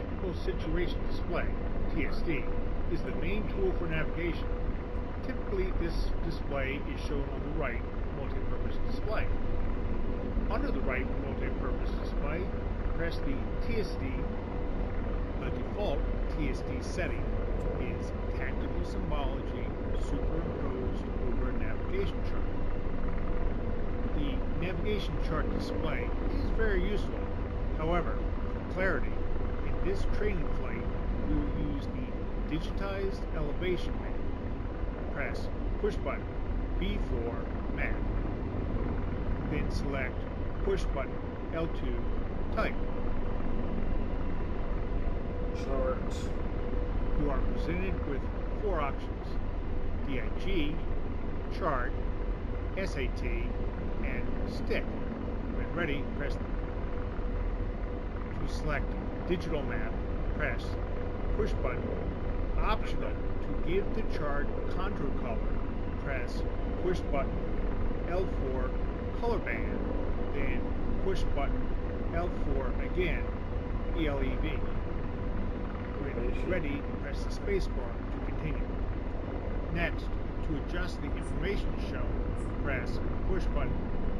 Tactical Situation Display, TSD, is the main tool for navigation. Typically, this display is shown on the right multi-purpose display. Under the right multi-purpose display, press the TSD. The default TSD setting is Tactical Symbology superimposed over a navigation chart. The navigation chart display is very useful. However, for clarity, in this training flight, we will use the digitized elevation map. Press push button B4 map. Then select push button L2 type. Chart. You are presented with 4 options: DIG, chart, SAT, and stick. When ready, press them. To select digital map, press push button. Optional, to give the chart contour color, press push button L4 color band, then push button L4 again, ELEV. When ready, press the spacebar to continue. Next, to adjust the information shown, press push button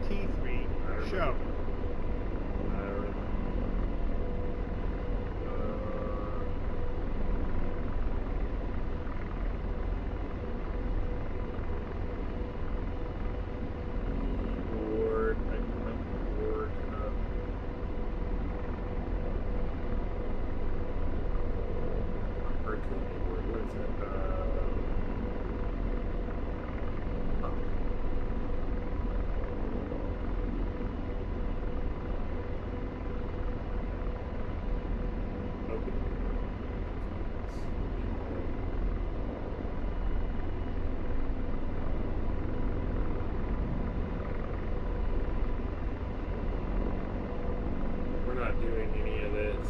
T3 show. Doing any of this.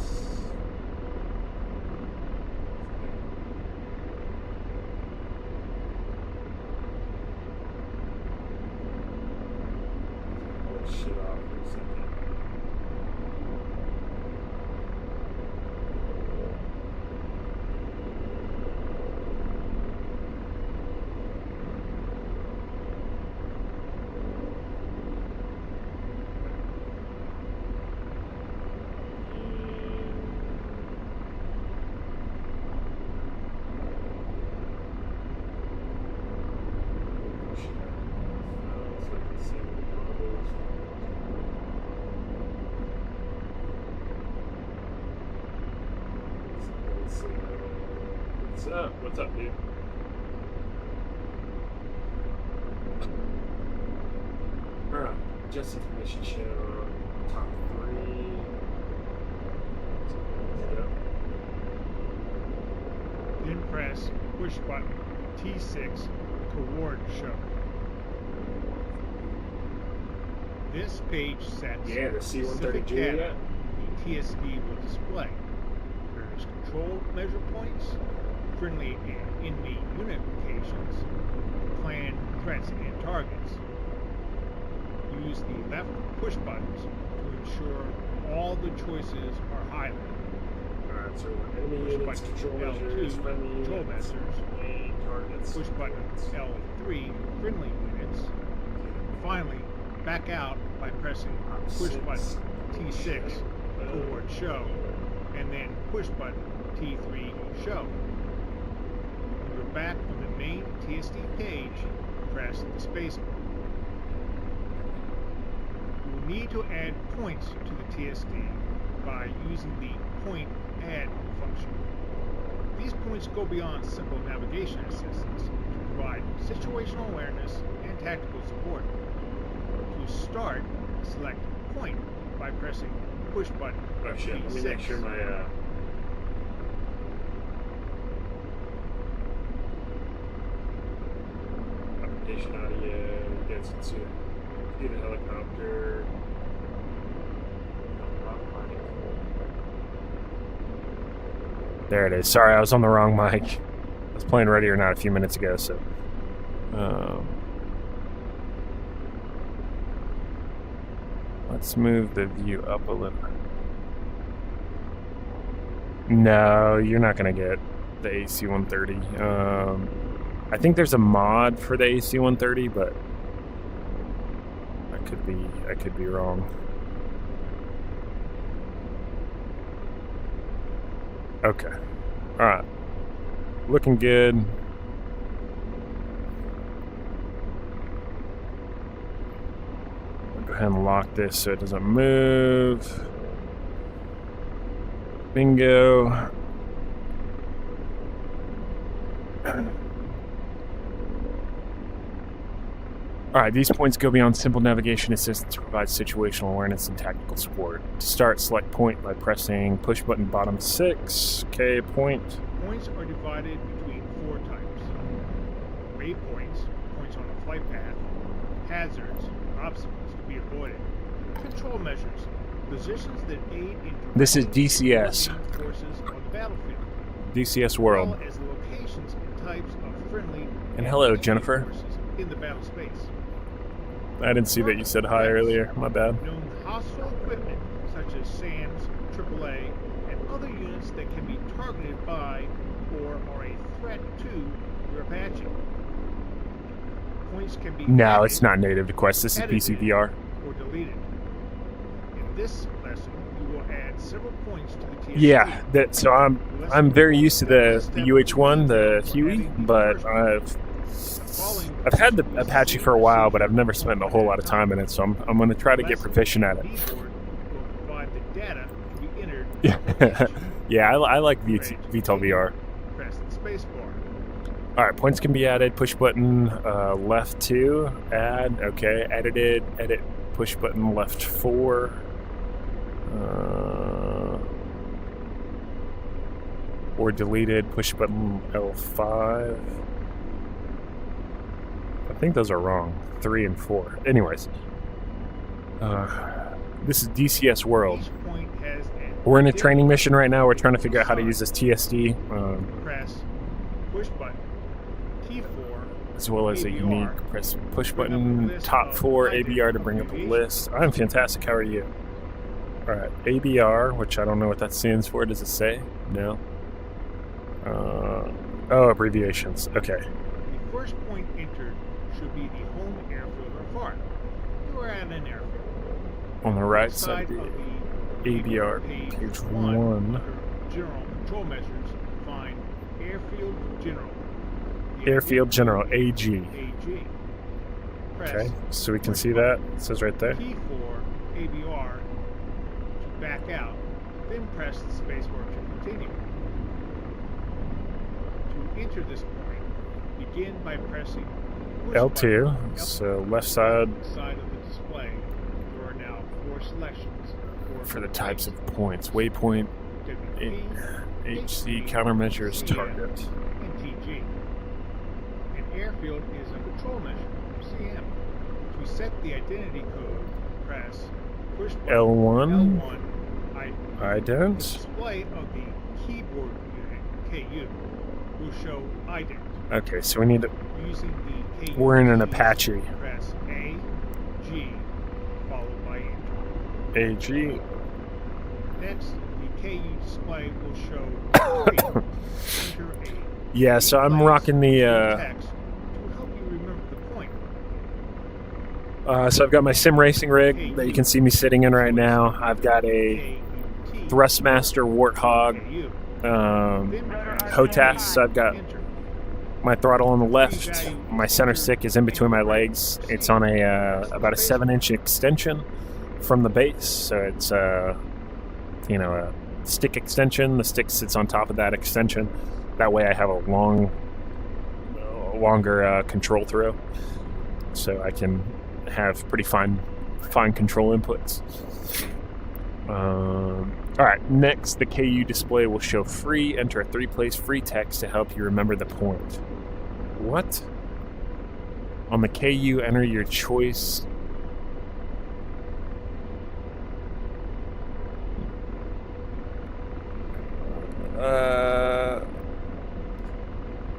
Let's shit off for a second. What's up, dude? Alright, just information show, top 3. Then press push button T6 toward show. This page sets the C-130 specific Juliet. data the TSD will display. There's control measure points, friendly and enemy unit locations, planned threats and targets. Use the left push buttons to ensure all the choices are highlighted. Alright, so enemy units, control measures, friendly control units, main targets. Push button L3, friendly units. Finally, back out by pressing push button T6 toward show, and then push button T3 show. When you're back on the main TSD page, press the space bar. You will need to add points to the TSD by using the point add function. These points go beyond simple navigation assistance to provide situational awareness and tactical support. To start, select point by pressing push button Oh shit, let me T6. make sure my application audio gets to see the helicopter. There it is. Sorry, I was on the wrong mic. I was playing Ready or Not a few minutes ago, so. Let's move the view up a little. No, you're not gonna get the AC-130. I think there's a mod for the AC-130, but I could be wrong. Okay. All right. Looking good. I'll go ahead and lock this so it doesn't move. Bingo. Alright, these points go beyond simple navigation assistance to provide situational awareness and tactical support. To start, select point by pressing push button bottom 6. Okay, point. Points are divided between 4 types. Waypoints, points on a flight path, hazards, obstacles to be avoided. Control measures, positions that aid in This is DCS. forces on the battlefield. DCS World. As well as the locations and types of friendly And hello, Jennifer. forces in the battle space. I didn't see that you said hi earlier. My bad. Known hostile equipment such as SAMs, AAA, and other units that can be targeted by or are a threat to your Apache. Points can be No, added, it's not native to Quest. This is PCVR. or deleted. In this lesson, you will add several points to the TSC. Yeah, so I'm very used to the UH-1, the Huey, but I've had the Apache for a while, but I've never spent a whole lot of time in it, so I'm going to try to get proficient at it. Yeah, I like VTOL VR. Press the space bar. Alright, points can be added. Push button left 2. Add. Okay, edited. Edit. Push button left 4. Or deleted. Push button L5. I think those are wrong. 3 and 4. Anyways. This is DCS World. Each point has an We're in a training mission right now. We're trying to figure out how to use this TSD. press push button key 4 As well as a ABR. unique press push button top 4 ABR to bring up a list. I'm fantastic. How are you? Alright, ABR, which I don't know what that stands for. Does it say? No. Oh, abbreviations. Okay. The first point entered should be the home airfield or FARC. You are at an airfield. On the right side of of the ABR, page 1. under General Control Measures, find Airfield General. The Airfield General, AG. AG. Press Okay, so we can see that. It says right there. key 4 ABR to back out, then press the space bar to continue. To enter this point, begin by pressing push L2, button. so left side Side of the display. There are now 4 selections. for the types of points. Waypoint, WP, HC, countermeasures, target. and TG. An airfield is a control measure, CM. To set the identity code, press push button L1. L1 The Ident. display of the keyboard unit, KU, will show ident. Okay, so we need to. Using the KU We're in an keys, Apache. Press A, G, followed by Enter. AG. Next, the KU display will show enter a Yeah, so I'm rocking the. text to help you remember the point. So I've got my sim racing rig that you can see me sitting in right now. I've got a KUT, Thrustmaster Warthog KU. Then press HOTAS. So I've got Enter. my throttle on the left. My center stick is in between my legs. It's on a about a 7-inch extension from the base, so it's a stick extension. The stick sits on top of that extension. That way, I have a longer control throw, so I can have pretty fine control inputs. All right, next the KU display will show free. Enter a 3-place free text to help you remember the point. What? On the KU, enter your choice.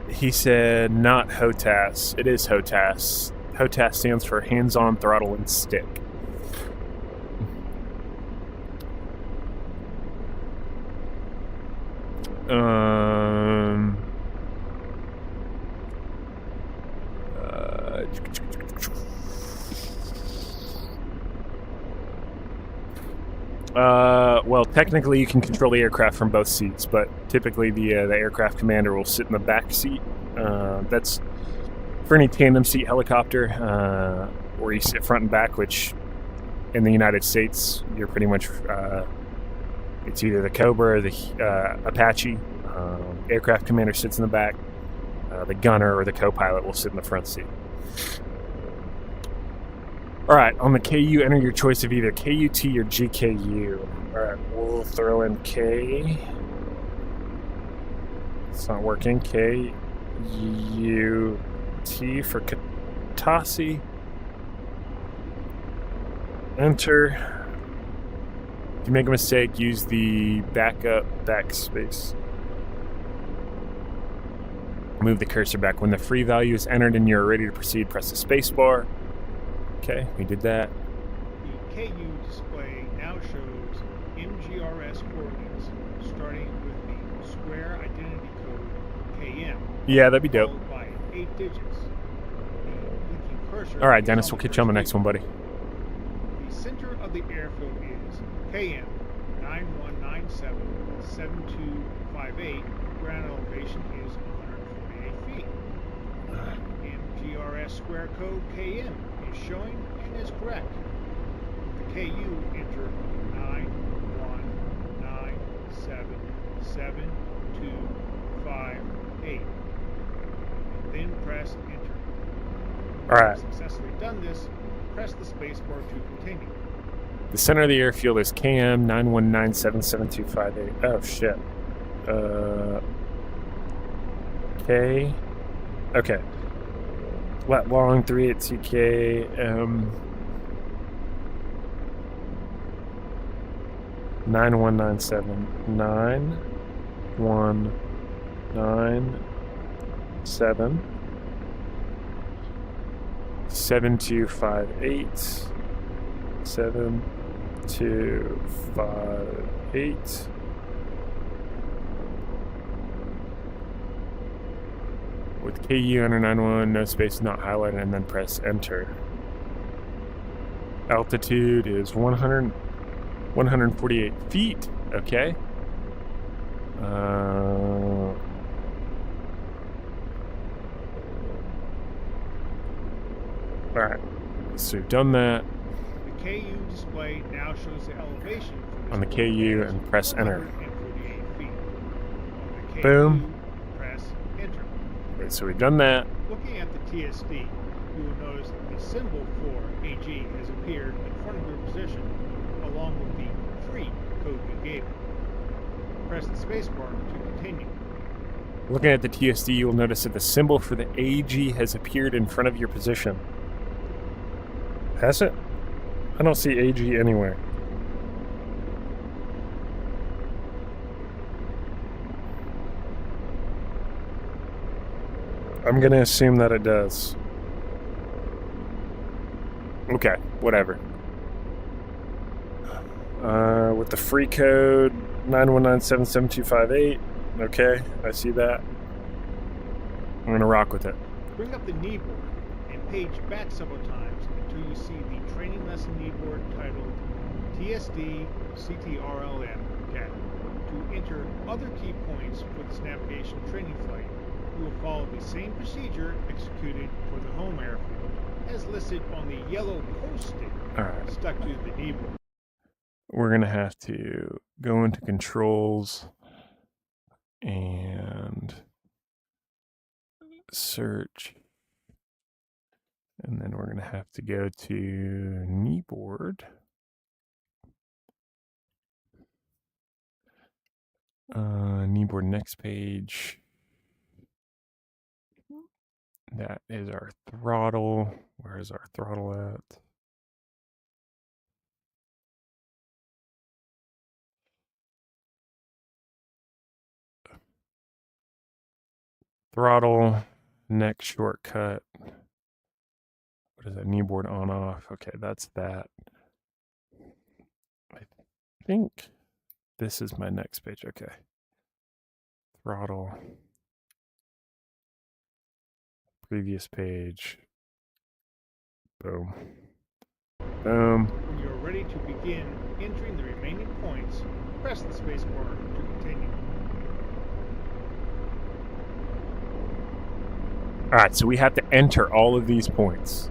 He said not HOTAS. It is HOTAS. HOTAS stands for hands-on throttle and stick. Well, technically you can control the aircraft from both seats, but typically the aircraft commander will sit in the back seat. That's for any tandem seat helicopter, where you sit front and back, which in the United States, you're pretty much, it's either the Cobra or the Apache. Aircraft commander sits in the back. The gunner or the co-pilot will sit in the front seat. All right, on the KU, enter your choice of either KUT or GKU. All right, we'll throw in K. It's not working. KUT for Katasi. Enter. If you make a mistake, use the backup backspace. Move the cursor back. When the free value is entered and you're ready to proceed, press the space bar. Okay, we did that. The KU display now shows MGRS coordinates, starting with the square identity code KM. Yeah, that'd be dope. Followed by 8 digits. The blinking cursor. All right, Dennis, we'll catch you on the next one, buddy. The center of the airfield is KM 9197-7258. Ground elevation is 148 feet. MGRS square code KM is showing and is correct. The KU enter 9197-7258 and then press enter. All right. Successfully done this, press the space bar to continue. The center of the airfield is KM 9197-7258. Oh shit. K. Okay. Lat long 38CK. 9197 9197 7258 7258. With KU under 91, no space, not highlighted, and then press enter. Altitude is 148 feet. Okay. Alright. So we've done that. The KU display now shows the elevation On the KU and press enter. 148 feet. On the KU, Boom. press enter. Okay, so we've done that. Looking at the TSD, you will notice that the symbol for AG has appeared in front of your position, along with the 3 code you gave it. Press the spacebar to continue. Looking at the TSD, you will notice that the symbol for the AG has appeared in front of your position. Has it? I don't see AG anywhere. I'm gonna assume that it does. Okay, whatever. With the free code 91977258. Okay, I see that. I'm gonna rock with it. Bring up the knee board and page back several times until you see the training lesson knee board titled TSD CTRLM Academy. To enter other key points for this navigation training flight, you will follow the same procedure executed for the home airfield as listed on the yellow post-it stuck to the knee board. We're gonna have to go into controls and search, and then we're gonna have to go to kneeboard. Kneeboard next page. That is our throttle. Where is our throttle at? Throttle, next shortcut. What is that? Kneeboard on off. Okay, that's that. I think this is my next page. Okay. Throttle. Previous page. Boom. Boom. When you're ready to begin entering the remaining points, press the space bar to continue. Alright, so we have to enter all of these points.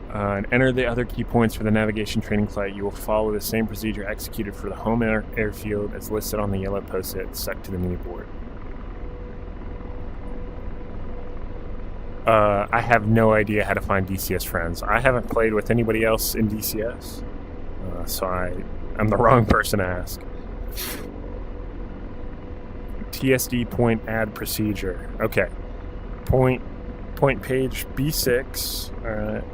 And enter the other key points for the navigation training flight. You will follow the same procedure executed for the home airfield as listed on the yellow post-it stuck to the knee board. I have no idea how to find DCS friends. I haven't played with anybody else in DCS, so I'm the wrong person to ask. TSD point add procedure. Okay. Point page B6. Alright.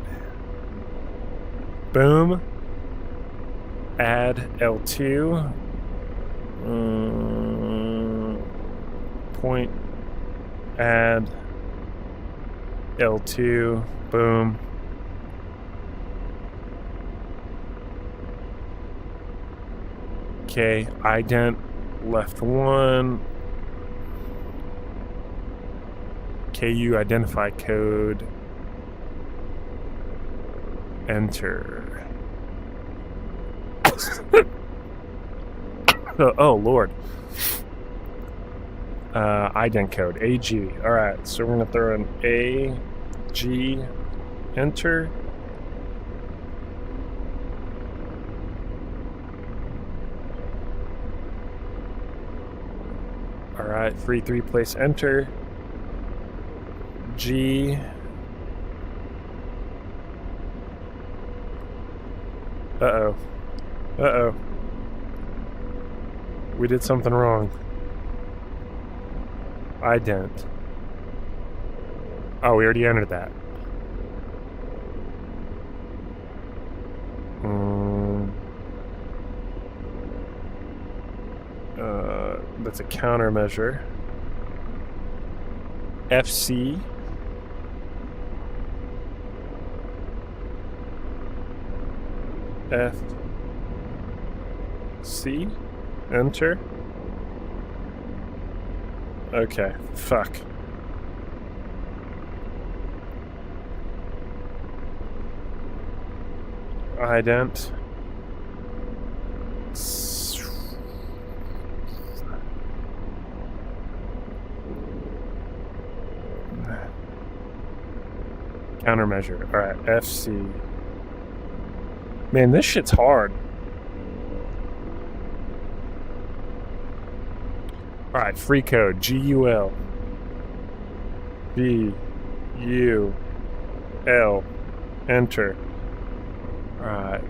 Boom. Add L2. Point add L2. Boom. Okay, ident left 1. KU identify code. Enter. Oh Lord. Ident code AG. Alright, so we're gonna throw an AG. Enter. Alright, 3 place enter. G. Uh-oh. Uh-oh. We did something wrong. Ident. Oh, we already entered that. That's a countermeasure. FC. FC. Enter. Okay, fuck. Ident. Countermeasure. Alright, FC. Man, this shit's hard. Alright, free code. GUL. BUL. Enter. Alright,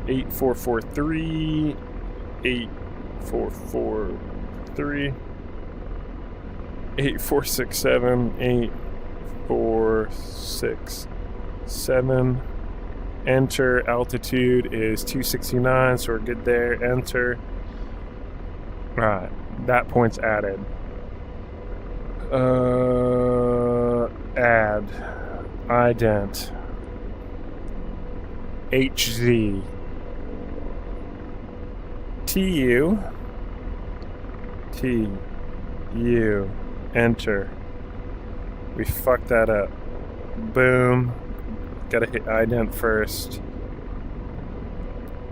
8443. 8443. 8467. 8467. Enter. Altitude is 269, so we're good there. Enter. Alright, that point's added. Add. Ident. HZ. TU. TU. Enter. We fucked that up. Boom. Gotta hit ident first.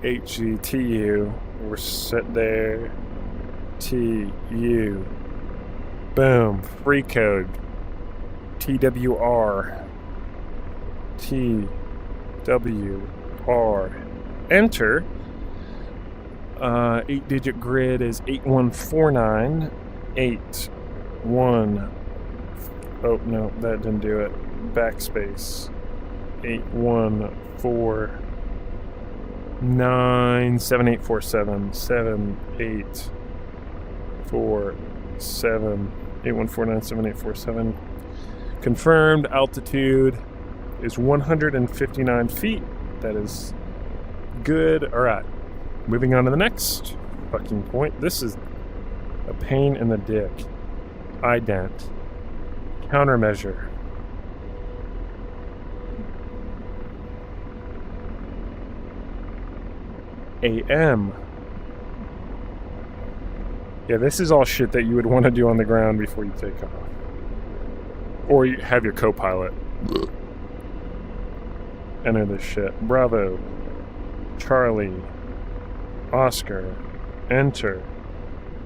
HGTU. We're set there. TU. Boom. Free code. TWR. TWR. Enter. 8-digit grid is 8149. 81. Oh, no, that didn't do it. Backspace. 8149 7847 7847 8149 7847. Confirmed. Altitude is 159 feet. That is good. Alright. Moving on to the next fucking point. This is a pain in the dick. Ident. Countermeasure. AM. Yeah, this is all shit that you would want to do on the ground before you take off. Or you have your co-pilot enter this shit. Bravo, Charlie, Oscar, enter.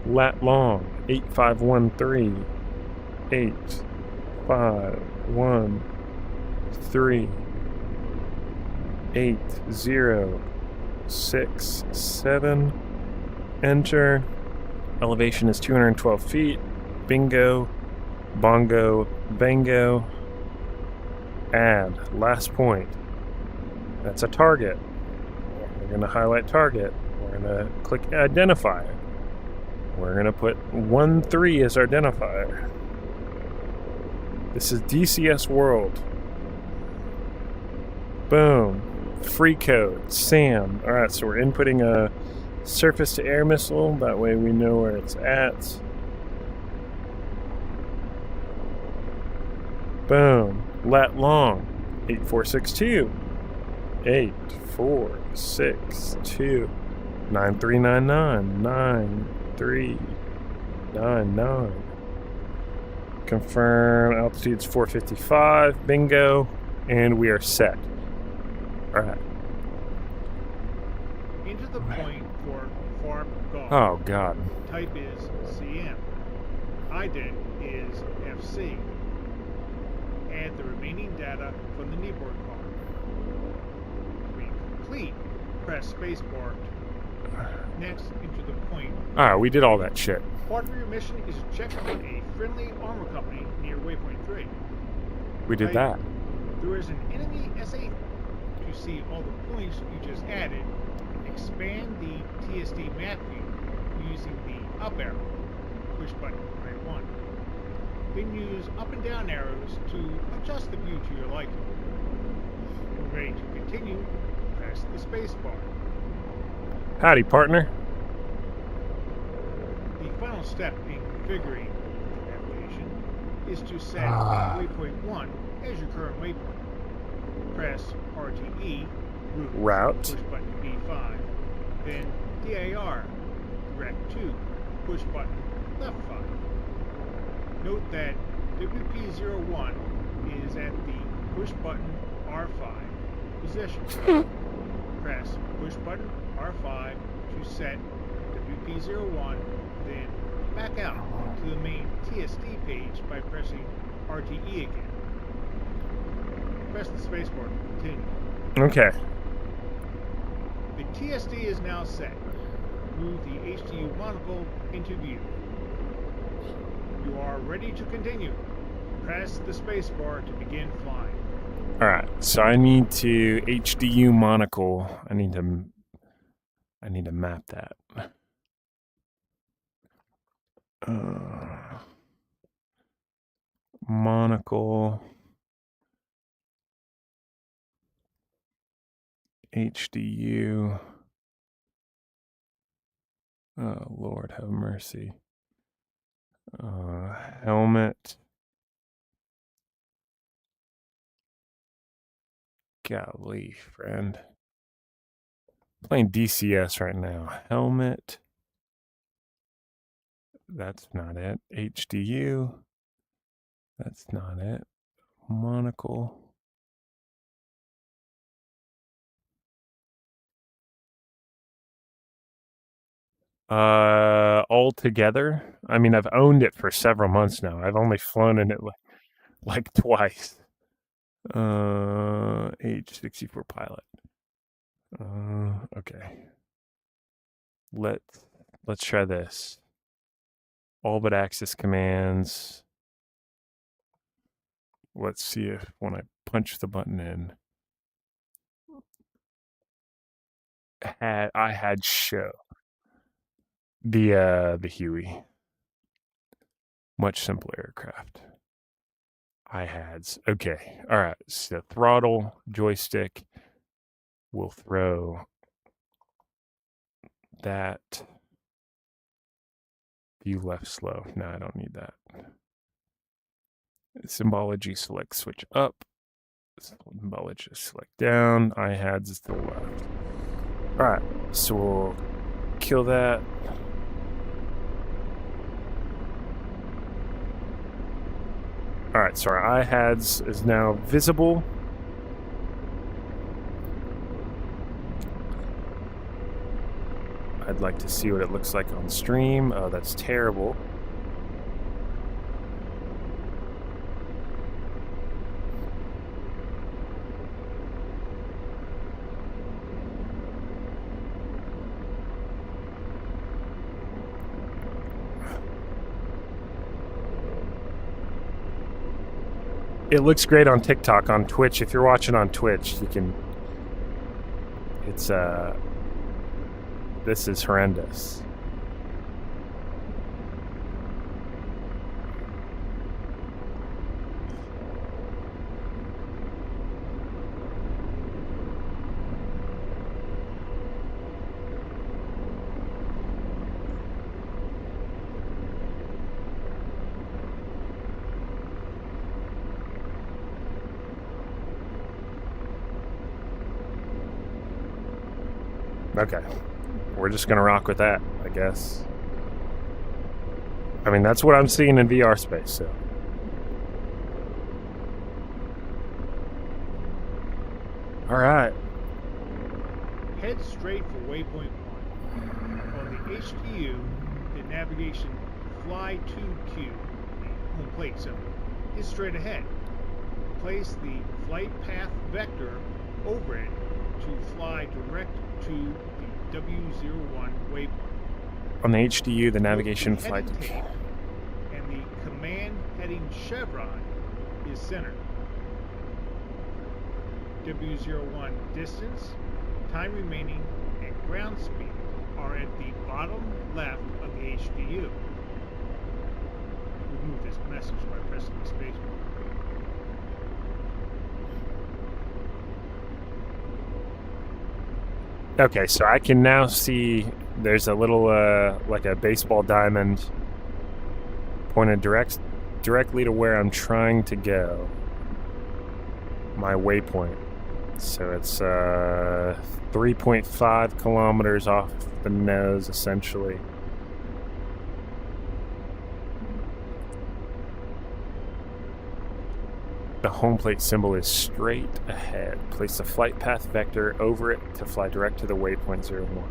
Lat long, 8513, 8513, 8067, enter. Elevation is 212 feet. Bingo, bongo, bango. Add, last point. That's a target. We're going to highlight target. We're going to click identifier. We're going to put 13 as our identifier. This is DCS World. Boom. Free code. SAM. Alright, so we're inputting a surface-to-air missile. That way we know where it's at. Boom. Lat long. 8462. 8462. 9399. 9399. Confirm altitude's 455. Bingo. And we are set. Alright. Into the point for FARP golf. Oh, God. Type is CM. IDENT is FC. Add the remaining data from the kneeboard card. When complete, press spacebar. Next, into the point. Alright, we did all that shit. Part of your mission is to check out a friendly armor company near Waypoint 3. We did that. There is an enemy SA. To see all the points you just added, expand the TSD map view using the up arrow. Push button right 1. Then use up and down arrows to adjust the view to your liking. When ready to continue, press the space bar. Howdy, partner. The final step in configuring the navigation is to set waypoint 1 as your current waypoint. Press RTE, route, push button B5, then DAR, direct 2, push button left 5. Note that WP01 is at the push button R5 position. Press push button R5 to set WP01, then back out to the main TSD page by pressing RTE again. Press the spacebar to continue. Okay. The TSD is now set. Move the HDU monocle into view. You are ready to continue. Press the spacebar to begin flying. Alright, so I need to HDU monocle. I need to map that. Monocle. HDU. Oh, Lord have mercy. Helmet. Golly, friend. Playing DCS right now. Helmet. That's not it. HDU. That's not it. Monocle. All together. I mean, I've owned it for several months now. I've only flown in it like twice. H64 pilot. Okay. Let's try this. All but access commands. Let's see if when I punch the button in, I had show the Huey. Much simpler aircraft. Okay. All right. So throttle, joystick. We'll throw that. View left slow. No, I don't need that. Symbology select switch up. Symbology select down. IHADS is to the left. All right. So we'll kill that. Alright, so our iHads is now visible. I'd like to see what it looks like on stream. Oh, that's terrible. It looks great on TikTok. On Twitch, if you're watching on Twitch, you can... It's, this is horrendous. Okay. We're just gonna rock with that, I guess. I mean, that's what I'm seeing in VR space, so. Alright. Head straight for waypoint 1. On the HDU, the navigation Fly 2Q, the home plate symbol, is straight ahead. Place the flight path vector over it to fly direct to the W01 waypoint. On the HDU, the navigation The flight. heading tape and the command heading chevron is centered. W01 distance, time remaining, and ground speed are at the bottom left of the HDU. Remove this message by pressing the space bar. Okay, so I can now see there's a little, like a baseball diamond pointed directly to where I'm trying to go. My waypoint. So it's 3.5 kilometers off the nose, essentially. The home plate symbol is straight ahead. Place the flight path vector over it to fly direct to the waypoint 01.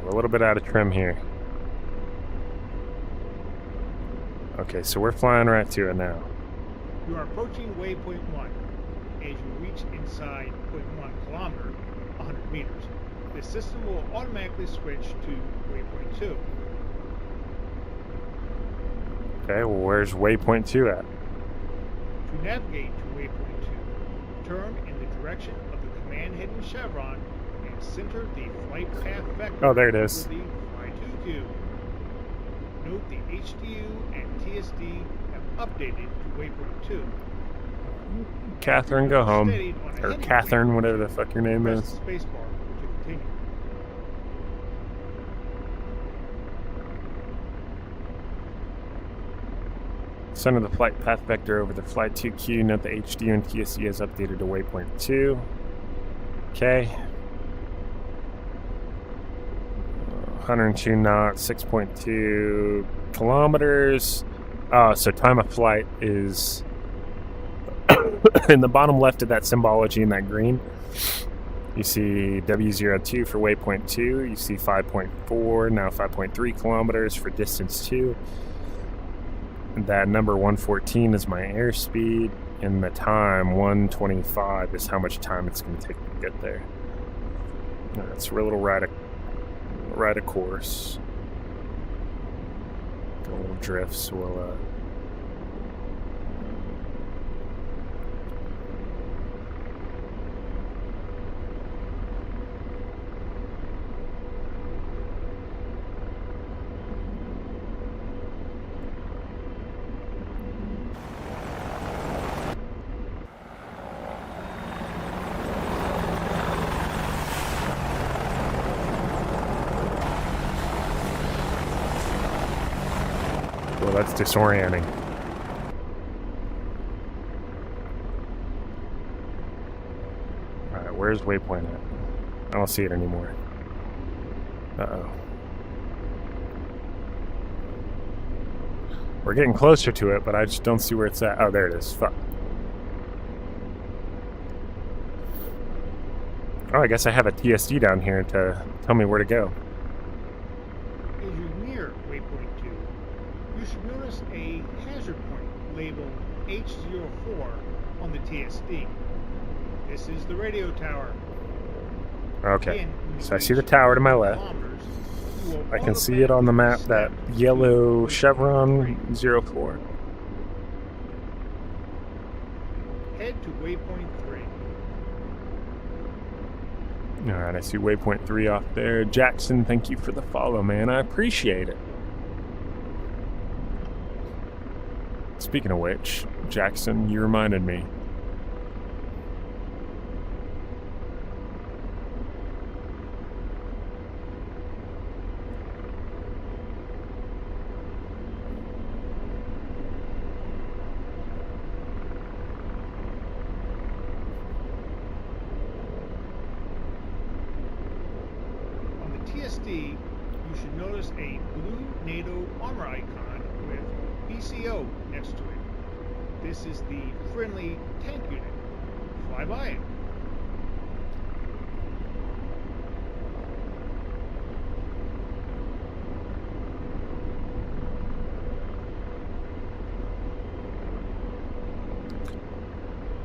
We're a little bit out of trim here. Okay, so we're flying right to it now. You are approaching waypoint 1. As you reach inside 0.1 kilometer, 100 meters, the system will automatically switch to waypoint 2. Okay, well, where's waypoint 2 at? To navigate to waypoint 2, turn in the direction of the command heading chevron and center the flight path vector Oh, there it is. over the Fly 2Q. Note the HDU and TSD have updated to waypoint 2. Catherine, go home. Steadied on a Or heading Catherine, plane. whatever the fuck your name Press is. the spacebar to continue. Center the flight path vector over the Flight 2Q. Note the HDU and TSD is updated to waypoint 2. Okay. 102 knots, 6.2 kilometers. So time of flight is in the bottom left of that symbology in that green. You see W02 for waypoint 2. You see 5.4, now 5.3 kilometers for distance 2. That number 114 is my airspeed, and the time 125 is how much time it's going to take to get there. That's a little right of course. Got a little drift, so we'll Well, that's disorienting. Alright, where's waypoint at? I don't see it anymore. Uh-oh. We're getting closer to it, but I just don't see where it's at. Oh, there it is. Fuck. Oh, I guess I have a TSD down here to tell me where to go. As you near waypoint 2, you should notice a hazard point labeled H04 on the TSD. This is the radio tower. Okay, so I see the tower to my left. I can see it on the map, that yellow chevron 04. Head to waypoint 3. Alright, I see waypoint 3 off there. Jackson, thank you for the follow, man. I appreciate it. Speaking of which, Jackson, you reminded me. TSD, you should notice a blue NATO armor icon with BCO next to it. This is the friendly tank unit. Fly by it.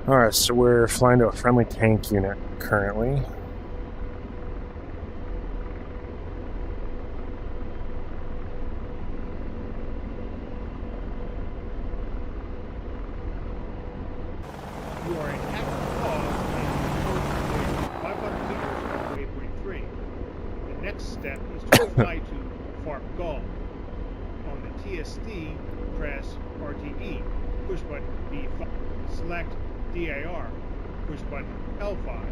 Alright, so we're flying to a friendly tank unit currently. You are in active pause and 500 meters from waypoint 3. The next step is to fly to Farp Gulf. On the TSD, press RTE, push button B5. Select DIR, push button L5.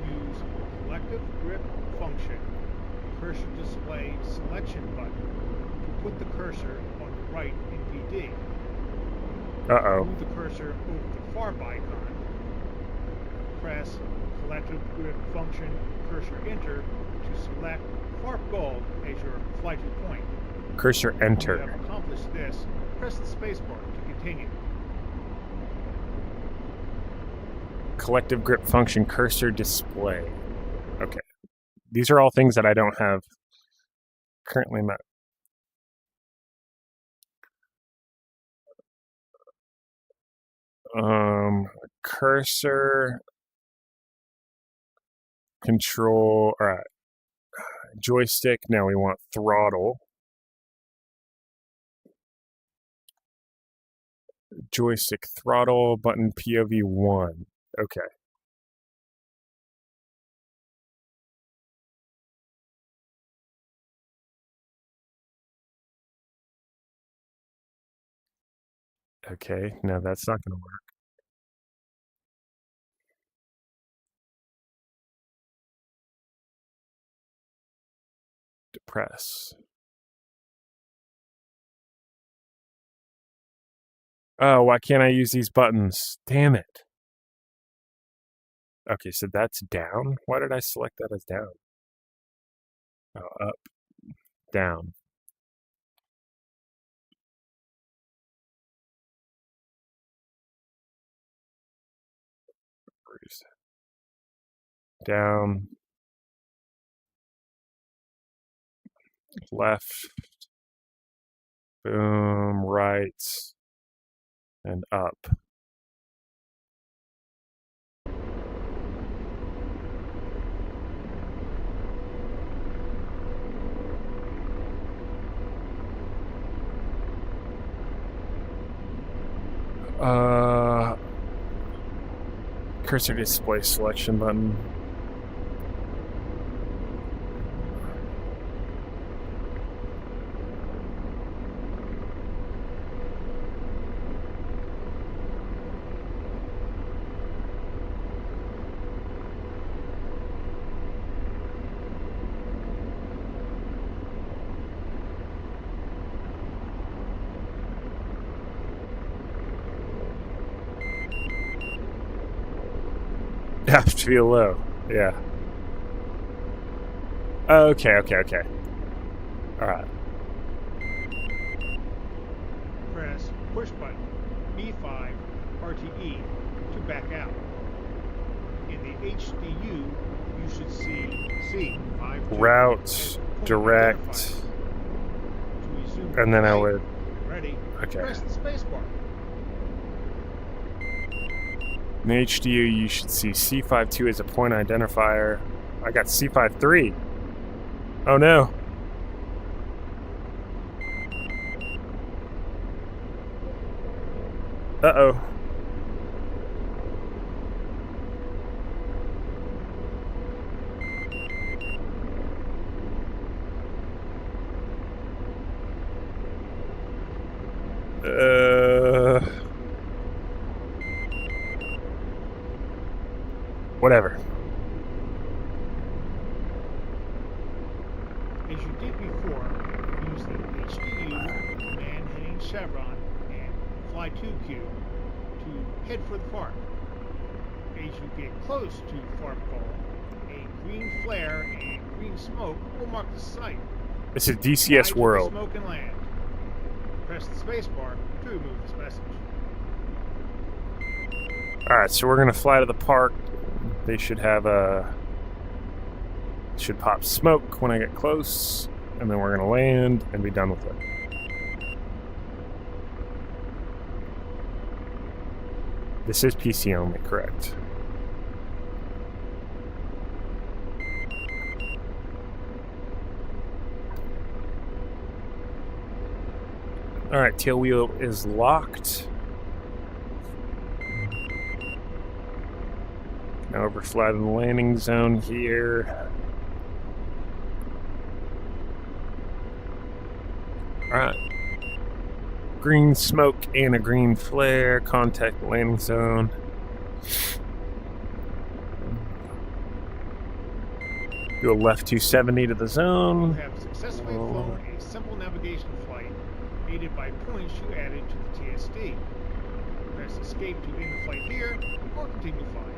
Use collective grip function, cursor display selection button to put the cursor on the right in VD. Uh-oh. Move the cursor over the Farp icon. Press collective grip function, cursor enter to select Farp Gold as your flight to point. Cursor enter. When you have accomplished this, press the spacebar to continue. Collective grip function, cursor display. Okay. These are all things that I don't have currently mapped. Cursor, control, alright. Joystick, now we want throttle. Joystick throttle, button POV 1. Okay. Okay, now that's not going to work. Depress. Oh, why can't I use these buttons? Damn it. Okay, so that's down. Why did I select that as down? Oh, up, down. Down, left, boom, right, and up. Cursor display selection button. Have to feel low. Yeah. Okay. Alright. Press push button B5 RTE to back out. In the HDU, you should see C5 route, direct, and then I would. Ready? Okay. Press the space bar. In the HDU, you should see C52 as a point identifier. I got C53. Oh no. Uh-oh. Whatever. As you did before, use the HDU command heading chevron and fly 2Q to head for the FARP. As you get close to FARP goal, a green flare and green smoke will mark the site. This is DCS World. Smoke and land. Press the spacebar to remove this message. Alright, so we're gonna fly to the park. They should have should pop smoke when I get close, and then we're gonna land and be done with it. This is PC only, correct? Alright, tail wheel is locked. Now overfly to the landing zone here. Alright. Green smoke and a green flare. Contact landing zone. Do a left 270 to the zone. You have successfully flown a simple navigation flight aided by points you added to the TSD. Press escape to end the flight here, or continue flying.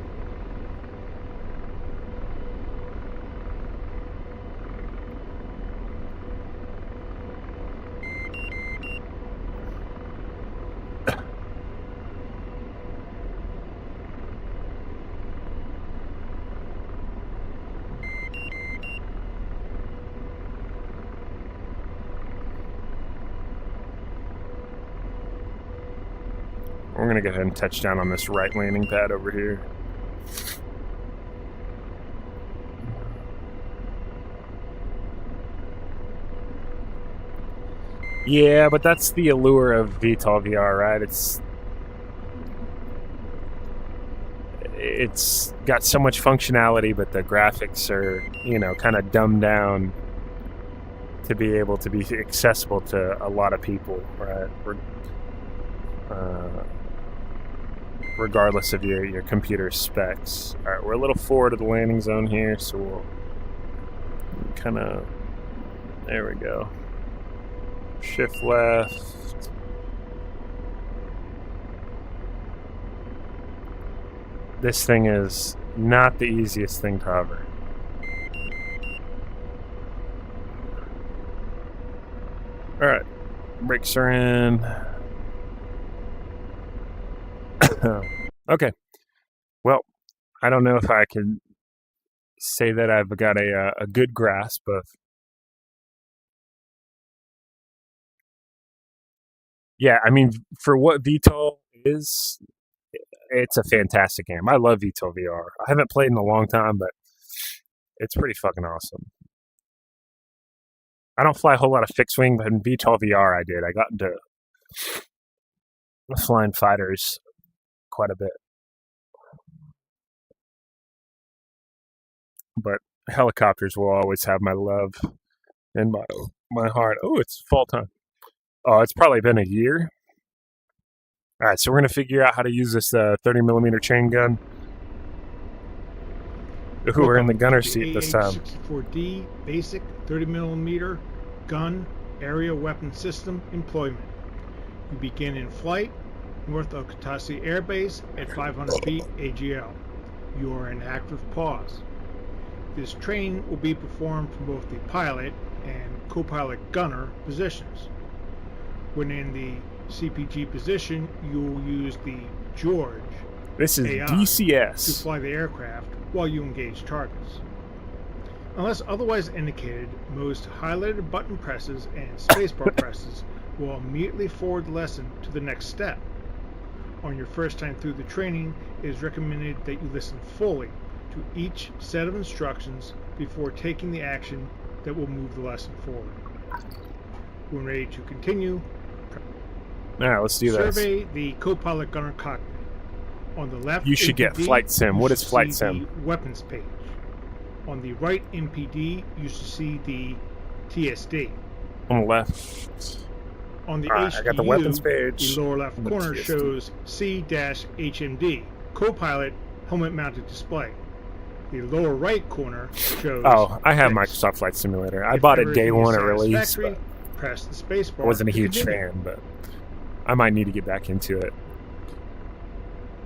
We're going to go ahead and touch down on this right landing pad over here. Yeah, but that's the allure of VTOL VR, right? It's got so much functionality, but the graphics are, kind of dumbed down to be able to be accessible to a lot of people, right? Regardless of your computer specs. All right, we're a little forward of the landing zone here, so we'll kind of, there we go. Shift left. This thing is not the easiest thing to hover. All right, brakes are in. Okay. Well, I don't know if I can say that I've got a good grasp of. Yeah, I mean, for what VTOL is, it's a fantastic game. I love VTOL VR. I haven't played in a long time, but it's pretty fucking awesome. I don't fly a whole lot of fixed wing, but in VTOL VR I did. I got into flying fighters quite a bit. But helicopters will always have my love and my heart. Oh, it's fall time. Oh, it's probably been a year. All right, so we're going to figure out how to use this 30mm chain gun. Ooh, we're in the gunner seat this time. AH-64D basic 30mm gun area weapon system employment. You begin in flight north of Katasi Air Base at 500 feet AGL. you're in active pause. This training will be performed from both the pilot and co-pilot gunner positions. When in the CPG position, you'll use the George This is AI to DCS. fly the aircraft while you engage targets. Unless otherwise indicated, most highlighted button presses and spacebar presses will immediately forward the lesson to the next step. On your first time through the training, it is recommended that you listen fully to each set of instructions before taking the action that will move the lesson forward. When ready to continue, Alright, let's do this. survey the co-pilot gunner cockpit. On the left, You should get MPD, Flight Sim. you What is should Flight see Sim? The weapons page. On the right MPD, you should see the TSD. On the left. On the Alright, HDU, I got the weapons page. the lower left The corner TSD. shows C-HMD, co-pilot helmet-mounted display. The lower right corner shows. Oh, I have this. Microsoft Flight Simulator. I If bought it day everything is one at release, satisfactory, but press the space bar. I wasn't a to huge continue. fan, but I might need to get back into it.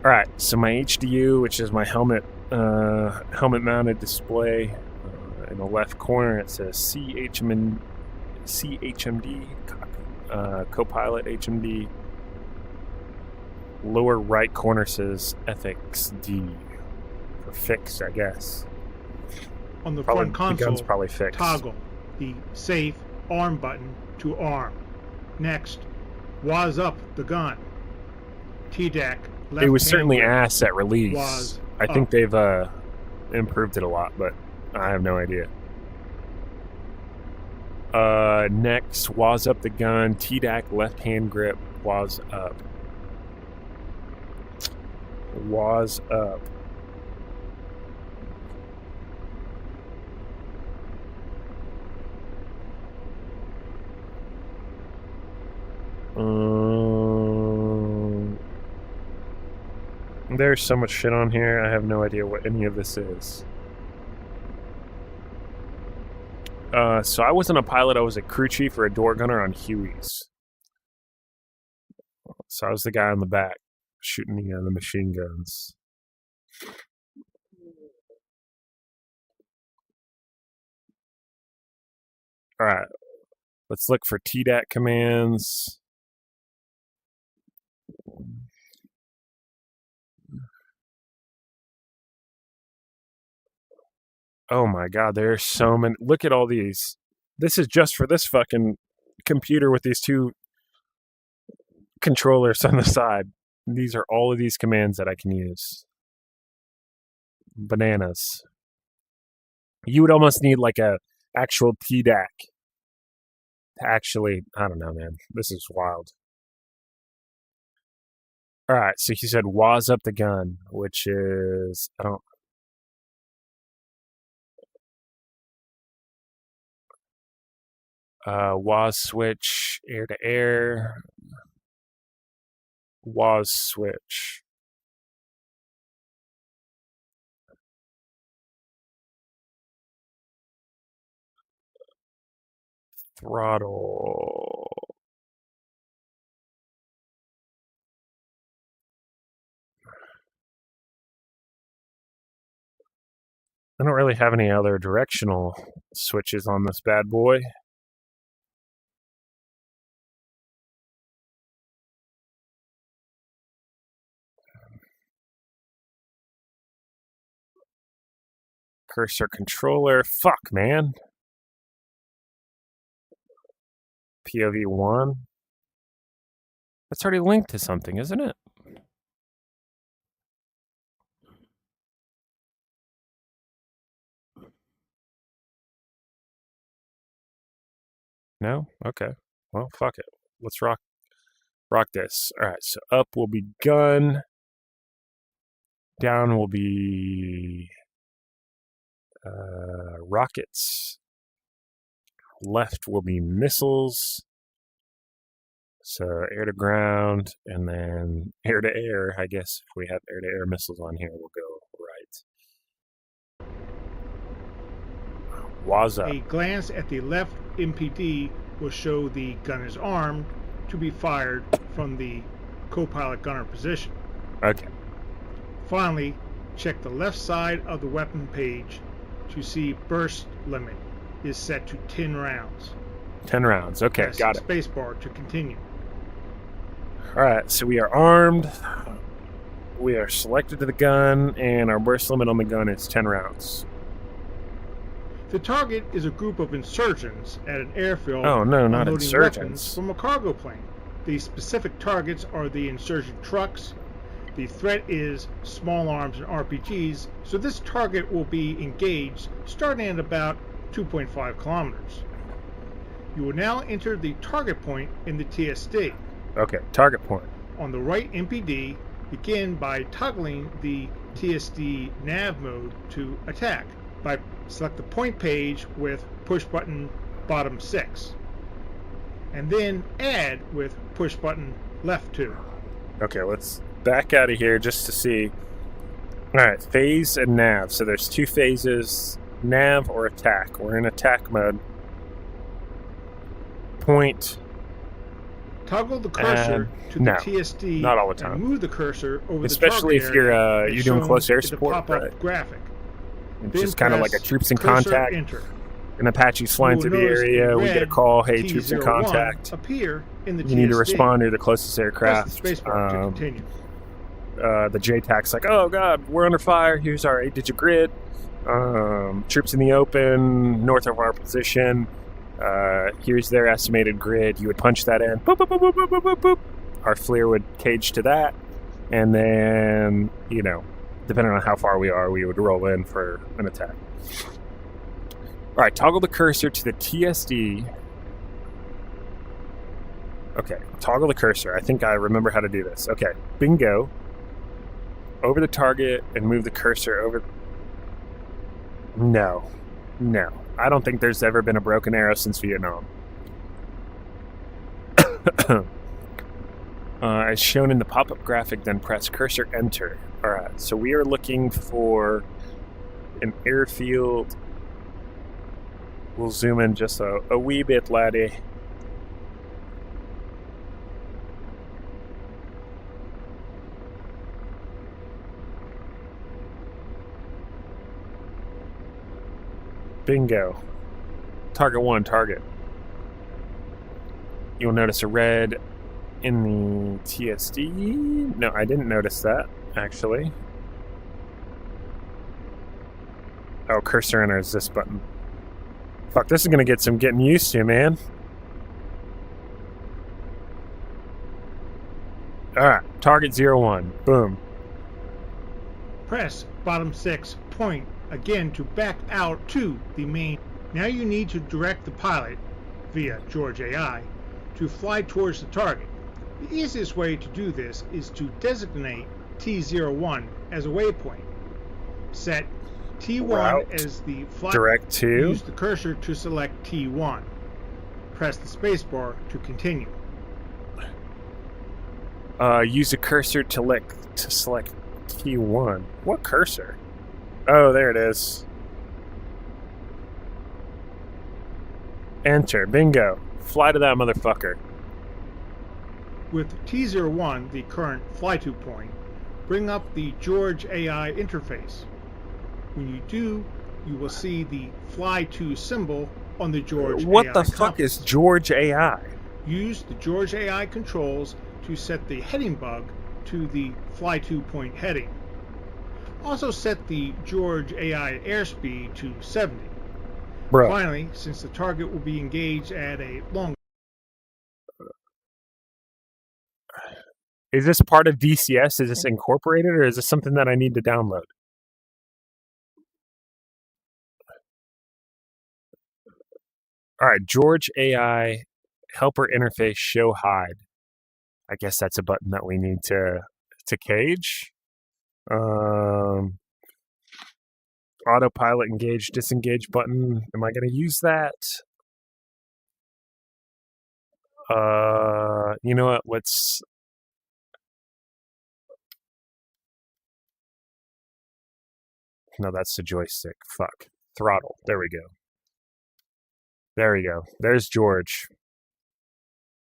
Alright, so my HDU, which is my helmet-mounted display, in the left corner it says CHMD, co-pilot HMD. Lower right corner says FXD, for fixed, I guess. On the Probably, front the console, gun's probably fixed. toggle the safe arm button to arm. Next, waz up the gun. TDAC left It was certainly hand grip. ass at release. was I think up. they've improved it a lot, but I have no idea. Next, was up the gun. TDAC left hand grip was up. Was up. There's so much shit on here, I have no idea what any of this is. So I wasn't a pilot, I was a crew chief or a door gunner on Hueys. So I was the guy on the back, shooting the machine guns. Alright, let's look for TDAC commands. Oh my god, there's so many. Look at all these. This is just for this fucking computer with these two controllers on the side. These are all of these commands that I can use. Bananas. You would almost need like a actual TDAC to actually, I don't know, man. This is wild. Alright, so he said waz up the gun, which is, I don't, WAS switch, air to air, WAS switch. Throttle. I don't really have any other directional switches on this bad boy. Cursor controller. Fuck, man. POV 1. That's already linked to something, isn't it? No? Okay. Well, fuck it. Let's rock this. Alright, so up will be gun. Down will be rockets. Left will be missiles. So air to ground, and then air to air. I guess if we have air to air missiles on here, we'll go right. Was up. A glance at the left MPD will show the gun is armed to be fired from the co-pilot gunner position. Okay. Finally, Check the left side of the weapon page to see burst limit is set to 10 rounds. 10 rounds. Okay, Press got it. Spacebar to continue. Alright, so we are armed. We are selected to the gun, and our burst limit on the gun is 10 rounds. The target is a group of insurgents at an airfield Oh, no, not unloading insurgents. weapons from a cargo plane. The specific targets are the insurgent trucks. The threat is small arms and RPGs, so this target will be engaged starting at about 2.5 kilometers. You will now enter the target point in the TSD. Okay, target point. On the right MPD, begin by toggling the TSD nav mode to attack. Select the point page with push button bottom 6. And then add with push button left 2. Okay, let's back out of here just to see. Alright, phase and nav. So there's 2 phases, nav or attack. We're in attack mode. Point. Toggle the cursor to the no, TSD not all the time. and move the cursor over Especially the if target area you're doing close air in the support, pop-up right? graphic. It's Then just kind of like a press troops in cursor contact. enter. An Apache's flying You through will the notice area. We red get a call. Hey, troops in T01 contact. appear in the You need to TSD. respond to the closest aircraft. Press the spacebar to continue. The JTAC's like, oh god, we're under fire. Here's our 8-digit grid. Troops in the open, north of our position. Here's their estimated grid. You would punch that in. Boop, boop, boop, boop, boop, boop, boop. Our FLIR would cage to that. And then, depending on how far we are, we would roll in for an attack. Alright, toggle the cursor to the TSD. Okay, toggle the cursor. I think I remember how to do this. Okay, bingo. Over the target and move the cursor over. No. I don't think there's ever been a broken arrow since Vietnam. As shown in the pop-up graphic, then press cursor enter. Alright, so we are looking for an airfield. We'll zoom in just a wee bit, laddie. Bingo. Target 1, target. You'll notice a red in the TSD. No, I didn't notice that, actually. Oh, cursor enters this button. Fuck, this is gonna get some getting used to, man. Alright, target 01. Boom. Press bottom 6 point again to back out to the main. Now you need to direct the pilot, via George AI, to fly towards the target. The easiest way to do this is to designate T01 as a waypoint. Set T1 Route. as the flight. Direct to. Use the cursor to select T1. Press the spacebar to continue. Use a cursor to select T1. What cursor? Oh, there it is. Enter. Bingo. Fly to that motherfucker. With T01, the current fly-to point, bring up the George AI interface. When you do, you will see the fly-to symbol on the George What AI the fuck compass. is George AI? Use the George AI controls to set the heading bug to the fly-to point heading. Also set the George AI airspeed to 70. Bro. Finally, since the target will be engaged at a long. Is this part of DCS? Is this incorporated, or is this something that I need to download? Alright, George AI helper interface show hide. I guess that's a button that we need to cage. Autopilot engage, disengage button. Am I going to use that? You know what? Let's. No, that's the joystick. Fuck. Throttle. There we go. There we go. There's George.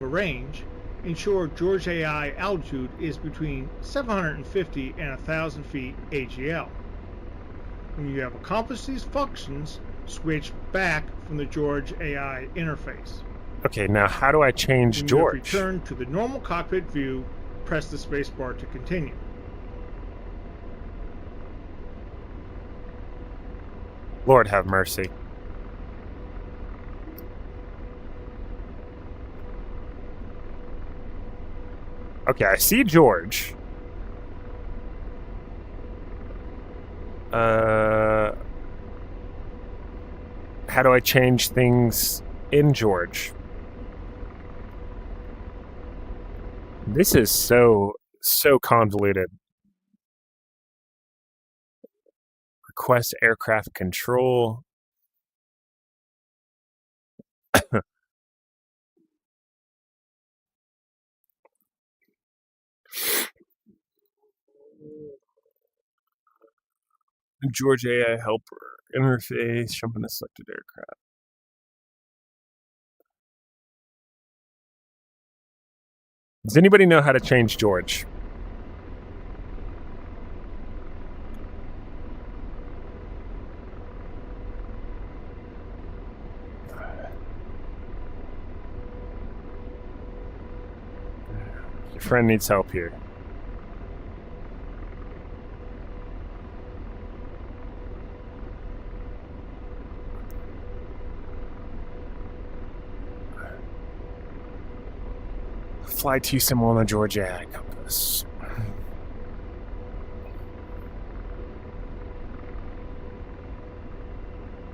Range, ensure George AI altitude is between 750 and 1,000 feet AGL. When you have accomplished these functions, switch back from the George AI interface. Okay, now how do I change When George? you have returned to the normal cockpit view, press the spacebar to continue. Lord have mercy. Okay, I see George. How do I change things in George? This is so convoluted. Request aircraft control. George AI helper interface. Jump in a selected aircraft. Does anybody know how to change George? Your friend needs help here. Fly 2 symbol on the George AI compass.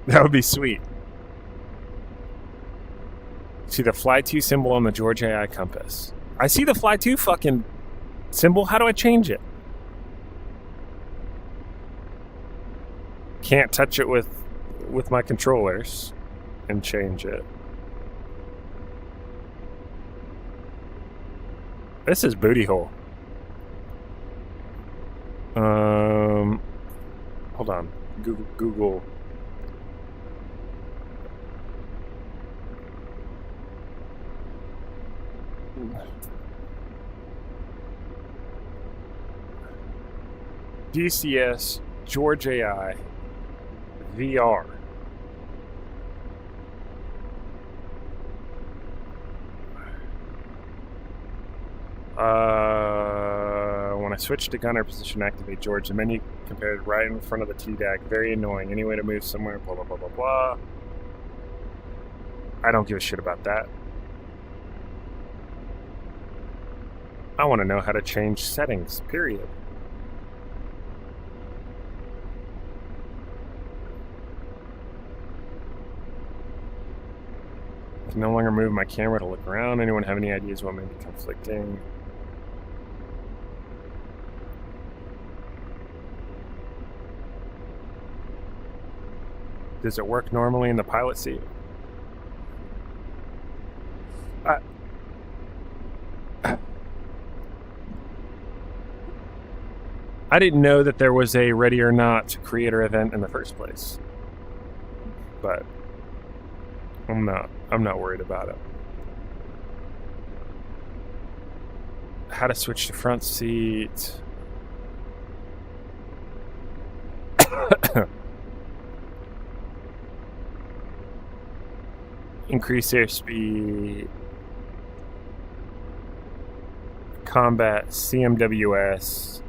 That would be sweet. See the Fly 2 symbol on the George AI compass. I see the Fly 2 fucking symbol. How do I change it? Can't touch it with my controllers and change it. This is booty hole. Hold on. Google. DCS George AI VR. When I switch to gunner position, activate George. The menu compared right in front of the TDAC. Very annoying. Any way to move somewhere, blah, blah, blah, blah, blah. I don't give a shit about that. I want to know how to change settings, period. I can no longer move my camera to look around. Anyone have any ideas what may be conflicting? Does it work normally in the pilot seat? I didn't know that there was a Ready or Not creator event in the first place. But I'm not worried about it. How to switch to front seat. Increase airspeed. Combat CMWS.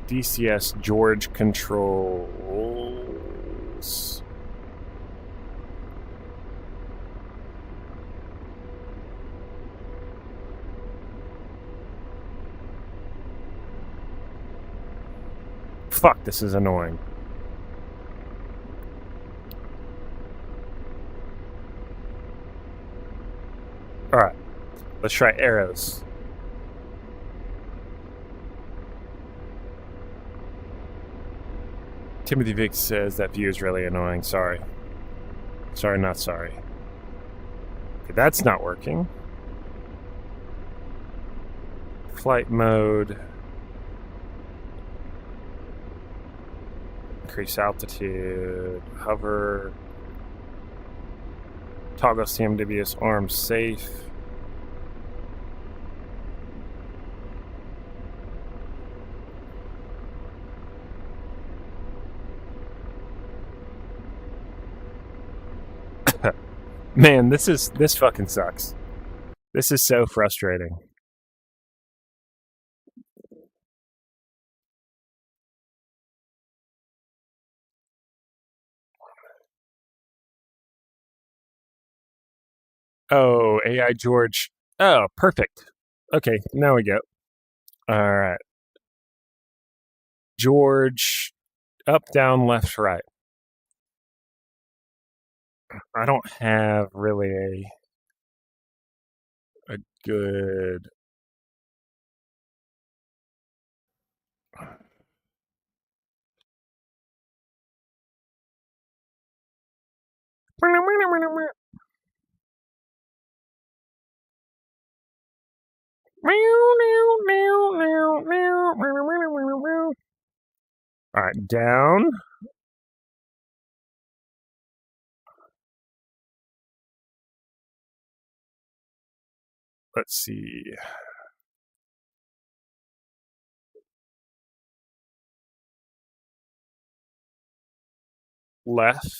DCS George controls. Fuck, this is annoying. Alright, let's try arrows. Timothy Vick says that view is really annoying. Sorry. Sorry, not sorry. Okay, that's not working. Flight mode. increase altitude, hover, toggle CMWS arms safe. Man, this fucking sucks. This is so frustrating. Oh, AI George. Oh, perfect. Okay, now we go. All right. George, up, down, left, right. I don't have really a good. All right, down. Let's see. Left.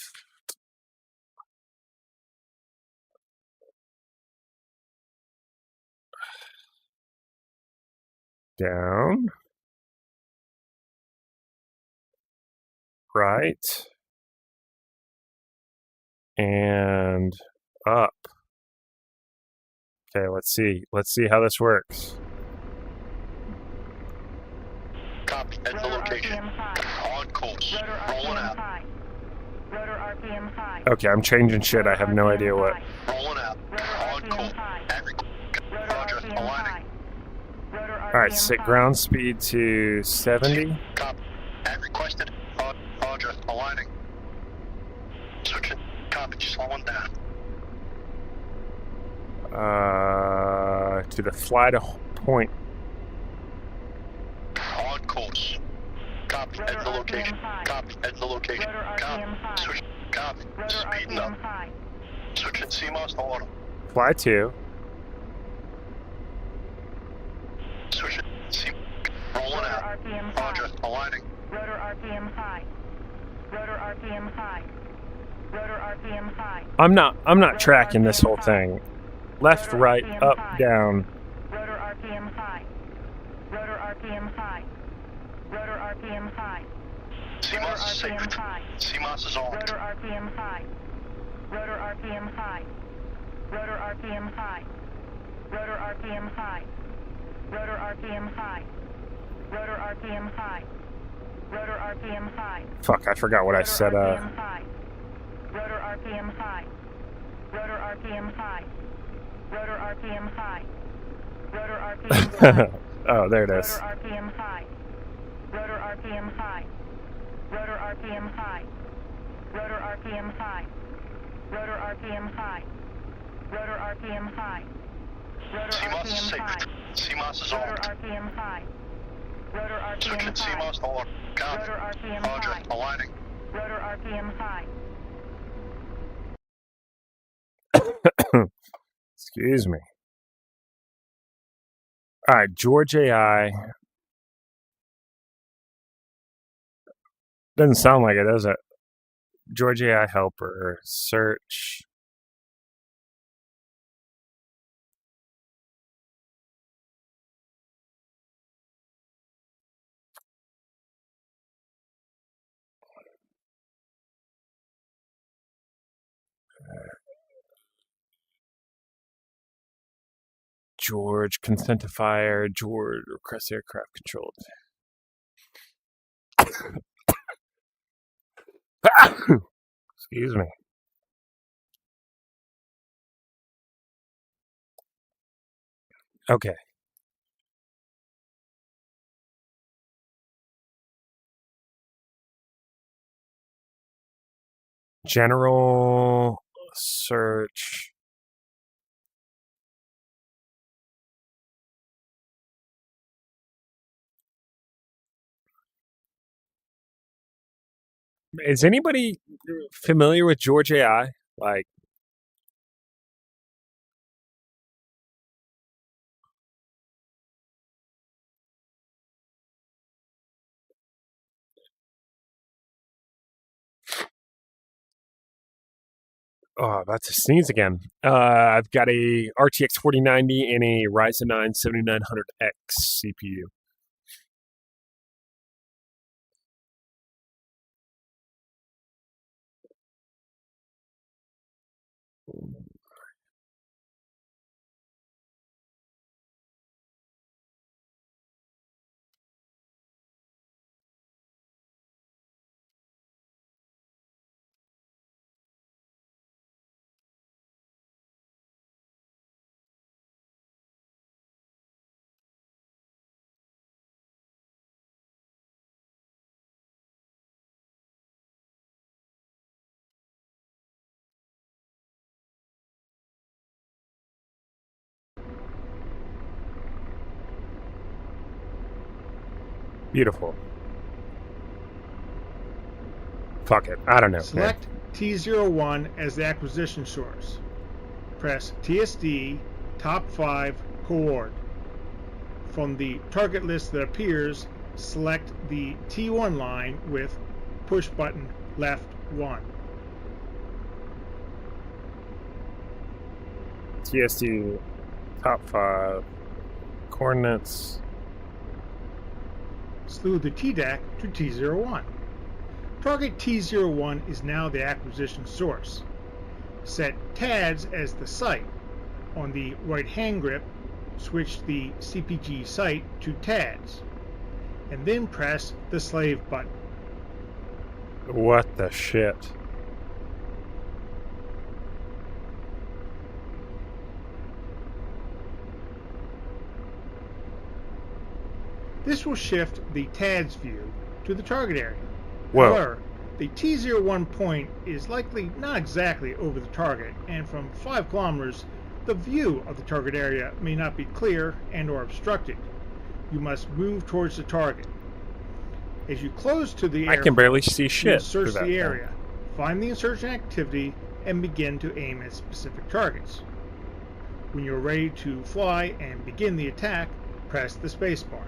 Down. Right. And up. Okay, let's see. Let's see how this works. Copy. Enter location. On course. Rolling out. Rotor RPM 5. Okay, I'm changing shit. I have no idea what. Rolling out. On course. Roger. Aligning. Alright, set ground speed to 70. Copy. At requested. Roger. Aligning. Switching. Copy. Slowing down. To the fly to point. On course. Copy. Enter location. Copy. Enter location. Copy. Switch. Copy. Speeding up. Switching CMOS to auto. Fly to. Switching. Rolling out. Roger. Aligning. Rotor RPM 5. Rotor RPM 5. Rotor RPM 5. I'm not tracking this whole thing. Left, right, up, down. Rotor RPM 5. Rotor RPM 5. Rotor RPM 5. CMOS is safe. CMOS is on. Rotor RPM 5. Rotor RPM 5. Rotor RPM 5. Rotor RPM 5. Rotor RPM 5. Rotor RPM 5. Rotor RPM 5. Fuck, I forgot what I said. Rotor RPM 5. Rotor RPM 5. Rotor RPM 5. Rotor RPM 5. Oh, there it is. Rotor RPM 5. Rotor RPM 5. Rotor RPM 5. Rotor RPM 5. Rotor RPM 5. Rotor RPM 5. Rotor CMOS is RPM safe. 5. CMOS is Rotor on. RPM 5. Rotor Switching RPM 5. CMOS to auto. Copy. Rotor RPM Roger. 5. Aligning. Rotor RPM 5. Excuse me. Alright, George AI. Doesn't sound like it, does it? George AI helper. Search. George, consent to fire. George, request aircraft controlled. Excuse me. Okay. General search. Is anybody familiar with George AI? Like, oh, about to sneeze again. I've got a RTX 4090 and a Ryzen 9 7900X CPU. Beautiful. Fuck it. I don't know. Select T01 as the acquisition source. Press TSD top 5 coord. From the target list that appears, select the T1 line with push button left 1. TSD top 5 coordinates. Slew the TDAC to T01. Target T01 is now the acquisition source. Set TADS as the site. On the right hand grip, switch the CPG site to TADS, and then press the slave button. What the shit? This will shift the TADS view to the target area. Whoa. However, the T01 point is likely not exactly over the target, and from 5 kilometers, the view of the target area may not be clear and or obstructed. You must move towards the target. As you close to the I area, can barely see shit. search through that the thing. area, find the insurgent activity, and begin to aim at specific targets. When you're ready to fly and begin the attack, press the spacebar.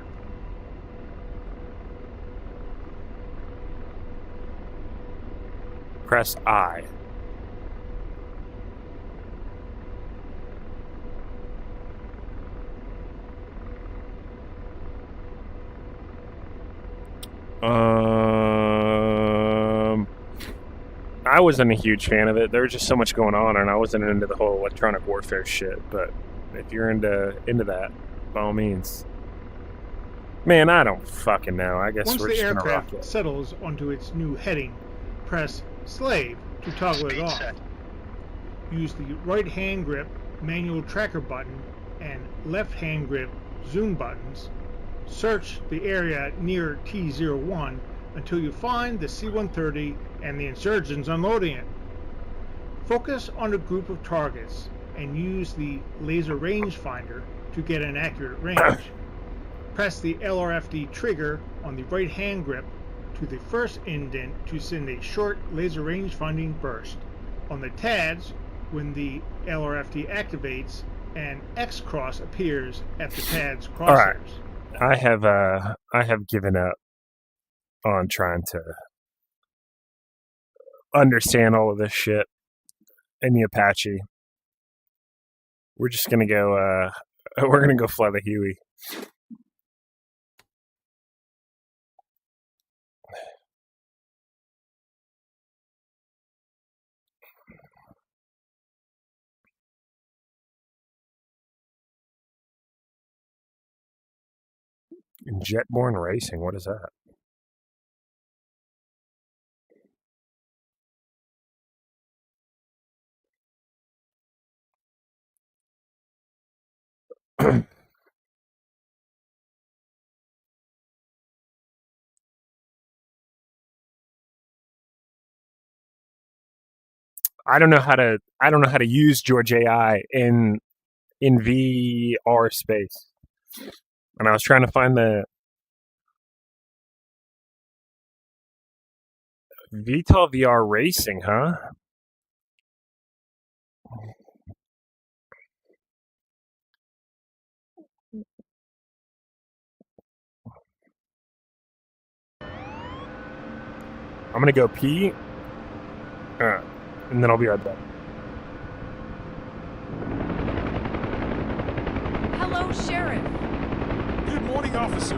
Press I. I wasn't a huge fan of it. There was just so much going on, and I wasn't into the whole electronic warfare shit. But if you're into that, by all means. Man, I don't fucking know. I guess Once we're the just gonna rock aircraft it. settles onto its new heading, press slave to toggle it Speed off. set. Use the right hand grip manual tracker button and left hand grip zoom buttons. Search the area near T01 until you find the C-130 and the insurgents unloading it. Focus on a group of targets and use the laser rangefinder to get an accurate range. Press the LRFD trigger on the right hand grip to the first indent to send a short laser rangefinding burst. On the TADS, when the LRFD activates, an X cross appears at the TADS crosshairs. Right. I have given up on trying to understand all of this shit in the Apache. We're just gonna go. We're gonna go fly the Huey. Jetborne Racing. What is that? I don't know how to use George AI in VR space. And I was trying to find the VTOL VR Racing, huh? I'm gonna go pee, and then I'll be right back. Hello, Sheriff. Good morning, officer.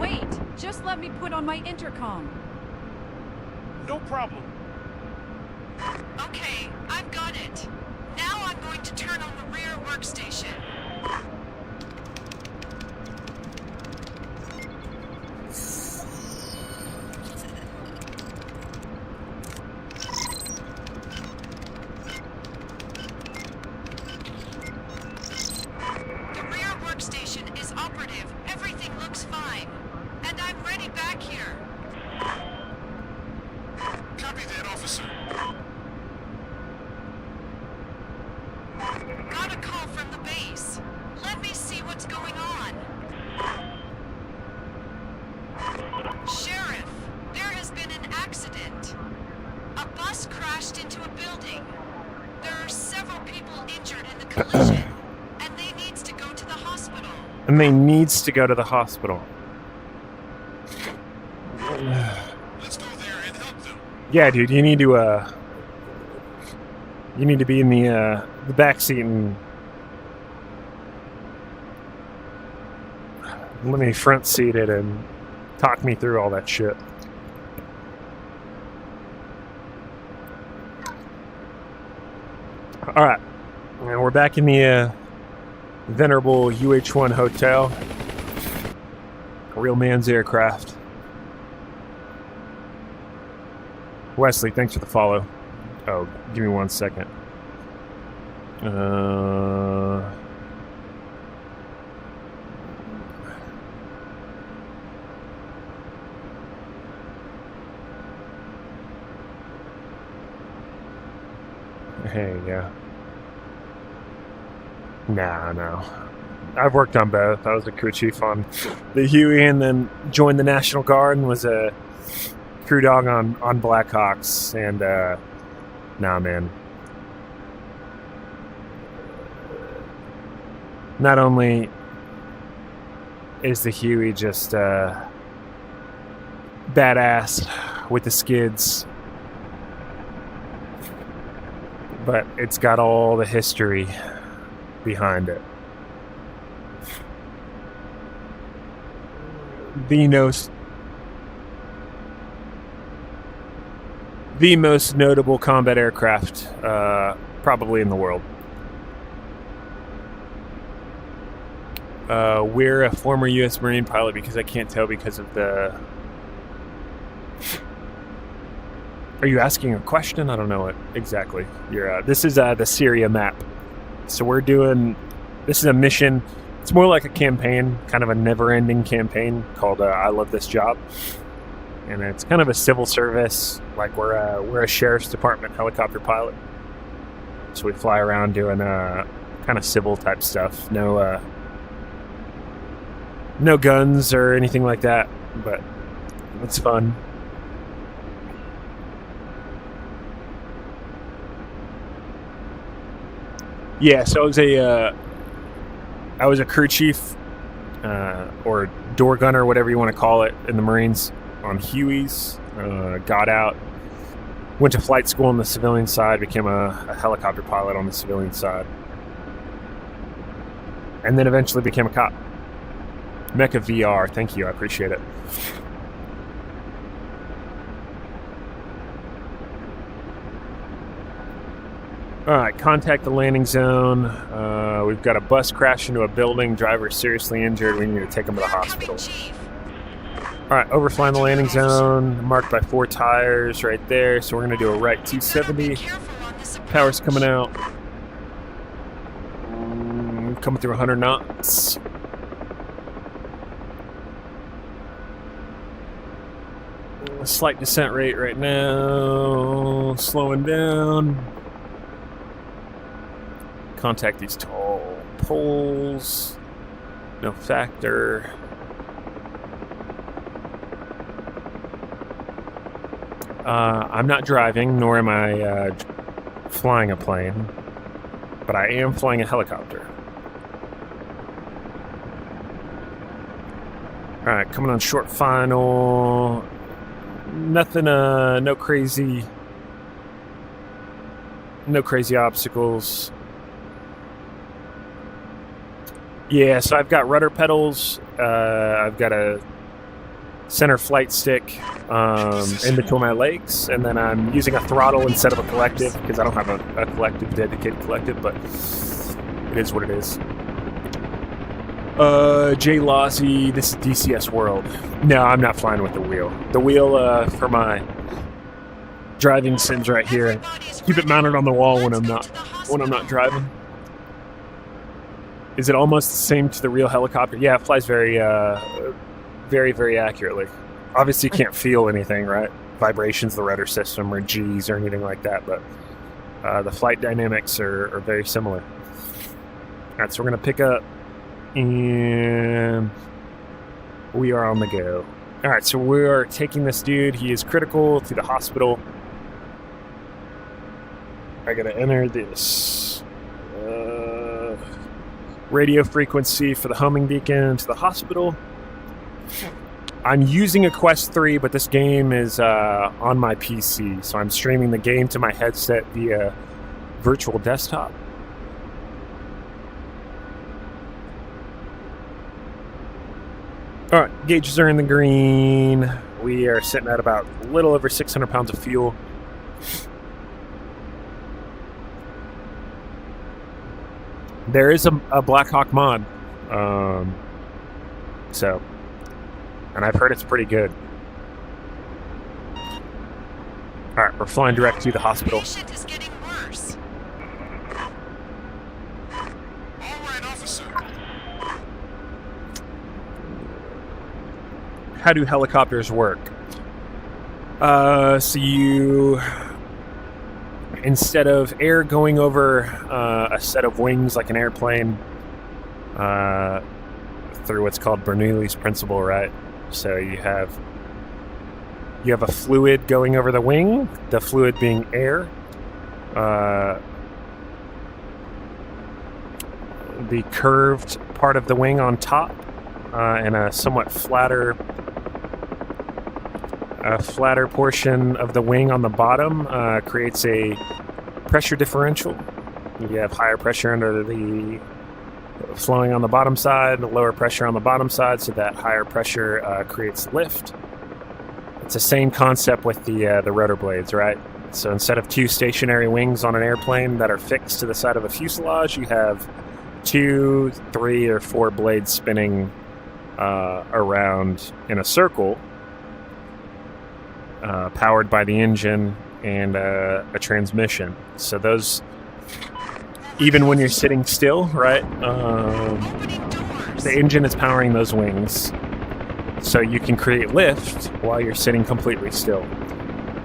Wait, just let me put on my intercom. No problem. Okay, I've got it. Now I'm going to turn on the rear workstation. The rear workstation is operative. Everything looks fine. And I'm ready back here. Copy that, officer. Got a call from the base. Let me see what's going on. Sheriff, there has been an accident. A bus crashed into a building. There are several people injured in the collision, and they needs to go to the hospital. Let's go there and help them. Yeah, dude, you need to be in the back seat and let me front seat it and talk me through all that shit. All right, and we're back in the venerable UH-1 hotel, a real man's aircraft. Wesley, thanks for the follow. Oh, give me 1 second. Hey, yeah. No. I've worked on both. I was a crew chief on the Huey and then joined the National Guard and was a crew dog on Blackhawks. And, nah, man. Not only is the Huey just badass with the skids, but it's got all the history behind it. The most notable combat aircraft probably in the world. We're a former U.S. Marine pilot because I can't tell because of the... Are you asking a question? I don't know what exactly. This is the Syria map. So we're doing... This is a mission. It's more like a campaign, kind of a never-ending campaign called I Love This Job. And it's kind of a civil service. Like we're a sheriff's department helicopter pilot. So we fly around doing kind of civil type stuff. No guns or anything like that, but it's fun. Yeah, so I was a crew chief or door gunner, whatever you want to call it, in the Marines on Hueys. Got out, went to flight school on the civilian side, became a helicopter pilot on the civilian side, and then eventually became a cop. Mecha VR, thank you, I appreciate it. Alright, contact the landing zone. We've got a bus crash into a building. Driver seriously injured. We need to take him to the hospital. Alright, overflying the landing zone. Marked by 4 tires right there. So we're going to do a right 270. Power's coming out. Coming through 100 knots. A slight descent rate right now. Slowing down. Contact these tall poles. No factor. I'm not driving, nor am I flying a plane, but I am flying a helicopter. Alright, coming on short final. Nothing, no crazy obstacles. Yeah, so I've got rudder pedals, I've got a center flight stick in between my legs, and then I'm using a throttle instead of a collective, because I don't have a collective, dedicated collective, but it is what it is. Jay Lozzie, this is DCS World. No, I'm not flying with the wheel. The wheel for my driving sims right here. Keep it mounted on the wall when I'm not driving. Is it almost the same to the real helicopter? Yeah, it flies very, very accurately. Obviously, you can't feel anything, right? Vibrations, the rudder system, or G's, or anything like that, but the flight dynamics are very similar. All right, so we're going to pick up, and we are on the go. All right, so we are taking this dude. He is critical to the hospital. I got to enter this radio frequency for the homing beacon to the hospital. I'm using a Quest 3, but this game is on my PC, so I'm streaming the game to my headset via virtual desktop. All right, gauges are in the green. We are sitting at about a little over 600 pounds of fuel. There is a Black Hawk mod, so, and I've heard it's pretty good. All right, we're flying direct to the hospital. Patient is getting worse. All right, officer. How do helicopters work? So you, instead of air going over a set of wings like an airplane, through what's called Bernoulli's principle, right? So you have a fluid going over the wing, the fluid being air. The curved part of the wing on top, and a somewhat flatter portion of the wing on the bottom creates a pressure differential. You have higher pressure under the flowing on the bottom side, lower pressure on the bottom side, so that higher pressure creates lift. It's the same concept with the rotor blades, right? So instead of two stationary wings on an airplane that are fixed to the side of a fuselage, you have 2, 3, or 4 blades spinning around in a circle, powered by the engine and a transmission. So those, even when you're sitting still, right, the engine is powering those wings, so you can create lift while you're sitting completely still.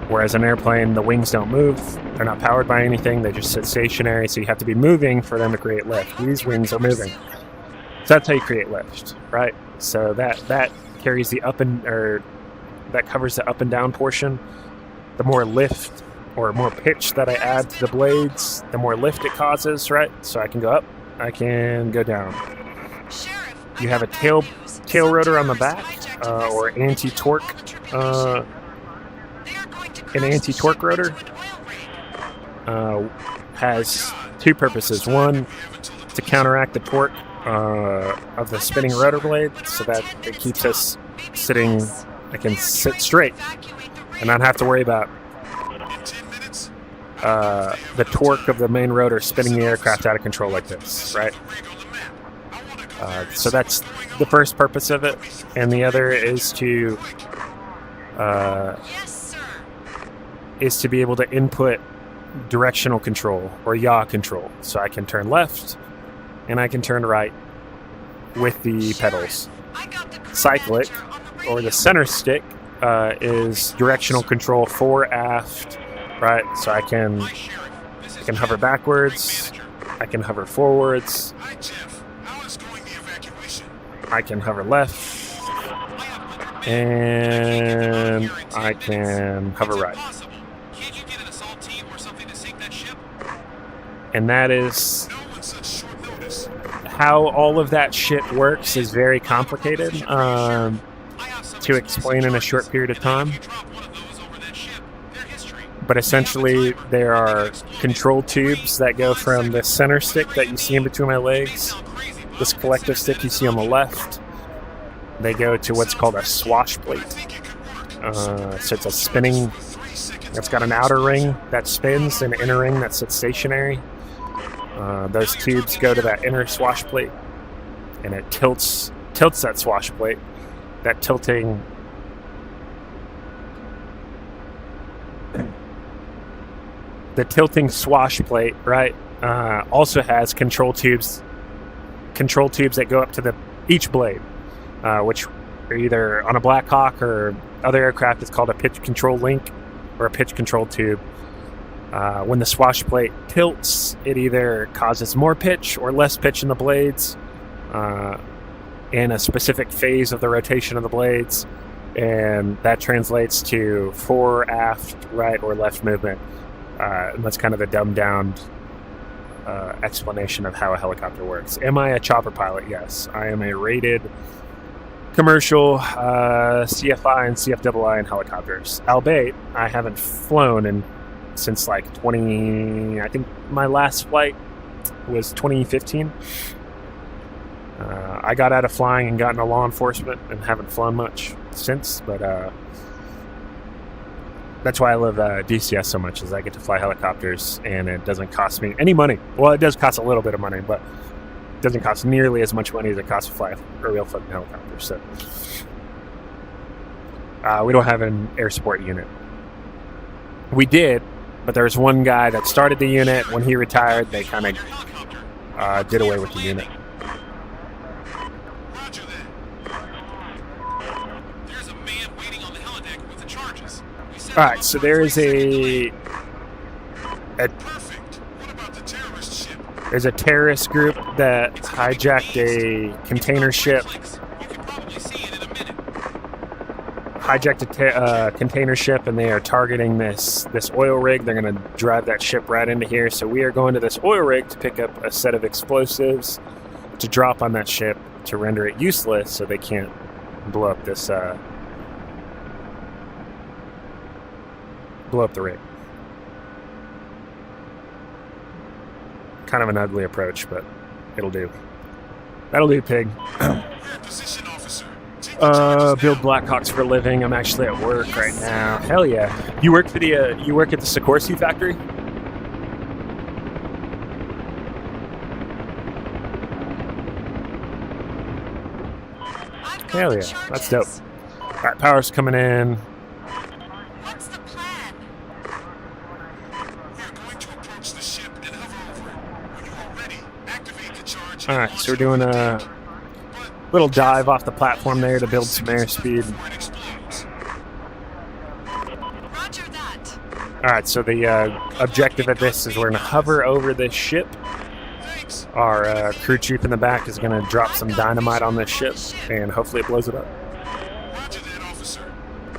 Whereas an airplane, the wings don't move, they're not powered by anything, they just sit stationary, so you have to be moving for them to create lift. These wings are moving. So that's how you create lift, right? So that carries the that covers the up and down portion. The more lift or more pitch that I add to the blades, the more lift it causes, right? So I can go up, I can go down. You have a tail rotor on the back, or anti-torque, an anti-torque rotor. Has two purposes. One, to counteract the torque of the spinning rotor blade, so that it keeps us sitting. I can sit straight and not have to worry about the torque of the main rotor spinning the aircraft out of control like this, right? So that's the first purpose of it, and the other is to be able to input directional control or yaw control, so I can turn left and I can turn right with the pedals. Cyclic, or the center stick, is directional control fore, aft, right? So I can hover backwards, I can hover forwards, I can hover left, And I can hover right. Can't you get an assault team or something to sink that ship? And that is No on such short notice. how all of that shit works is very complicated to explain in a short period of time. But essentially, there are control tubes that go from the center stick that you see in between my legs, this collective stick you see on the left. They go to what's called a swash plate. So it's a spinning, it's got an outer ring that spins and an inner ring that sits stationary. Those tubes go to that inner swash plate, and it tilts that swash plate. That tilting swash plate, right, also has control tubes that go up to each blade, which are either on a Black Hawk or other aircraft. It's called a pitch control link or a pitch control tube. When the swash plate tilts, it either causes more pitch or less pitch in the blades in a specific phase of the rotation of the blades, and that translates to fore, aft, right, or left movement. And that's kind of a dumbed-down explanation of how a helicopter works. Am I a chopper pilot? Yes. I am a rated commercial CFI and CFII in helicopters. Albeit, I haven't flown since like 20... I think my last flight was 2015. I got out of flying and got into law enforcement and haven't flown much since, but that's why I love DCS so much, is I get to fly helicopters and it doesn't cost me any money. Well, it does cost a little bit of money, but it doesn't cost nearly as much money as it costs to fly a real fucking helicopter. So we don't have an air support unit. We did, but there was one guy that started the unit. When he retired, they kind of did away with the unit. Roger that. There's a man waiting on the helideck with the charges. All right, so there is a Perfect. What about the terrorist ship? there's a terrorist group that hijacked a container ship. You can probably see it in a minute. Hijacked a container ship, and they are targeting this oil rig. They're going to drive that ship right into here. So we are going to this oil rig to pick up a set of explosives to drop on that ship to render it useless, so they can't blow up this blow up the rig. Kind of an ugly approach, but it'll do. That'll do, pig. We're in position, officer. Take the charges Build now. Blackhawks for a living. I'm actually at work right now. Hell yeah! You work for the you work at the Sikorsky factory? I've got Hell the yeah, that's charges. dope. All right, power's coming in. What's the plan? We're going to approach the ship and hover over it. When you are ready, activate the charge. All right, so we're doing a little dive off the platform there to build some airspeed. Before it explodes. Roger that. All right, so the objective of this is we're going to hover over this ship. Thanks. Our crew chief in the back is going to drop some dynamite on this ship, and hopefully it blows it up. Roger that, officer.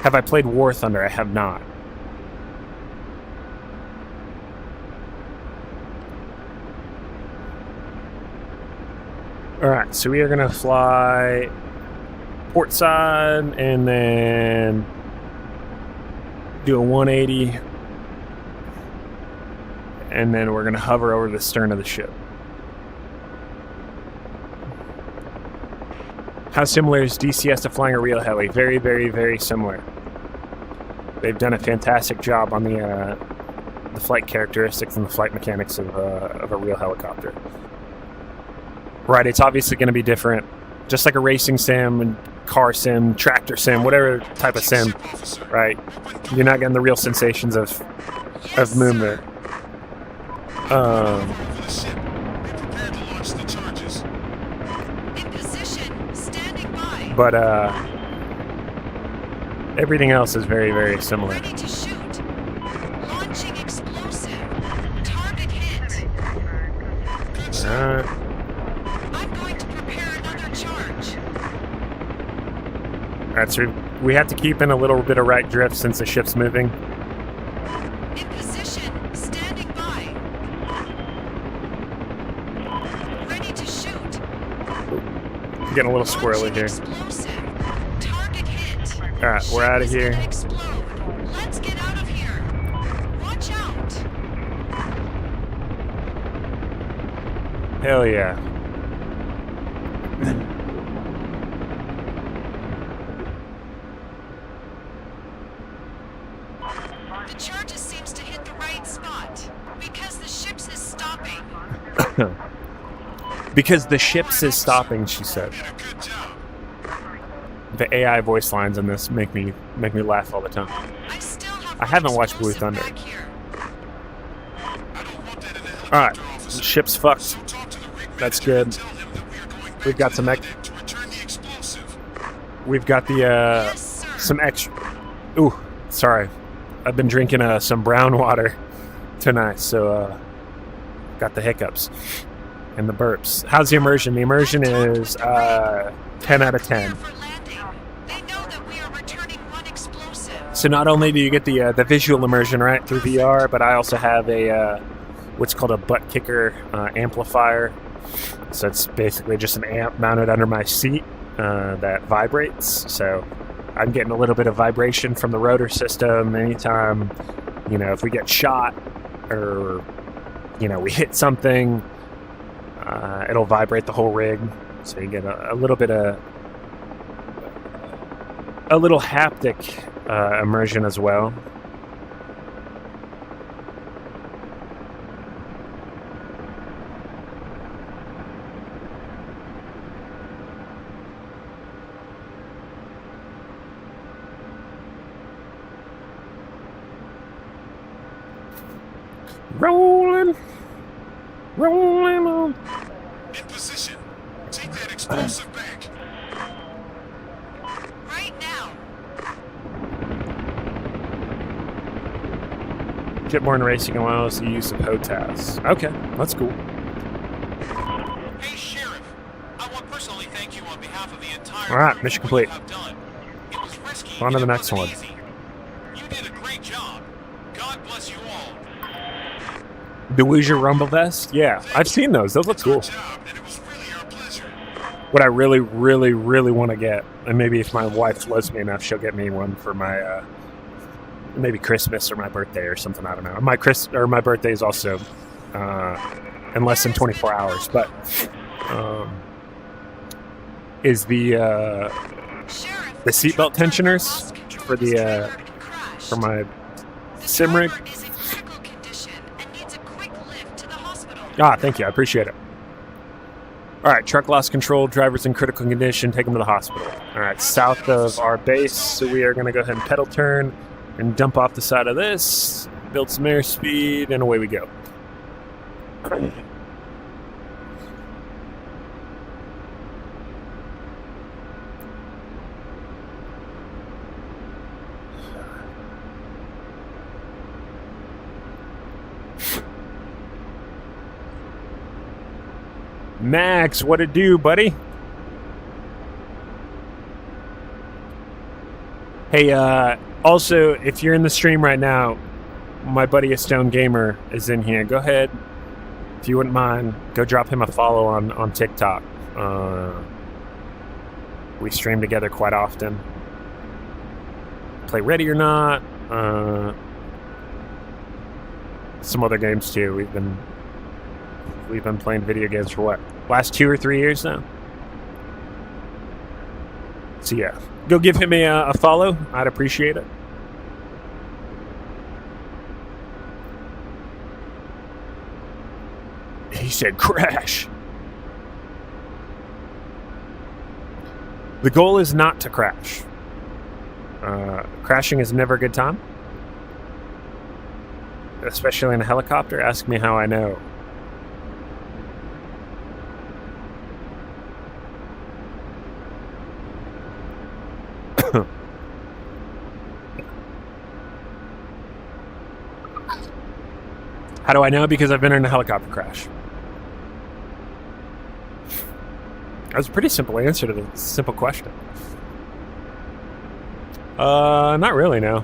Have I played War Thunder? I have not. All right, so we are going to fly port side and then do a 180, and then we're going to hover over the stern of the ship. How similar is DCS to flying a real heli? Very, very, very similar. They've done a fantastic job on the flight characteristics and the flight mechanics of a real helicopter. Right, it's obviously going to be different, just like a racing sim and car sim, tractor sim, whatever type of sim, Officer. right? You're not getting the real sensations of movement. Over the ship. Be prepared to launch the charges. In position. Standing by. But everything else is very, very similar. Ready to shoot. Launching explosive. Target hit. I'm going to prepare another charge. That's we have to keep in a little bit of right drift since the ship's moving. In position, standing by. Ready to shoot. Getting a little squirrely here. Explosive. Target hit. All right, we're out of Ship is here. gonna explode. Let's get out of here. Watch out. Hell yeah. The charges seems to hit the right spot because the ship's is stopping. Because the ship's is stopping, she said. Did a good job. The AI voice lines in this make me laugh all the time. I still have I haven't watched Blue explosive Thunder. back here. I don't want that in the helicopter, Alright, officer. the ship's fucked. So talk to the rig That's manager good. and tell him that we are going back We've got to some the ex- holodeck to return the explosive. We've got the Yes, sir. some extra. Ooh, sorry. I've been drinking some brown water tonight, so got the hiccups and the burps. How's the immersion? The immersion is 10 out of 10. For landing. They know that we are returning one explosive. So not only do you get the visual immersion right through VR, but I also have a what's called a butt kicker amplifier. So it's basically just an amp mounted under my seat that vibrates. So I'm getting a little bit of vibration from the rotor system anytime, if we get shot or, we hit something, it'll vibrate the whole rig. So you get a little bit of, a little haptic immersion as well. Rolling on. In position. Take that explosive back. Right now. Shipborne Racing allows the use of HOTAS. Okay, that's cool. Hey, Sheriff. I want to personally thank you on behalf of the entire All right, crew mission for what you complete. have done. It was risky. On to and the it next wasn't one. easy. You did a great job. God bless you all. The Woozer Rumble Vest? Yeah, I've seen those. Those look It's our cool. job, and it was really our pleasure. What I really, really, really want to get, and maybe if my wife loves me enough, she'll get me one for my maybe Christmas or my birthday or something. I don't know. My birthday is also in less than 24 hours, but is the Sheriff, seatbelt tensioners for the for my sim rig. driver is in critical condition and needs a quick lift to the hospital. Thank you. I appreciate it. All right, truck lost control. Driver's in critical condition. Take him to the hospital. All right, south of our base. So we are going to go ahead and pedal turn and dump off the side of this, build some airspeed, and away we go. Max, what it do, buddy? Hey, also, if you're in the stream right now, my buddy A Stone Gamer is in here. Go ahead, if you wouldn't mind, go drop him a follow on TikTok. We stream together quite often. Play Ready or Not. Some other games too. We've been playing video games for what? Last 2 or 3 years now? So yeah, go give him a follow. I'd appreciate it. He said crash. The goal is not to crash. Crashing is never a good time. Especially in a helicopter. Ask me how I know. How do I know? Because I've been in a helicopter crash. That was a pretty simple answer to the simple question. Not really, no.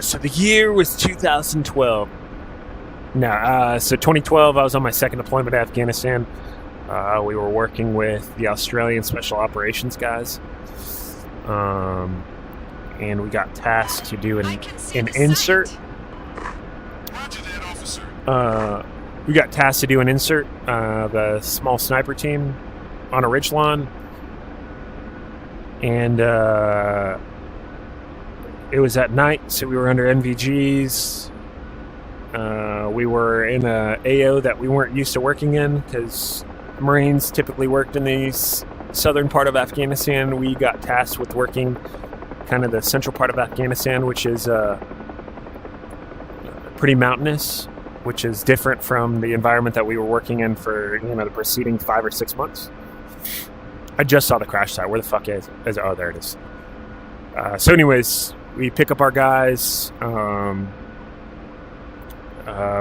So the year was 2012. No, so 2012, I was on my second deployment to Afghanistan. We were working with the Australian Special Operations guys. And we got tasked to do an insert. Roger that, officer. We got tasked to do an insert, the small sniper team on a ridge lawn. And it was at night, so we were under NVGs. We were in a AO that we weren't used to working in because Marines typically worked in the southern part of Afghanistan. We got tasked with working kind of the central part of Afghanistan, which is pretty mountainous, which is different from the environment that we were working in for the preceding 5 or 6 months. I just saw the crash site. Where the fuck is? Oh, there it is. So, anyways, we pick up our guys.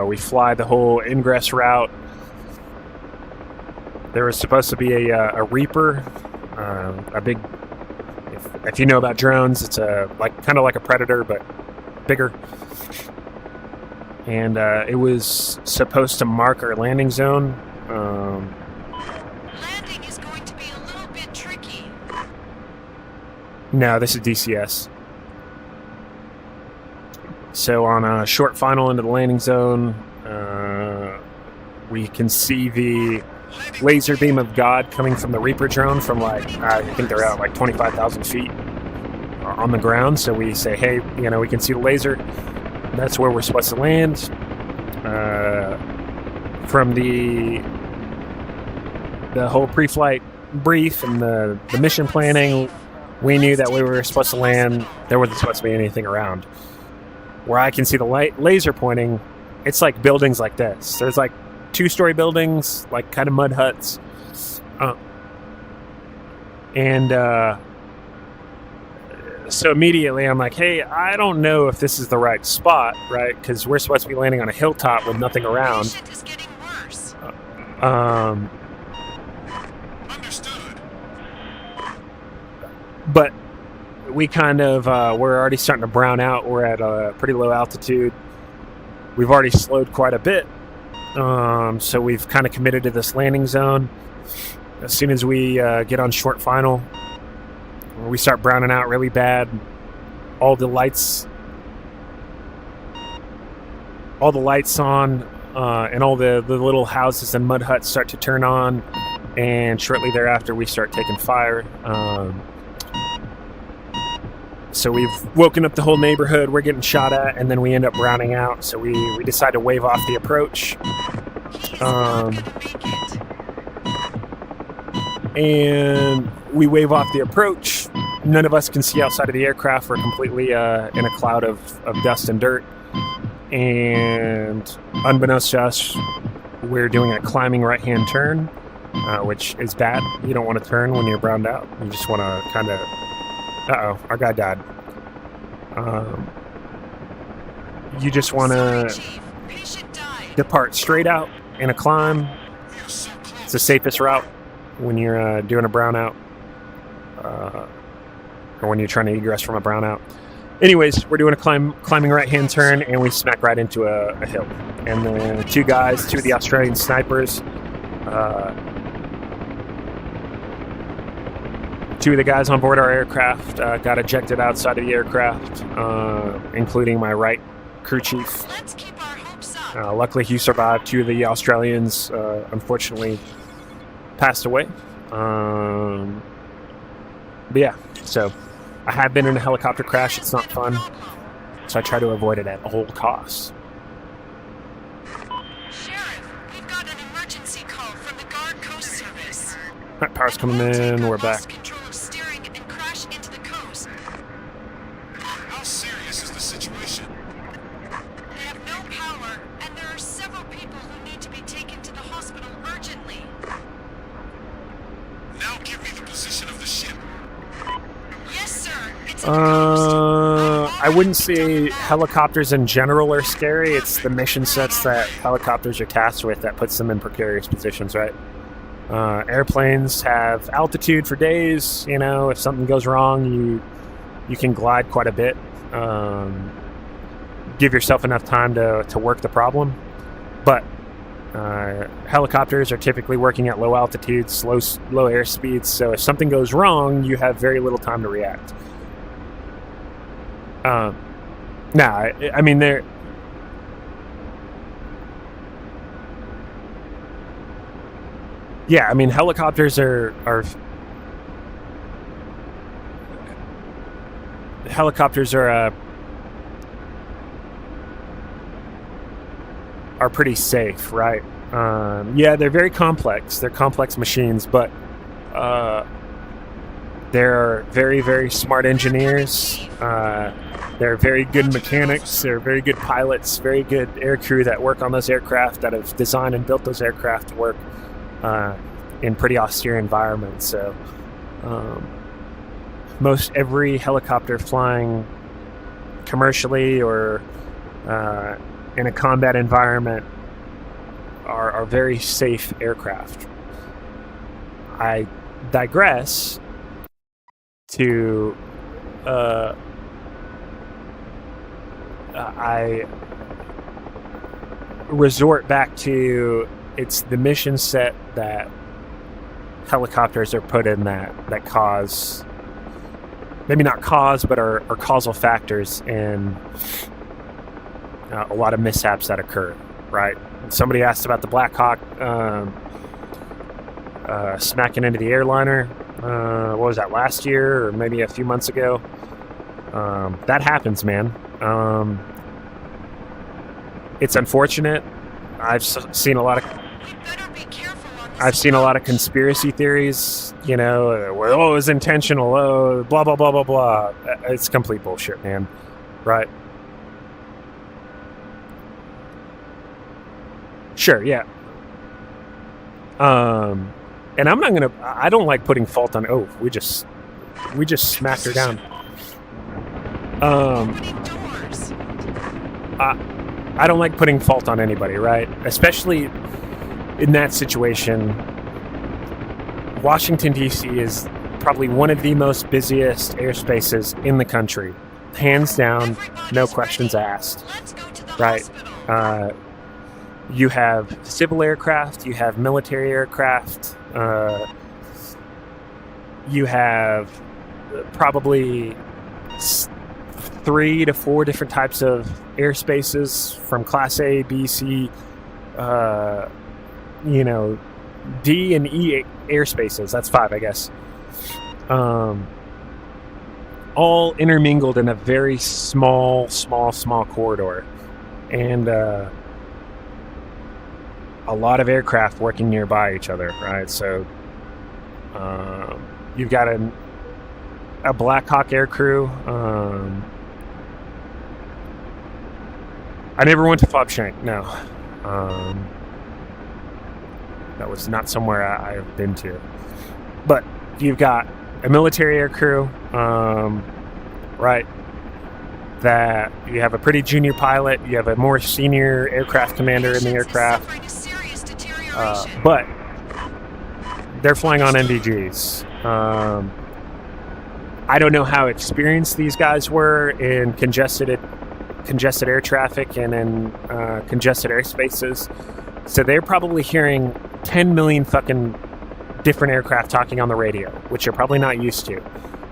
We fly the whole ingress route. There was supposed to be a Reaper, a big. If you know about drones, it's kind of like a Predator but bigger. And it was supposed to mark our landing zone. Landing is going to be a little bit tricky. No, this is DCS. So on a short final into the landing zone, we can see the laser beam of God coming from the Reaper drone from I think they're at 25,000 feet on the ground. So we say, hey, we can see the laser. That's where we're supposed to land. From the whole pre-flight brief and the mission planning, we knew that we were supposed to land. There wasn't supposed to be anything around. Where I can see the laser pointing, it's like buildings like this. There's 2-story buildings, kind of mud huts. So immediately I'm like, hey, I don't know if this is the right spot, right? Because we're supposed to be landing on a hilltop with nothing around. Shit is getting worse. Understood. But we kind of, we're already starting to brown out. We're at a pretty low altitude. We've already slowed quite a bit. So we've kind of committed to this landing zone. As soon as we get on short final, we start browning out really bad. All the lights on, and all the little houses and mud huts start to turn on. And shortly thereafter, we start taking fire. So we've woken up the whole neighborhood. We're getting shot at, and then we end up browning out. So we decide to wave off the approach. He's not gonna make it. And we wave off the approach. None of us can see outside of the aircraft. We're completely in a cloud of dust and dirt. And unbeknownst to us, we're doing a climbing right-hand turn, which is bad. You don't want to turn when you're browned out. You just want to kind of... Uh-oh, our guy died. You just want Sorry, to Chief. Patient died. depart straight out in a climb. We are so close. It's the safest route when you're doing a brownout, or when you're trying to egress from a brownout. Anyways, we're doing a climbing right-hand turn, and we smack right into a hill. And the two of the Australian snipers, two of the guys on board our aircraft got ejected outside of the aircraft, including my right crew chief. Let's keep our hopes up. Luckily, he survived. Two of the Australians, unfortunately, passed away. But yeah, so I have been in a helicopter crash. It's not fun, so I try to avoid it at all costs. Sheriff, we've got an emergency call from the Guard Coast Service. All right, power's coming in. We're back. Lost control of steering and crash into the coast. How serious is the situation? They have no power, and there are several people who need to be taken to the hospital urgently. Now give me the position of the ship. Yes, sir. It's in the coast. I wouldn't say helicopters in general are scary. It's the mission sets that helicopters are tasked with that puts them in precarious positions, right? Airplanes have altitude for days. You know, if something goes wrong, you can glide quite a bit. Give yourself enough time to work the problem. But helicopters are typically working at low altitudes, low airspeeds. So if something goes wrong, you have very little time to react. I mean, they're... Yeah, I mean, helicopters are pretty safe, right? Yeah, they're very complex. They're complex machines, but they're very, very smart engineers. They're very good mechanics. They're very good pilots, very good air crew that work on those aircraft, that have designed and built those aircraft to work in pretty austere environments. So most every helicopter flying commercially or in a combat environment are very safe aircraft. I digress to I resort back to it's the mission set that helicopters are put in that cause, maybe not cause, but are causal factors in a lot of mishaps that occur, right? Somebody asked about the Black Hawk smacking into the airliner. What was that, last year or maybe a few months ago? That happens, man. It's unfortunate. I've seen a lot of conspiracy theories, you know, it was intentional, blah, blah, blah, blah, blah. It's complete bullshit, man. Right? Sure, yeah. And I don't like putting fault on, we just smacked her down. I don't like putting fault on anybody, right? Especially in that situation. Washington, D.C. is probably one of the most busiest airspaces in the country. Hands down, no questions asked, right? You have civil aircraft, you have military aircraft, you have probably 3 to 4 different types of airspaces, from Class A, B, C, D and E airspaces. That's 5, I guess. All intermingled in a very small corridor. And a lot of aircraft working nearby each other, right? So you've got a Black Hawk aircrew. I never went to Fobshank, no. That was not somewhere I've been to. But you've got a military aircrew, right? That you have a pretty junior pilot, you have a more senior aircraft commander in the aircraft. But they're flying on NVGs. I don't know how experienced these guys were in congested air traffic and in congested airspaces. So they're probably hearing 10 million fucking different aircraft talking on the radio, which you're probably not used to.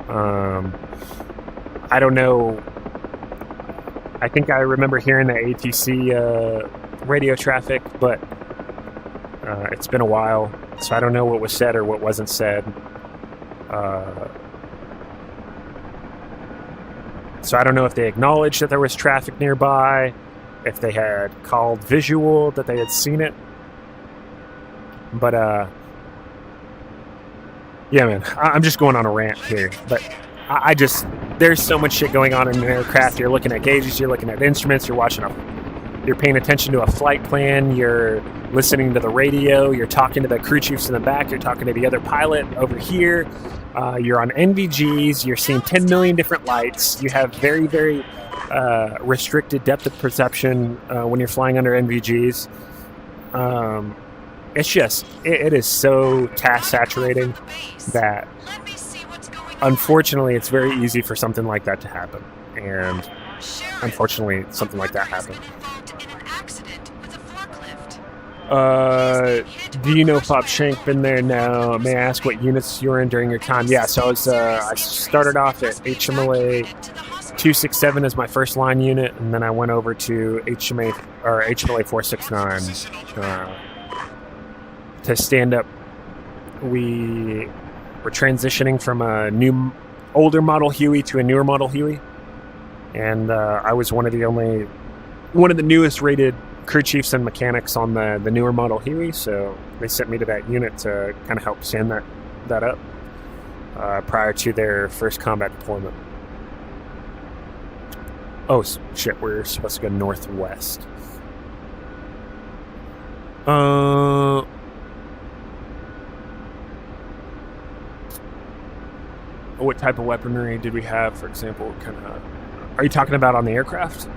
I don't know. I think I remember hearing the ATC radio traffic, but it's been a while, so I don't know what was said or what wasn't said. So I don't know if they acknowledged that there was traffic nearby, if they had called visual that they had seen it. But, yeah, man, I'm just going on a rant here. But I just, there's so much shit going on in an aircraft. You're looking at gauges, you're looking at instruments, you're paying attention to a flight plan, you're listening to the radio, you're talking to the crew chiefs in the back, you're talking to the other pilot over here. You're on NVGs, you're seeing 10 million different lights, you have very, very restricted depth of perception when you're flying under NVGs. it's just, it is so task saturating that Let me see what's going on. unfortunately it's very easy for something like that to happen. And Sheriff, unfortunately something a like that worker has happened. been involved in an accident with a forklift. Do you know Pop Shank been there now? May I ask what units you were in during your time? Yeah, so I started off at HMLA 267 as my first line unit, and then I went over to HMLA 469 to stand up. We were transitioning from a older model Huey to a newer model Huey, and I was one of the newest rated crew chiefs and mechanics on the newer model Huey, so they sent me to that unit to kind of help stand that up prior to their first combat deployment. Oh shit, we're supposed to go northwest. What type of weaponry did we have, for example? Are you talking about on the aircraft?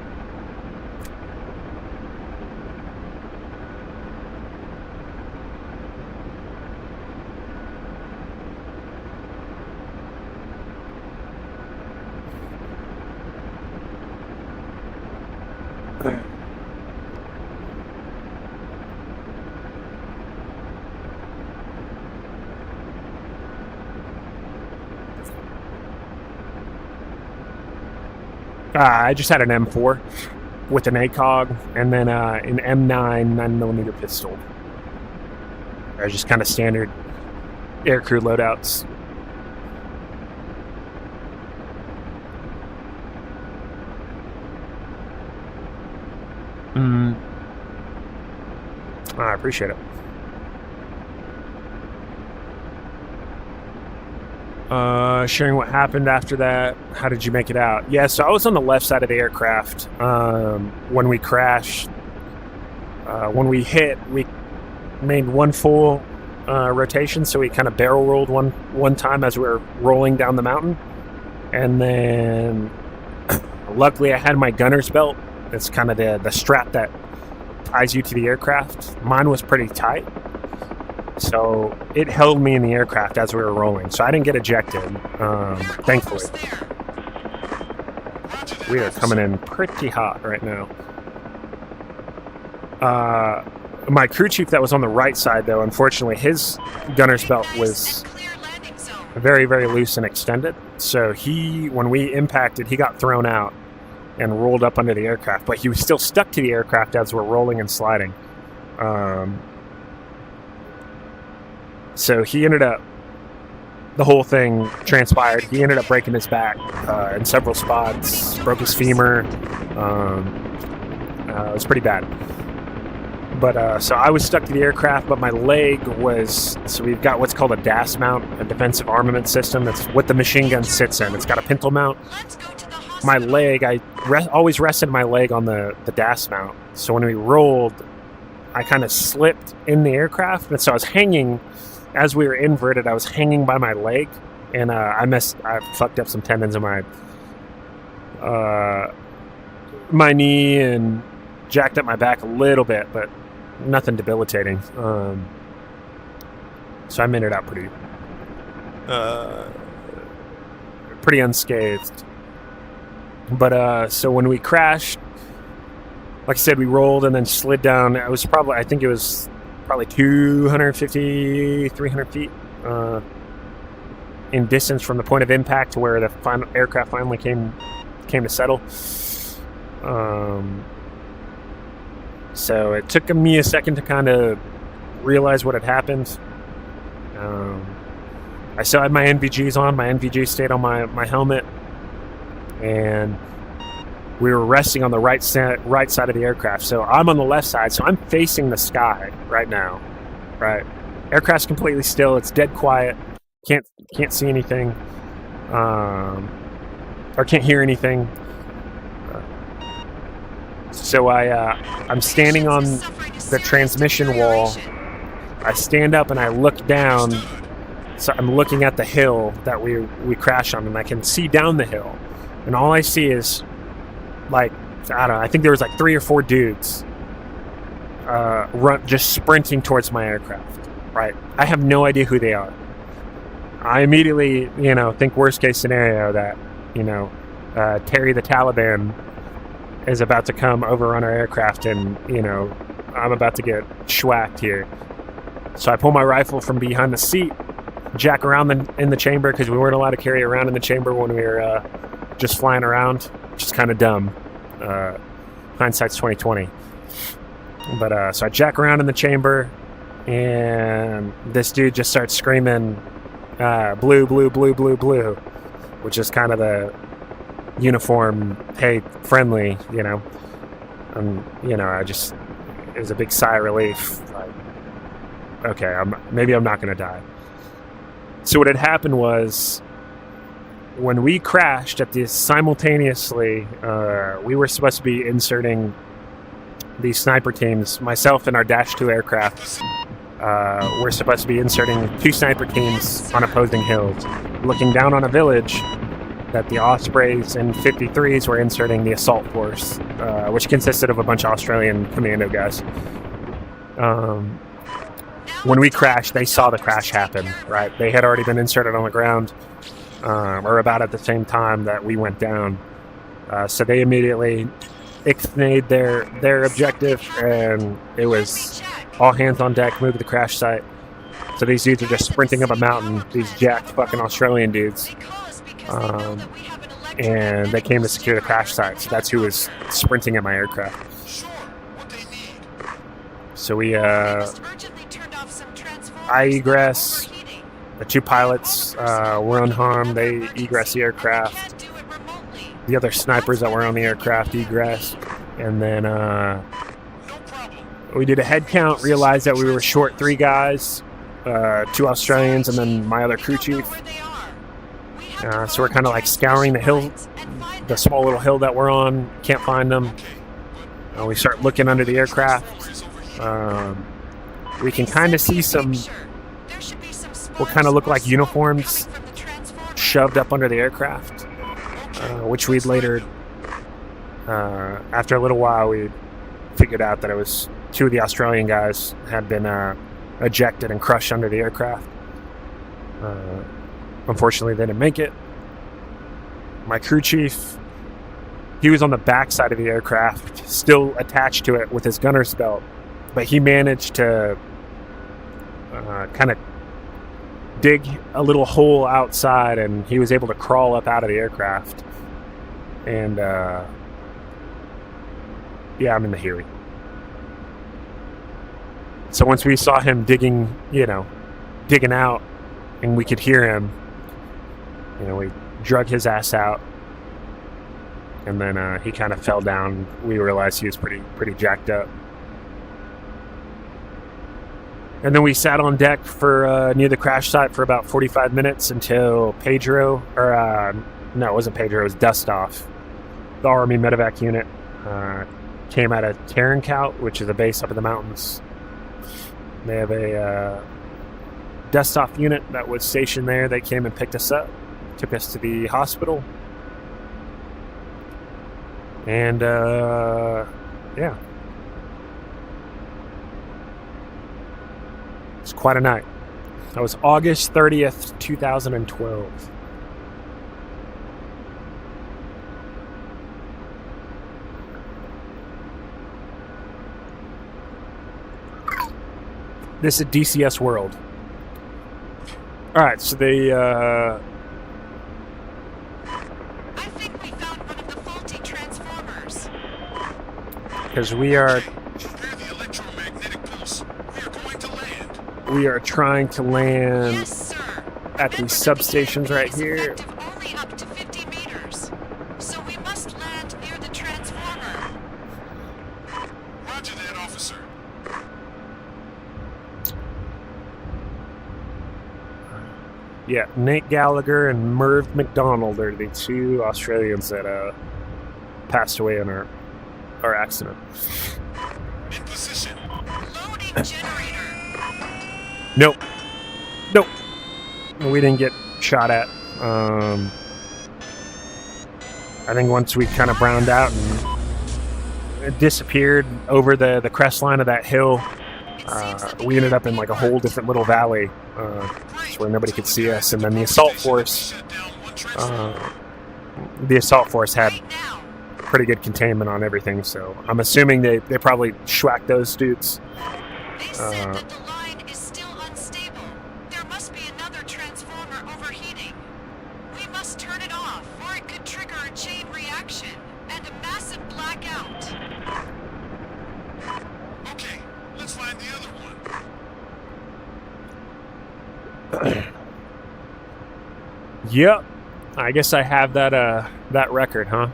I just had an M4 with an ACOG and then an M9 9mm pistol. They're just kind of standard aircrew loadouts. I appreciate it. Sharing what happened after that. How did you make it out? Yeah, so I was on the left side of the aircraft when we crashed. When we hit, we made one full rotation, so we kind of barrel rolled one time as we were rolling down the mountain. And then luckily I had my gunner's belt. It's kind of the strap that ties you to the aircraft. Mine was pretty tight, so it held me in the aircraft as we were rolling, so I didn't get ejected, thankfully. We are coming in pretty hot right now. My crew chief that was on the right side, though, unfortunately, his gunner's belt was very, very loose and extended, so when we impacted, he got thrown out and rolled up under the aircraft, but he was still stuck to the aircraft as we're rolling and sliding. So he ended up, the whole thing transpired. He ended up breaking his back in several spots, broke his femur. It was pretty bad. But so I was stuck to the aircraft, but my leg was, so we've got what's called a DAS mount, a defensive armament system. That's what the machine gun sits in. It's got a pintle mount. My leg, I always rested my leg on the DAS mount. So when we rolled, I kind of slipped in the aircraft, and so I was hanging. As we were inverted, I was hanging by my leg, and I fucked up some tendons in my knee and jacked up my back a little bit, but nothing debilitating. So I made it out pretty unscathed. But so when we crashed, like I said, we rolled and then slid down. I think it was probably 250, 300 feet in distance from the point of impact to where the final aircraft finally came to settle. So it took me a second to kind of realize what had happened. I still had my NVGs on. My NVG stayed on my helmet, and we were resting on the right side of the aircraft. So I'm on the left side, so I'm facing the sky right now. Right, aircraft's completely still. It's dead quiet. Can't see anything, or can't hear anything. So I'm standing on the transmission wall. I stand up and I look down. So I'm looking at the hill that we crashed on, and I can see down the hill, and all I see is, like, I don't know, I think there was like 3 or 4 dudes just sprinting towards my aircraft. Right, I have no idea who they are. I immediately, think worst case scenario that, Terry the Taliban is about to come overrun our aircraft, and I'm about to get schwacked here. So I pull my rifle from behind the seat, jack around in the chamber, because we weren't allowed to carry around in the chamber when we were just flying around, which is kind of dumb. Hindsight's 2020. But so I jack around in the chamber, and this dude just starts screaming, "Blue, blue, blue, blue, blue," which is kind of the uniform, hey, friendly, and it was a big sigh of relief. Like, okay, maybe I'm not going to die. So what had happened was, when we crashed simultaneously, we were supposed to be inserting these sniper teams. Myself and our Dash 2 aircraft were supposed to be inserting 2 sniper teams on opposing hills, looking down on a village that the Ospreys and 53s were inserting the assault force, which consisted of a bunch of Australian commando guys. When we crashed, they saw the crash happen, right? They had already been inserted on the ground, or about at the same time that we went down. So they immediately ixnayed their objective, and it was all hands on deck, move to the crash site. So these dudes are just sprinting up a mountain, these jacked fucking Australian dudes. And they came to secure the crash site, so that's who was sprinting at my aircraft. So we, I egress, the 2 pilots were unharmed, they egress the aircraft. The other snipers that were on the aircraft egress, and then we did a head count, realized that we were short 3 guys, 2 Australians, and then my other crew chief. So we're kind of like scouring the hill, the small little hill that we're on, can't find them. We start looking under the aircraft. We can kind of see what kind of look like uniforms shoved up under the aircraft, which we'd later, after a little while, we figured out that it was 2 of the Australian guys had been ejected and crushed under the aircraft. Unfortunately, they didn't make it. My crew chief, he was on the back side of the aircraft, still attached to it with his gunner's belt, but he managed to kind of dig a little hole outside, and he was able to crawl up out of the aircraft. And yeah, I'm in the Huey. So once we saw him digging out, and we could hear him, we drug his ass out, and then he kind of fell down. We realized he was pretty jacked up. And then we sat on deck for near the crash site for about 45 minutes until Pedro, no, it wasn't Pedro, it was Dustoff, the Army medevac unit, came out of Tarankout, which is a base up in the mountains. They have a Dustoff unit that was stationed there. They came and picked us up, took us to the hospital, and yeah, it's quite a night. That was August 30th, 2012. This is DCS World. Alright, so they, I think we found one of the faulty transformers. Because we are The electromagnetic pulse. We are going to land. we are trying to land Yes, sir. at these substations right here. Effective only up to 50 meters. So we must land near the transformer. Roger that, officer. Yeah, Nate Gallagher and Merv McDonald are the 2 Australians that passed away in our accident. In position. Loading generator. Nope. We didn't get shot at. I think once we kind of browned out and disappeared over the crest line of that hill. We ended up in like a whole different little valley where nobody could see us, and then the assault force had pretty good containment on everything, so I'm assuming they probably schwacked those dudes. They said that the line is still unstable. There must be another transformer overheating. We must turn it off, or it could trigger a chain reaction and a massive blackout. Okay, let's find the other one. Yep, I guess I have that record, huh?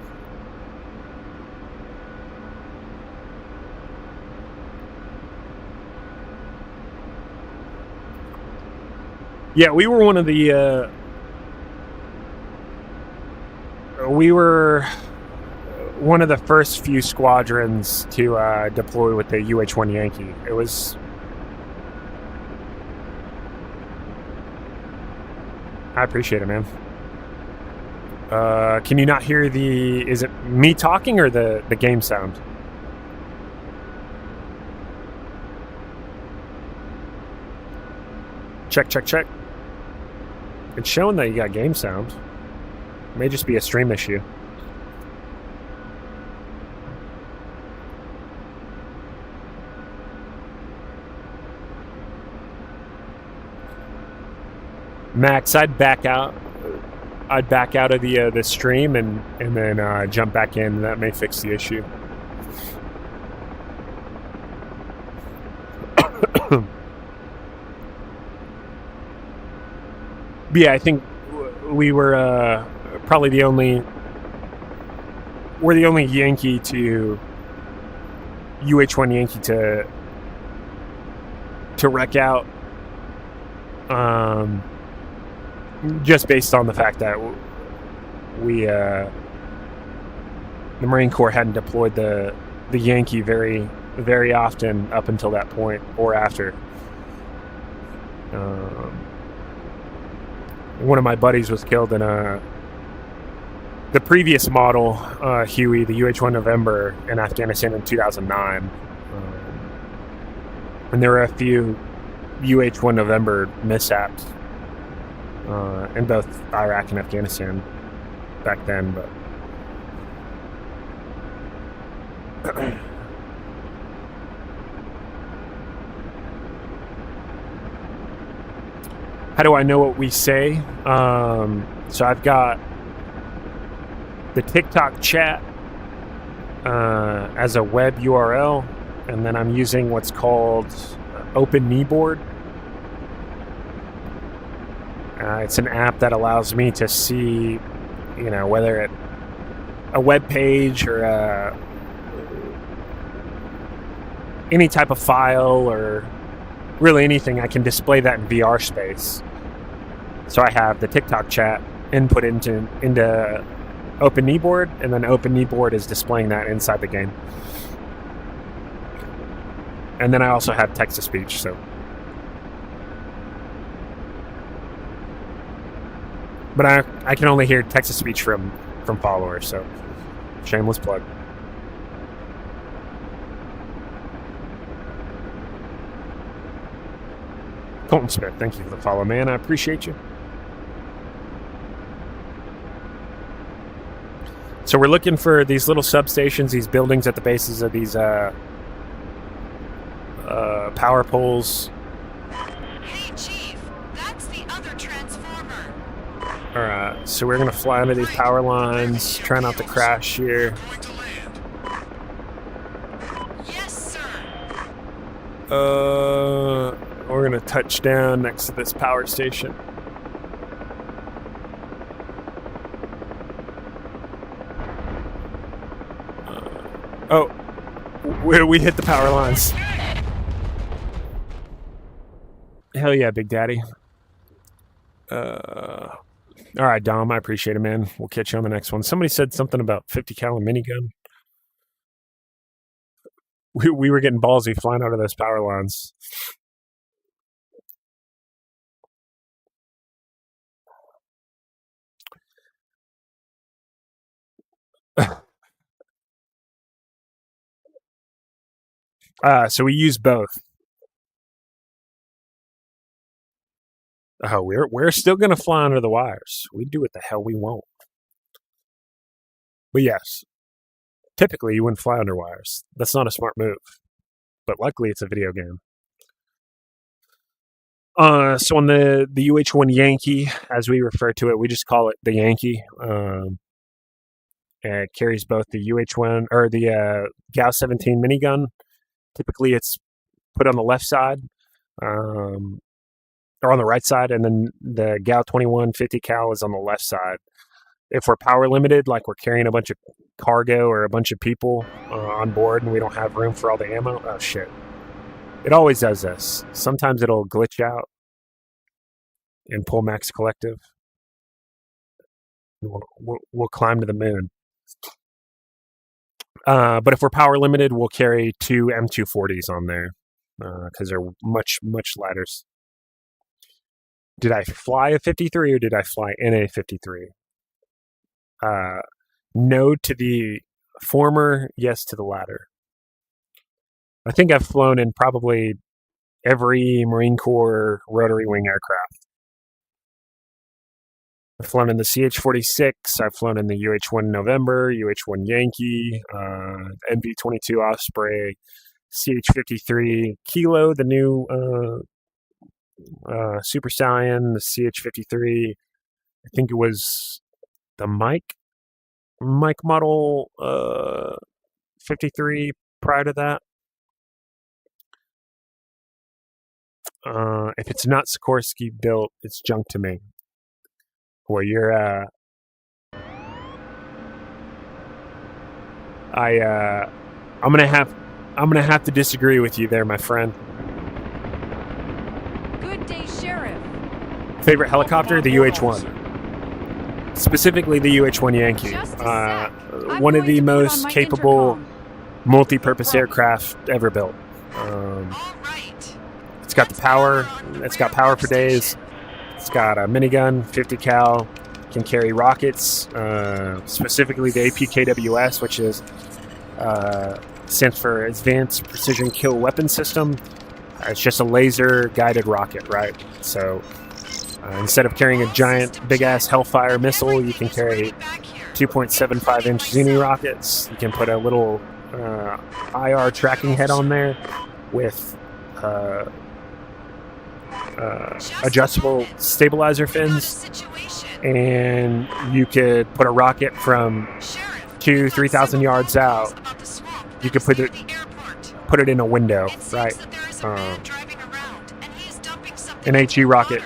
Yeah, we were one of the. We were one of the first few squadrons to deploy with the UH-1 Yankee. It was. I appreciate it, man. Can you not hear the? Is it me talking or the game sound? Check, check, check. It's showing that you got game sound. It may just be a stream issue. Max, I'd back out of the stream and then jump back in. That may fix the issue. Yeah, I think we were probably the only Yankee to UH-1 Yankee to wreck out, just based on the fact that we the Marine Corps hadn't deployed the Yankee very, very often up until that point or after. One of my buddies was killed in the previous model Huey, the UH-1 November, in Afghanistan in 2009. And there were a few UH-1 November mishaps in both Iraq and Afghanistan back then, but how do I know what we say? So I've got the TikTok chat as a web URL, and then I'm using what's called Open Kneeboard. It's an app that allows me to see, whether it's a web page or any type of file or really anything. I can display that in VR space. So I have the TikTok chat input into Open Kneeboard, and then Open Kneeboard is displaying that inside the game. And then I also have text-to-speech, so. But I can only hear text-to-speech from followers, so shameless plug. Colton Smith, thank you for the follow, man. I appreciate you. So we're looking for these little substations, these buildings at the bases of these power poles. Hey, Chief, that's the other transformer. Alright, so we're going to fly under these power lines, try not to crash here. Going to land. Yes, sir. We're going to touch down next to this power station. Oh, we hit the power lines. Hell yeah, Big Daddy. All right, Dom, I appreciate it, man. We'll catch you on the next one. Somebody said something about 50 cal minigun. We were getting ballsy flying out of those power lines. So we use both. Oh, we're still gonna fly under the wires. We do what the hell we want. But yes, typically you wouldn't fly under wires. That's not a smart move. But luckily it's a video game. So on the UH-1 Yankee, as we refer to it, we just call it the Yankee. It carries both the UH-1 or the GAU-17 minigun. Typically it's put on the left side, or on the right side, and then the GAU-21 50 cal is on the left side. If we're power limited, like we're carrying a bunch of cargo or a bunch of people on board and we don't have room for all the ammo, oh shit. It always does this. Sometimes it'll glitch out and pull max collective. We'll climb to the moon. But if we're power limited, we'll carry 2 M240s on there because they're much, much lighter. Did I fly a 53 or did I fly in a 53? No to the former, yes to the latter. I think I've flown in probably every Marine Corps rotary wing aircraft. I've flown in the CH-46, I've flown in the UH-1 November, UH-1 Yankee, MV-22 Osprey, CH-53 Kilo, the new Super Stallion, the CH-53, I think it was the Mike model 53 prior to that. If it's not Sikorsky built, it's junk to me. Well, you're I'm gonna have to disagree with you there, my friend. Good day, Sheriff. Favorite helicopter, the UH-1. Specifically the UH-1 Yankee. One of the most capable multi-purpose aircraft ever built. It's got the power. It's got power for days. It's got a minigun, 50 cal, can carry rockets, specifically the APKWS, which is stands for Advanced Precision Kill Weapon System. It's just a laser-guided rocket, right? So instead of carrying a giant, big-ass Hellfire missile, you can carry 2.75-inch Zuni rockets. You can put a little IR tracking head on there with adjustable stabilizer fins, and you could put a rocket from 2,000-3,000 yards out. You could put it in a window, right? An HE rocket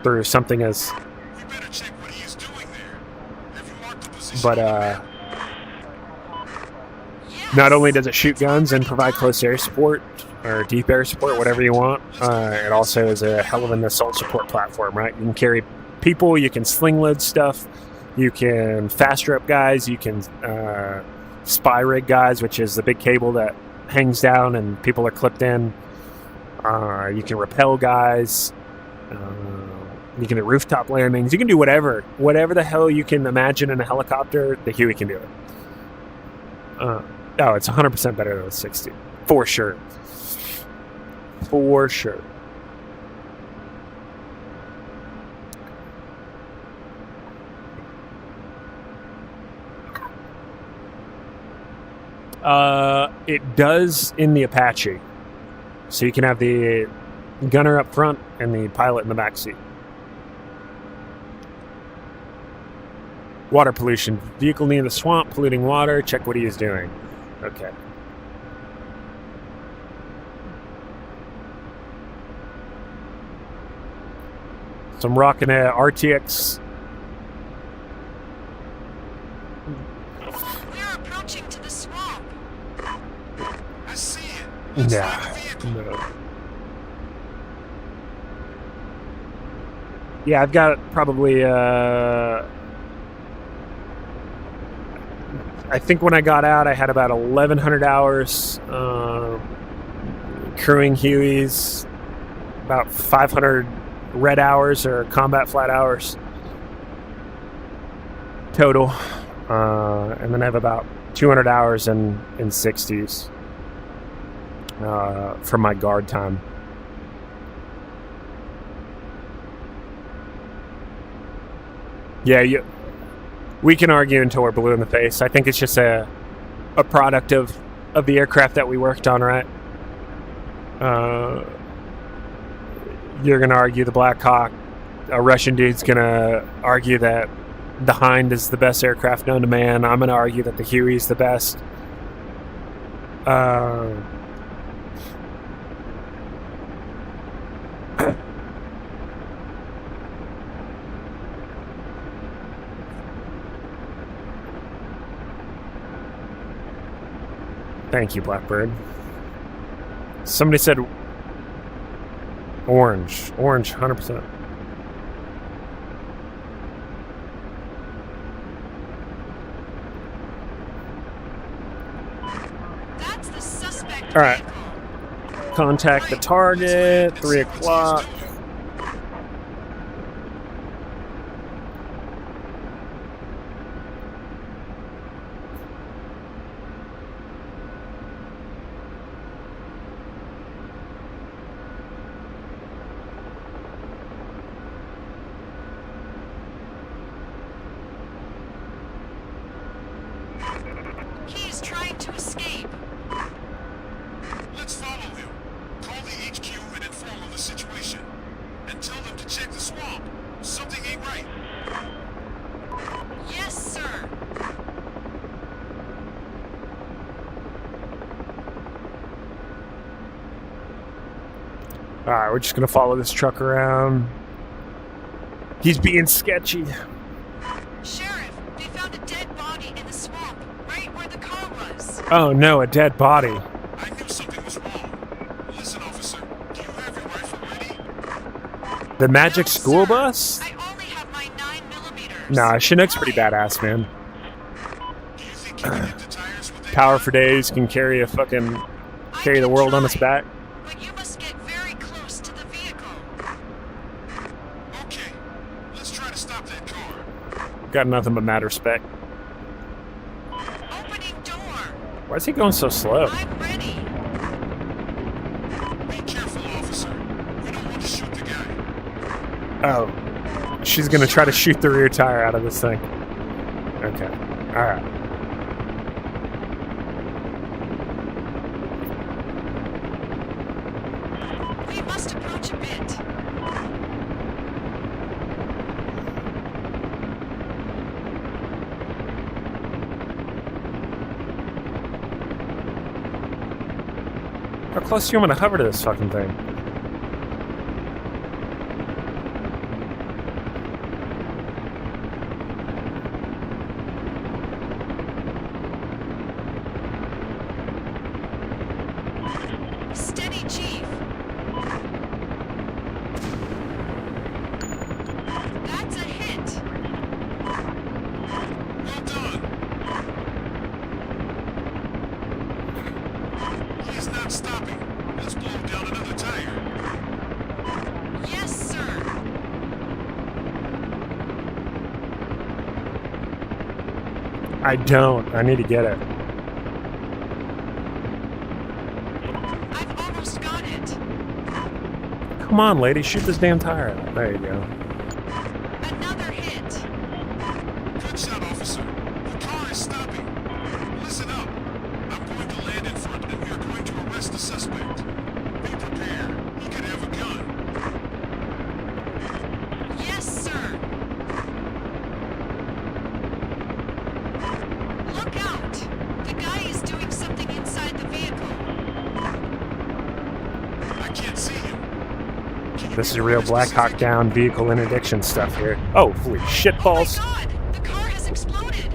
through something as, but not only does it shoot guns and provide close air support or deep air support, whatever you want, it also is a hell of an assault support platform, right? You can carry people, you can sling load stuff, you can fast rope guys, you can spy rig guys, which is the big cable that hangs down and people are clipped in. You can rappel guys. You can do rooftop landings. You can do whatever the hell you can imagine in a helicopter. The Huey can do it. It's 100% better than the 60, for sure. For sure. It does in the Apache. So you can have the gunner up front and the pilot in the back seat. Water pollution. Vehicle near the swamp, polluting water. Check what he is doing. Okay. So I'm rocking a RTX. We're approaching to the swamp. I see it. No. Yeah, I've got probably I think when I got out, I had about 1,100 hours crewing Hueys, about 500 red hours or combat flat hours total, and then I have about 200 hours in 60s. for my guard time. Yeah, we can argue until we're blue in the face. I think it's just a product of the aircraft that we worked on, right? You're going to argue the Black Hawk. A Russian dude's going to argue that the Hind is the best aircraft known to man. I'm going to argue that the Huey is the best. Thank you, Blackbird. Somebody said orange. Orange, 100%. That's the suspect. All right. Contact the target, 3 o'clock. He's trying to escape. Let's follow him. Call the HQ and inform of the situation. And tell them to check the swamp. Something ain't right. Yes, sir. All right, we're just going to follow this truck around. He's being sketchy. Sheriff, they found a dead body in the swamp, right where the car was. Oh no, a dead body. I knew something was wrong. Listen, officer, do you have your rifle ready? The magic No, school sir. bus? I only have my 9mm. Nah, Chinook's pretty badass, man. Do you think you can hit the tires with that Power gun? for days, can carry a fucking I carry the can world on its try, back. But you must get very close to the vehicle. Okay, let's try to stop that car. Got nothing but mad respect. Opening door. Why is he going so slow? I'm ready. Be careful, officer. We don't want to shoot the guy. Oh, she's gonna try to shoot the rear tire out of this thing. Okay, all right. We must approach a bit. How close do you want to hover to this fucking thing? Steady, Chief. That's a hit. Well done. He's not stopping. Let's blow down another tire. Yes, sir. I don't. I need to get it. I've almost got it. Come on, lady, shoot this damn tire out. There you go. Another hit. Good shot, officer. The car is stopping. Listen up. I'm going to land in front and we are going to arrest the suspect. Be prepared. He could have a gun. Yes, sir. Look out. The guy is doing something inside the vehicle. I can't see him. Can you This is be real honest Black a Hawk second? Down vehicle interdiction stuff here. Oh, holy shit balls. Oh my God! The car has exploded.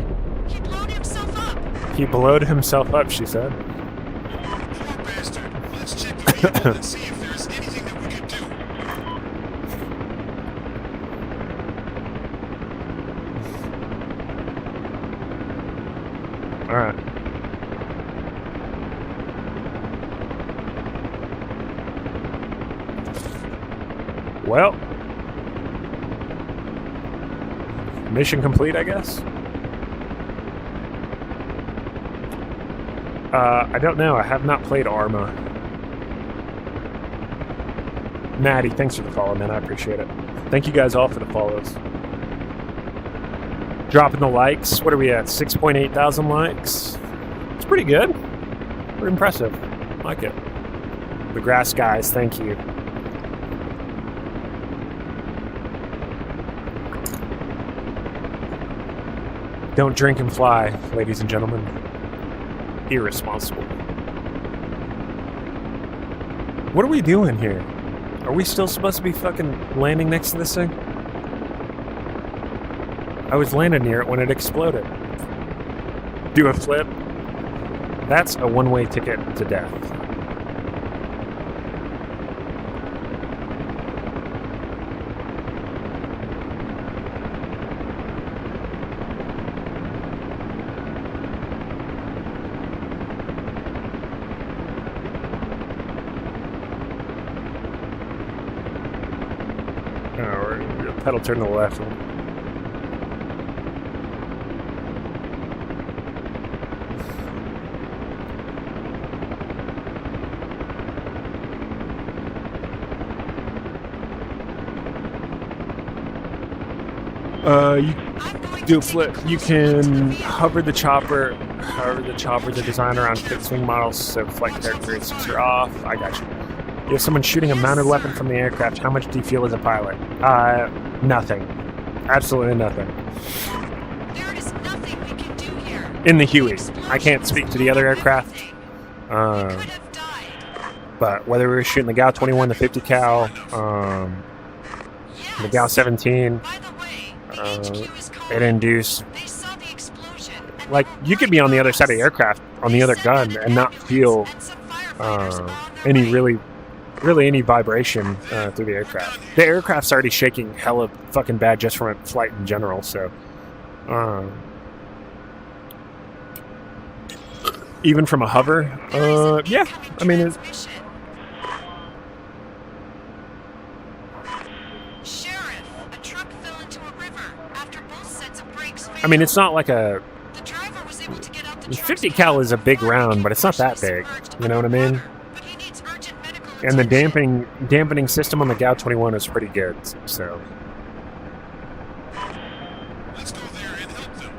He blown himself up. He blowed himself up, she said. Poor bastard. Let's check the vehicle and see if there's anything that we can do. Alright. Well. Mission complete, I guess. I don't know. I have not played Arma. Maddie, thanks for the follow, man. I appreciate it. Thank you guys all for the follows. Dropping the likes. What are we at? 6.8 thousand likes. It's pretty good. Pretty impressive. I like it. The grass guys, thank you. Don't drink and fly, ladies and gentlemen. Irresponsible. What are we doing here? Are we still supposed to be fucking landing next to this thing? I was landing near it when it exploded. Do a flip. That's a one-way ticket to death. Pedal turn to the left. You do a flip. You can hover the chopper, the designer on fixed wing models, so flight characteristics are off. I got you. You have someone shooting a mounted weapon from the aircraft. How much do you feel as a pilot? Nothing. Absolutely nothing. There is nothing we can do here. In the Huey. I can't speak to the other aircraft. Could have died. But whether we were shooting the GAU-21, the 50 cal, the GAU-17, By the way, the HQ is calling. it induced. They saw the explosion. And Like, you could be on the other side of the aircraft, on the other gun, and not feel and some firefighters on their any way. really any vibration through the aircraft. The aircraft's already shaking hella fucking bad just from a flight in general, so even from a hover, yeah, I mean, Sheriff, a truck fell into a river after both sets of brakes failed. I mean, it's not like a The driver was able to get out the 50 cal is a big round, but it's not that big. You know what I mean? But he needs urgent medical And the attention. dampening system on the GAU-21 is pretty good, so. Let's go there and help them.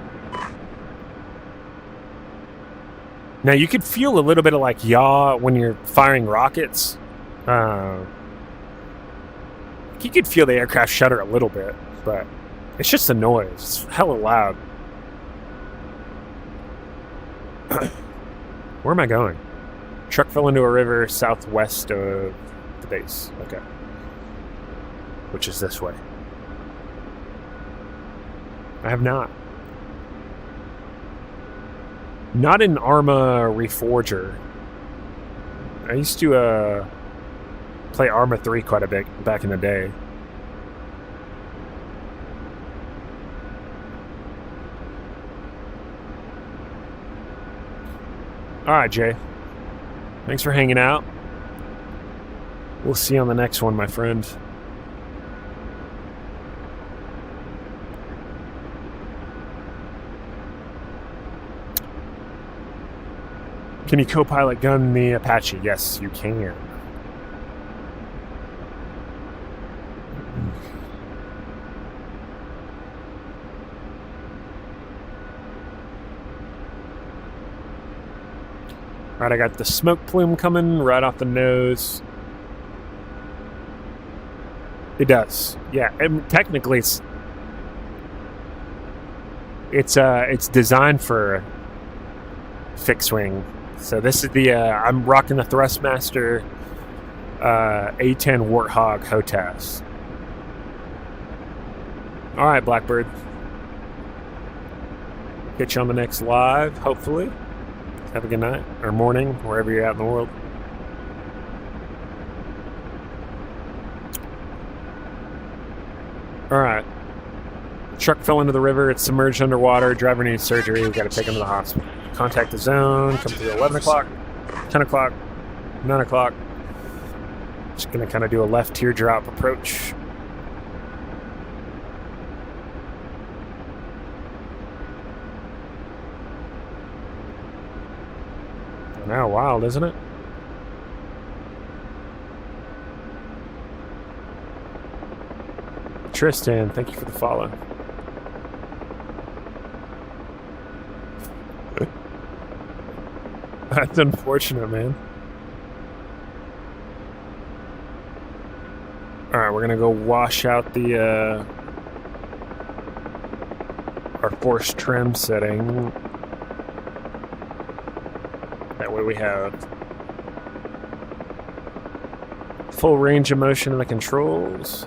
Now you could feel a little bit of like yaw when you're firing rockets. You could feel the aircraft shudder a little bit, but it's just the noise. It's hella loud. Where am I going? Truck fell into a river southwest of the base. Okay. Which is this way. I have not. Not in Arma Reforger. I used to play Arma 3 quite a bit back in the day. Alright, Jay. Thanks for hanging out. We'll see you on the next one, my friend. Can you co-pilot gun the Apache? Yes, you can. Alright, I got the smoke plume coming right off the nose. It does. Yeah, and technically it's designed for fixed wing. So this is the I'm rocking the Thrustmaster A10 Warthog HOTAS. All right, Blackbird. Catch you on the next live, hopefully. Have a good night or morning, wherever you're at in the world. All right. Truck fell into the river. It's submerged underwater. Driver needs surgery. We've got to take him to the hospital. Contact the zone. Come through 11 o'clock, 10 o'clock, 9 o'clock. Just going to kind of do a left teardrop approach. Now wild, isn't it? Tristan, thank you for the follow. That's unfortunate, man. Alright, we're gonna go wash out the our force trim setting. That way we have full range of motion in the controls.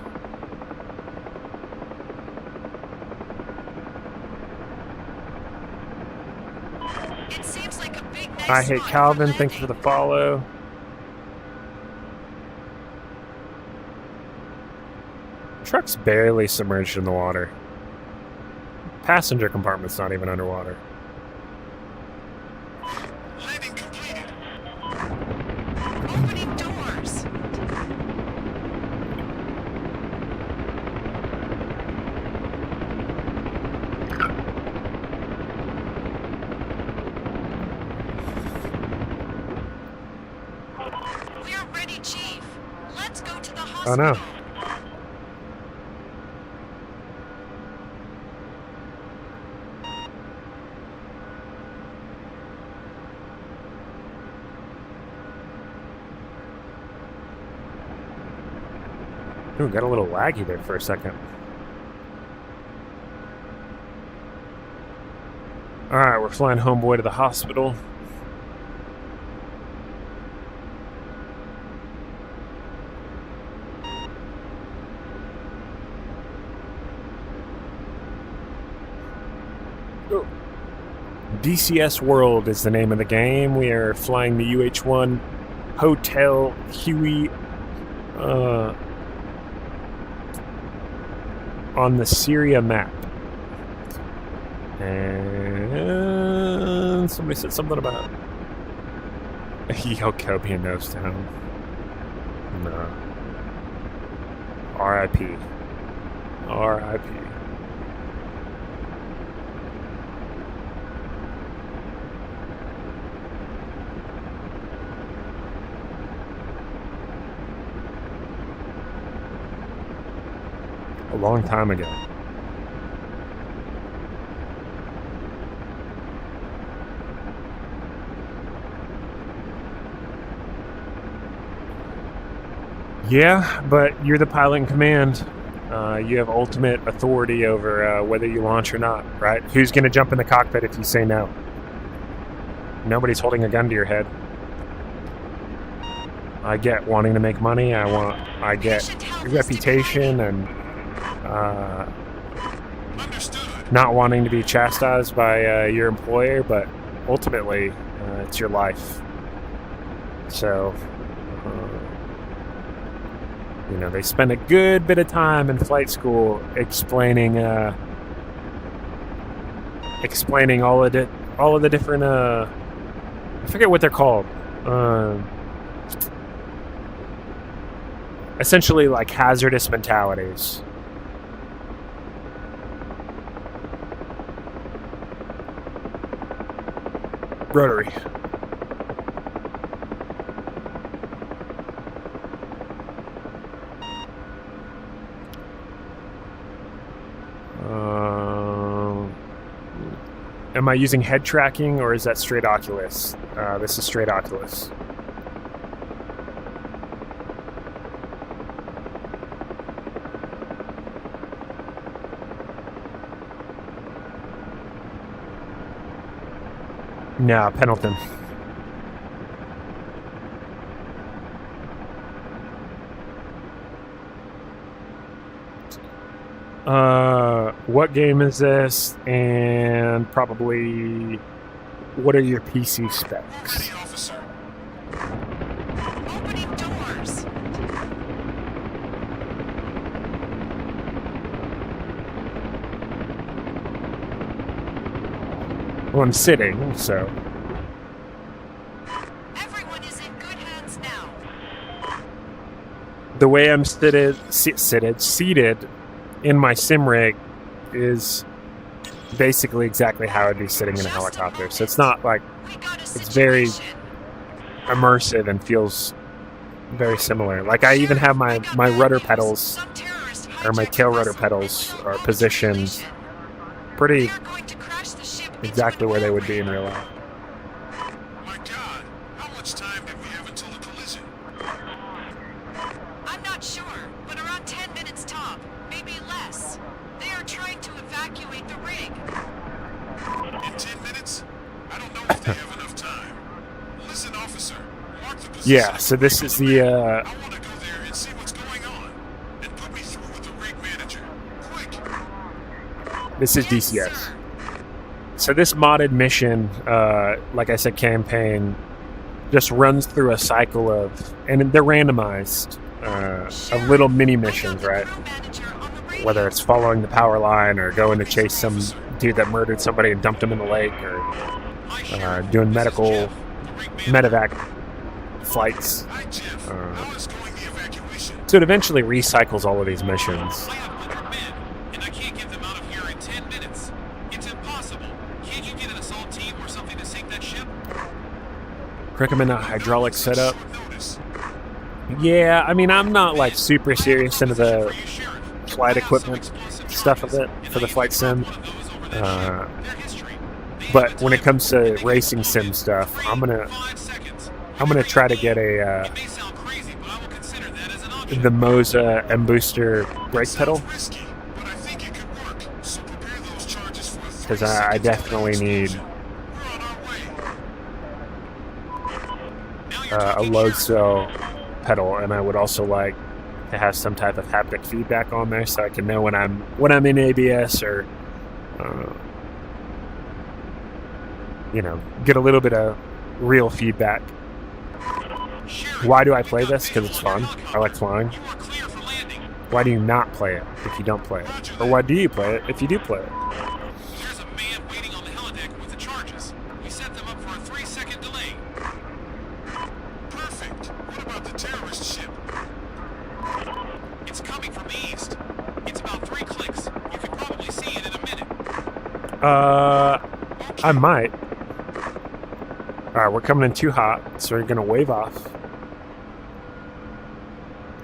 It seems like a big nice I hate spot Calvin, for thank you for the landing. follow. Truck's barely submerged in the water. Passenger compartment's not even underwater. Landing completed. Opening doors. We're ready, Chief. Let's go to the Oh hospital. no. Ooh, got a little laggy there for a second. Alright, we're flying homeboy to the hospital. Oh. DCS World is the name of the game. We are flying the UH-1 Hotel Huey on the Syria map. And somebody said something about Yoko being nose down. No. R.I.P. R.I.P. A long time ago. Yeah, but you're the pilot in command. You have ultimate authority over whether you launch or not, right? Who's going to jump in the cockpit if you say no? Nobody's holding a gun to your head. I get wanting to make money. I get reputation and Understood. not wanting to be chastised by your employer, but ultimately, it's your life. So, you know, they spend a good bit of time in flight school explaining all of the different I forget what they're called. Essentially, like hazardous mentalities. Rotary. Am I using head tracking or is that straight Oculus? This is straight Oculus. No, Pendleton. What game is this? And probably, what are your PC specs? Ready, officer. Opening doors. Well, I'm sitting, so. Everyone is in good hands now. The way I'm seated in my sim rig is basically exactly how I'd be sitting in a helicopter. So it's not like We got a it's very situation. immersive and feels very similar. Like I even have my rudder pedals Some terrorist or my tail rotor pedals are positioned pretty We are going to crash the ship into exactly an where they oil would be rig. in real life. My God, how much time did we have until the collision? I'm not sure, but around 10 minutes top, maybe less. They are trying to evacuate the rig. In 10 minutes? I don't know if they have enough time. Listen, officer, mark the position. Yeah, so this is the I want to go there and see what's going on. And put me through with the rig manager. Quick! this is Yes, DCS. sir. So this modded mission, like I said, campaign, just runs through a cycle of, and they're randomized, of little mini missions, right? Whether it's following the power line or going to chase some dude that murdered somebody and dumped him in the lake, or doing medical medevac flights. Hi, Jeff. How is going the evacuation? So it eventually recycles all of these missions. I have 100 men, and I can't get them out of here in 10 minutes. It's impossible. Can't you get an assault team or something to sink that ship? Recommend a hydraulic setup. Short notice. Yeah, I mean, I'm not like super serious into the For you, Sheriff. flight I have some equipment explosive stuff of charges, it and for the I flight used sim. one of those over that ship. Their history. They But have when it time comes to they can racing explode sim in stuff, 3, I'm gonna 5 seconds. try to get a It may sound crazy, but I will consider that as an option. the Moza M Booster brake pedal, Sounds risky, but I think it could work. So prepare those charges for a 3 because I second definitely delay need explosion. We're on our way. Now you're a talking, load Sheriff. cell pedal, and I would also like to have some type of haptic feedback on there, so I can know when I'm in ABS, or get a little bit of real feedback. Sheriff, Why do I we've play got this? Because it's visual on fun. your I like flying. helicopter. You are clear for landing. Why do you not play it if you don't play it? Or why do you play it if you do play it? There's a man waiting on the helideck with the charges. We set them up for a 3-second delay. Perfect. What about the terrorist ship? It's coming from the east. It's about 3 clicks. You can probably see it in a minute. I might. Alright, we're coming in too hot, so we're gonna wave off.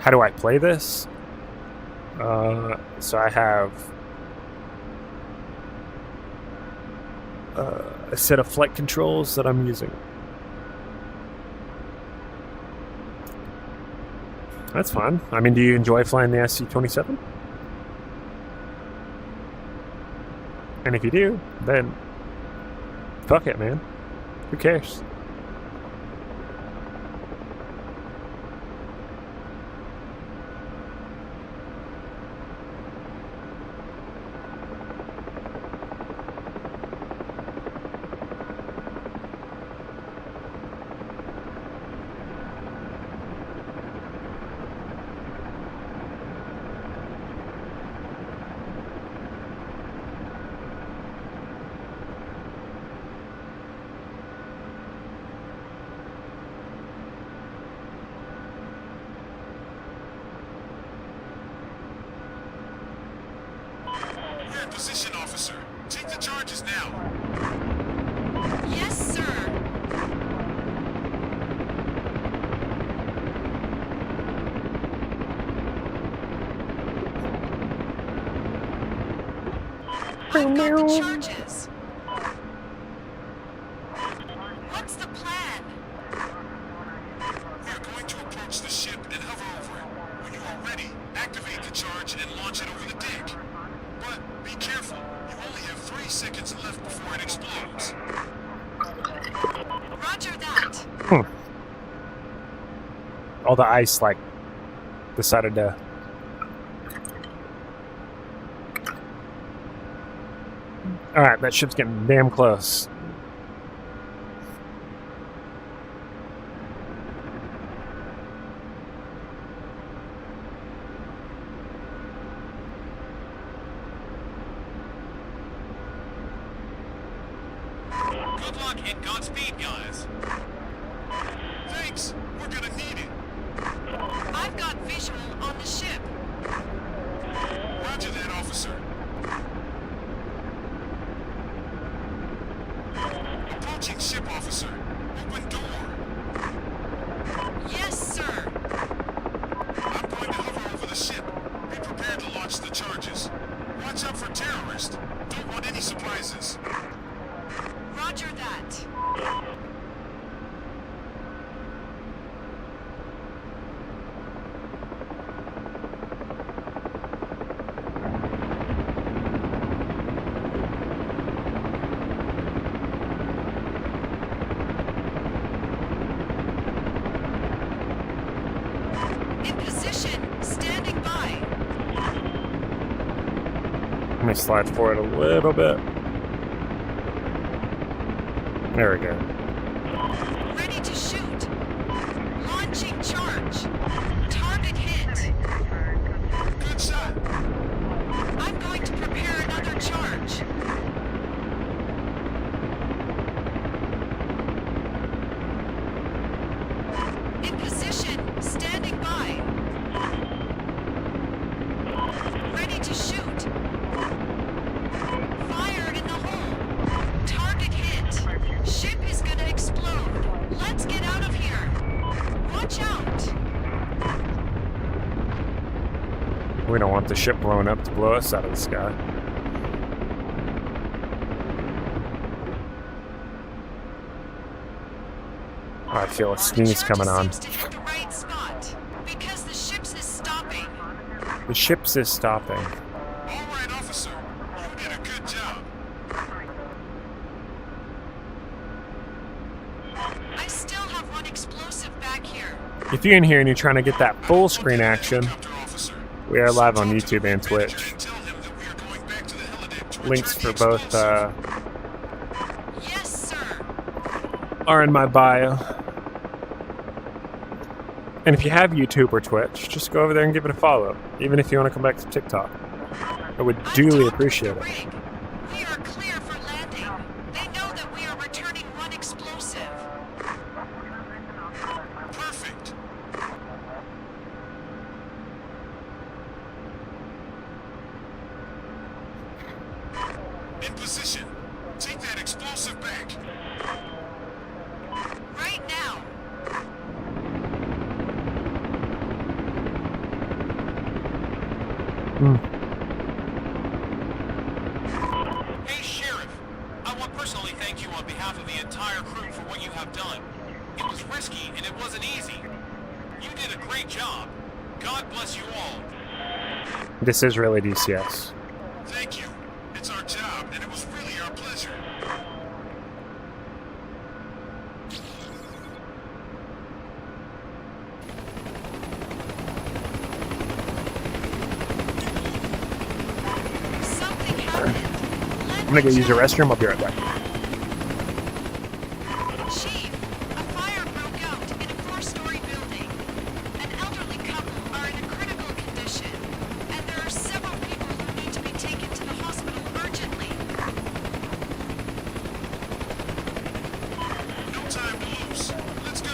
How do I play this? So I have a set of flight controls that I'm using. That's fun. I mean, do you enjoy flying the SC-27? And if you do, then fuck it, man. Who cares? We're in position, officer. Take the charges now. Yes, sir. I've got the charges. What's the plan? We are going to approach the ship and hover over it. When you are ready, activate the charge and launch it over the deck. But be careful. You only have 3 seconds left before it explodes. Roger that. All the ice, like, decided to... Alright, that ship's getting damn close. Good luck and Godspeed, guys. Thanks. We're gonna need it. I've got visual on the ship. Roger that, officer. Approaching ship, officer. Open door. Yes, sir. I'm going to hover over the ship. Be prepared to to launch the charges. Watch out for terrorists. Don't want any surprises. Roger that. In position, standing by. Let me slide forward a little bit. There we go. Ready to shoot. Launching charge. Target hit. Good shot. I'm going to prepare another charge. In position, standing by. Ready to shoot. Fire in the hole. Target hit. Ship is gonna explode. Let's get out of here. Watch out. We don't want the ship blowing up to blow us out of the sky. I feel a sneeze coming on. Seems to hit the right spot because the ship's is stopping. The ship's is stopping. All right, officer. You did a good job. I still have one explosive back here. If you're in here and you're trying to get that full screen action, Helicopter officer. we are live on YouTube and Twitch. Tell him that we are going back to the helideck to Links for return the both explosive. Yes, sir. are in my bio. And if you have YouTube or Twitch, just go over there and give it a follow, even if you want to come back to TikTok. I would duly appreciate it. Rig. We are clear for landing. They know that we are returning one explosive. Perfect. In position. Take that explosive back. Right now. Hey, Sheriff. I want to personally thank you on behalf of the entire crew for what you have done. It was risky and it wasn't easy. You did a great job. God bless you all. This is really DCS. Thank you. It's our job, and it was really our pleasure. Something happened. I'm gonna go use the restroom. I'll be right back. Chief, a fire broke out in a 4-story building. An elderly couple are in a critical condition, and there are several people who need to be taken to the hospital urgently. No time to lose. Let's go.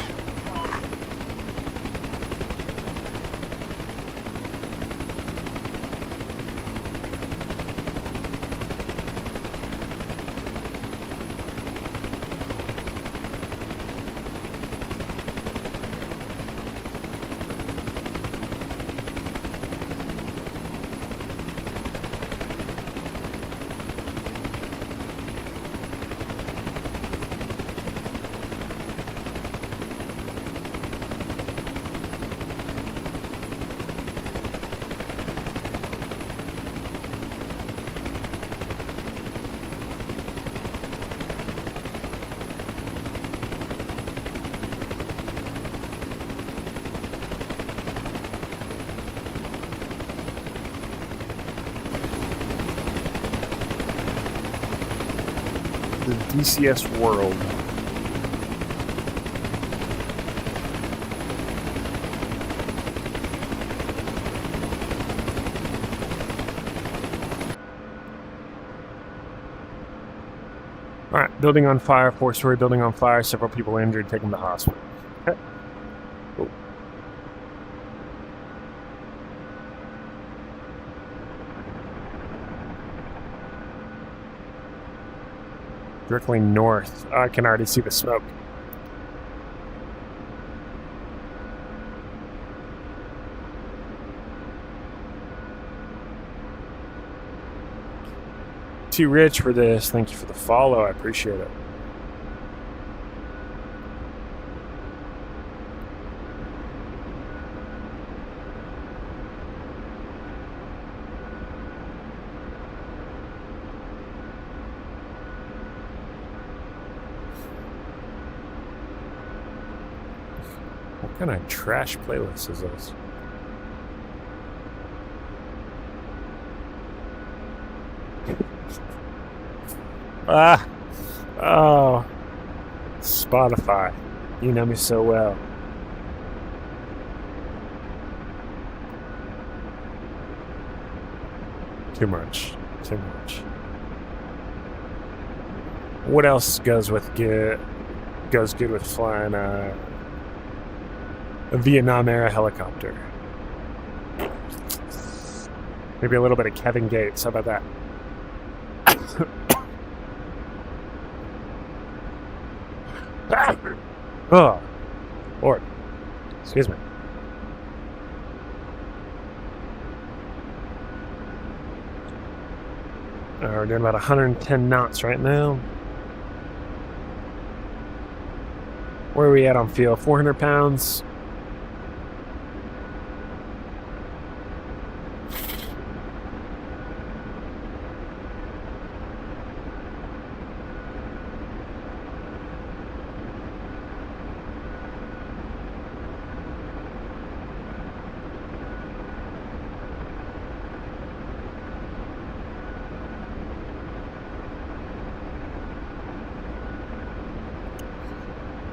The DCS world. Alright, building on fire, 4-story building on fire, several people injured, taken to the hospital. Okay. Cool. Directly north. I can already see the smoke. Too rich for this. Thank you for the follow. I appreciate it. What kind of trash playlist is this? Oh, Spotify. You know me so well. Too much. What else goes good with flying a Vietnam era helicopter? Maybe a little bit of Kevin Gates. How about that? Oh, Lord. Excuse me. We're doing about 110 knots right now. Where are we at on fuel? 400 pounds.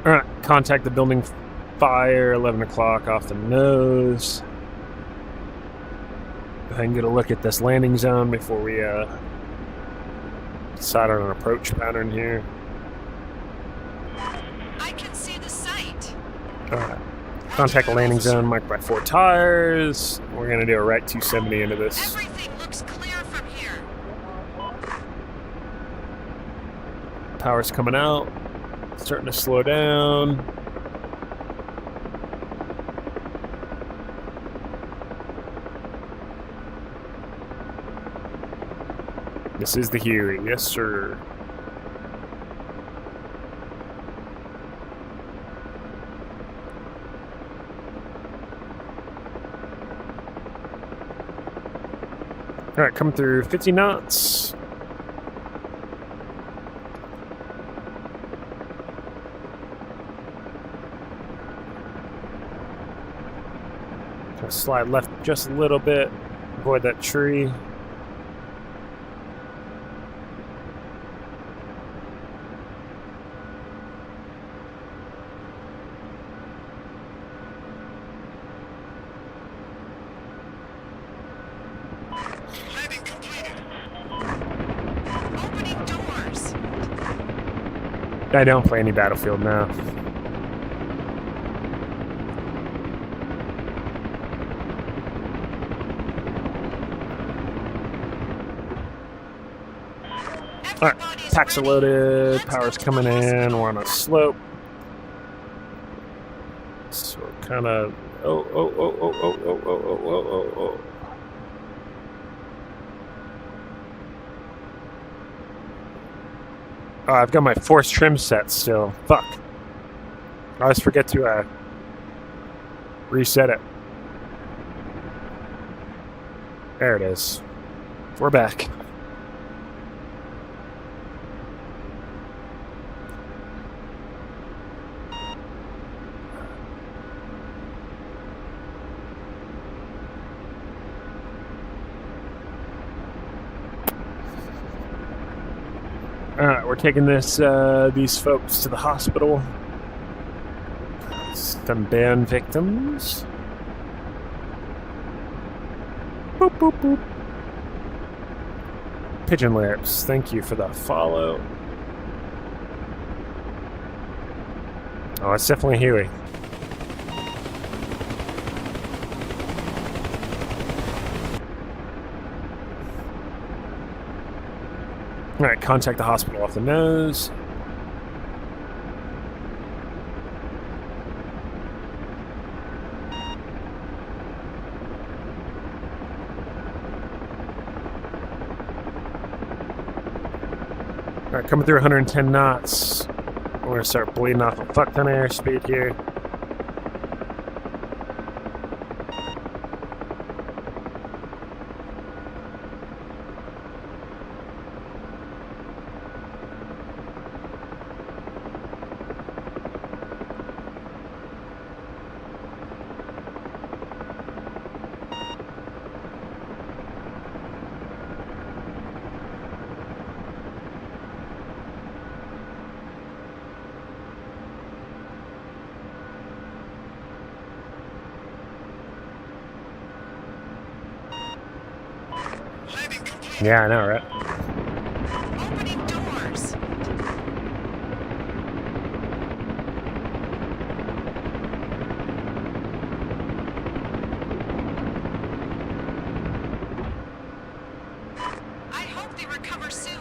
Alright, contact the building fire, 11 o'clock off the nose. Go ahead and get a look at this landing zone before we decide on an approach pattern here. I can see the site. Alright, contact the landing zone, marked by 4 tires. We're going to do a right 270 into this. Everything looks clear from here. Power's coming out. Starting to slow down. This is the Huey. Yes, sir. Alright, coming through 50 knots. Slide left just a little bit, avoid that tree. Landing completed. Opening doors. I don't play any Battlefield now. Alright, packs are loaded, power's coming in, we're on a slope. So kind of... Oh. Oh, I've got my force trim set still. Fuck. I always forget to reset it. There it is. We're back. Alright, we're taking these folks to the hospital. Some burn victims. Boop, boop, boop. Pigeon Lips, thank you for the follow. Oh, it's definitely Huey. Alright, contact the hospital off the nose. Alright, coming through 110 knots. We're gonna start bleeding off a fuck ton of airspeed here. Yeah, I know, right? Opening doors. I hope they recover soon.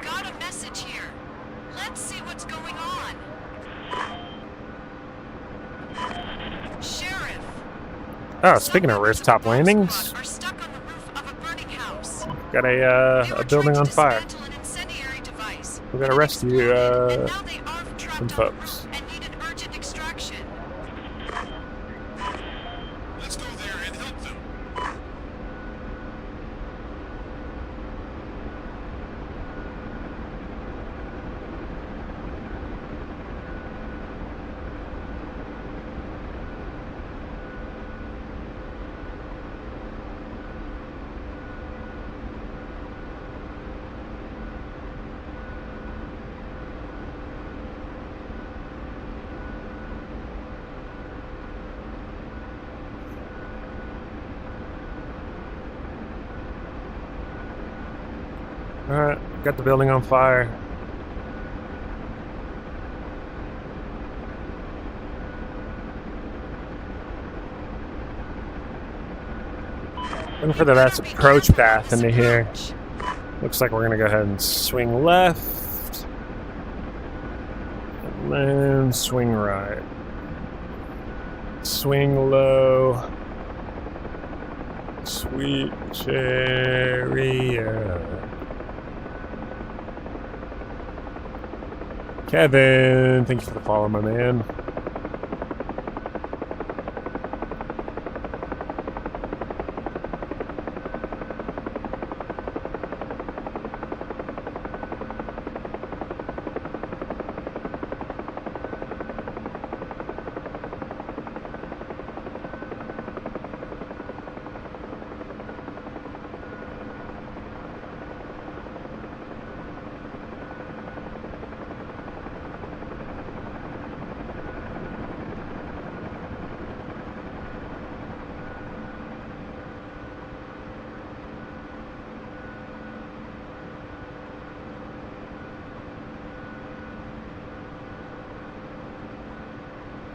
Got a message here. Let's see what's going on. Sheriff. Oh, speaking of rooftop landings, Are stuck on the roof of a burning house. got They a were building trying on to fire. dismantle an incendiary device. We gotta rescue And now they are trapped some on the folks. roof and need an urgent extraction. Let's go there and help them. Alright, got the building on fire. Looking for the best approach path into here. Looks like we're gonna go ahead and swing left. And then swing right. Swing low. Sweet chariot. Kevin, thank you for the follow, my man.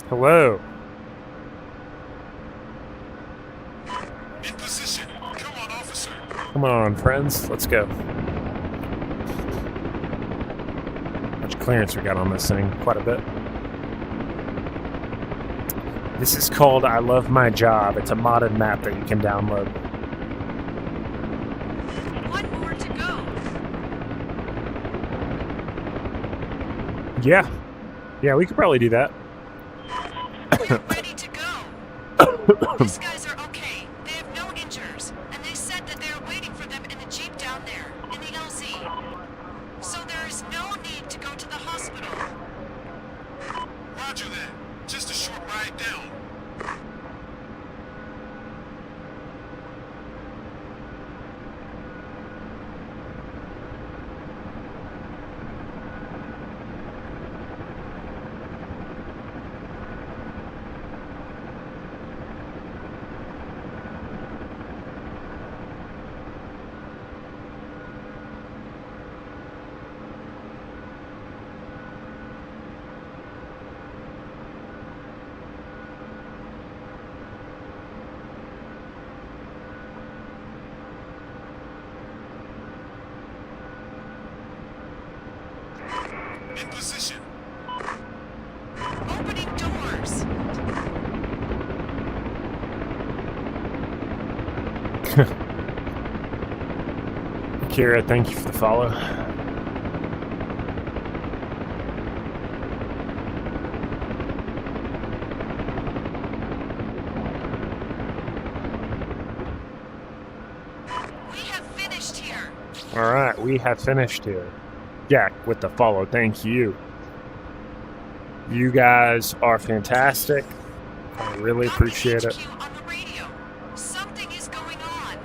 Hello. In position. Come on, officer. Come on, friends. Let's go. How much clearance we got on this thing? Quite a bit. This is called I Love My Job. It's a modded map that you can download. One more to go. Yeah. Yeah, we could probably do that. We're ready to go. These guys are okay. They have no injuries, and they said that they're waiting for them in the Jeep down there, in the LZ. So there is no need to go to the hospital. Roger that. Just a short ride down. Kira, thank you for the follow. We have finished here. Alright, we have finished here. Jack with the follow, thank you. You guys are fantastic. I really appreciate it. HQ on the radio. Something is going on.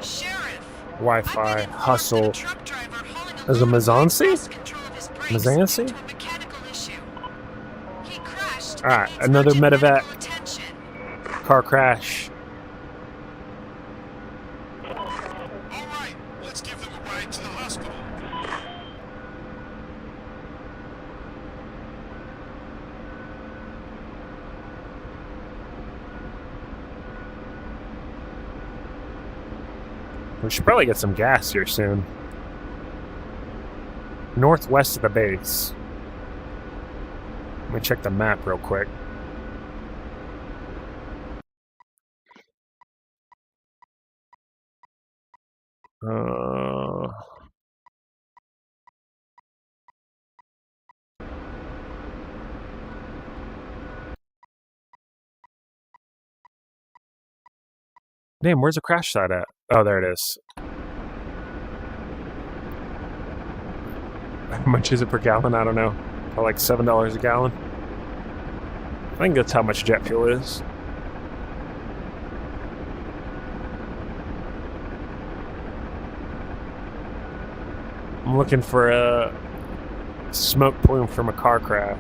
Sheriff. Wi-Fi I've been informed hustle. that a truck driver hauling Is it aluminum Mizansi? lost control of his brakes Mizansi? due to a mechanical issue. He crashed. All right, and needs another urgent medevac. medical attention. Car crash. All right, let's give them a ride to the hospital. We should probably get some gas here soon. Northwest of the base. Let me check the map real quick. Damn, where's the crash site at? Oh, there it is. How much is it per gallon? I don't know. Probably like $7 a gallon. I think that's how much jet fuel is. I'm looking for a smoke plume from a car crash.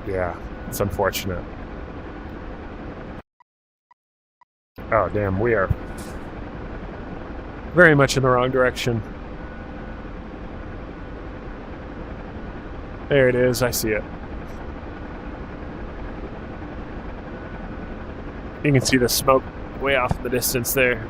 Yeah, it's unfortunate. Oh, damn, we are very much in the wrong direction. There it is, I see it. You can see the smoke way off in the distance there.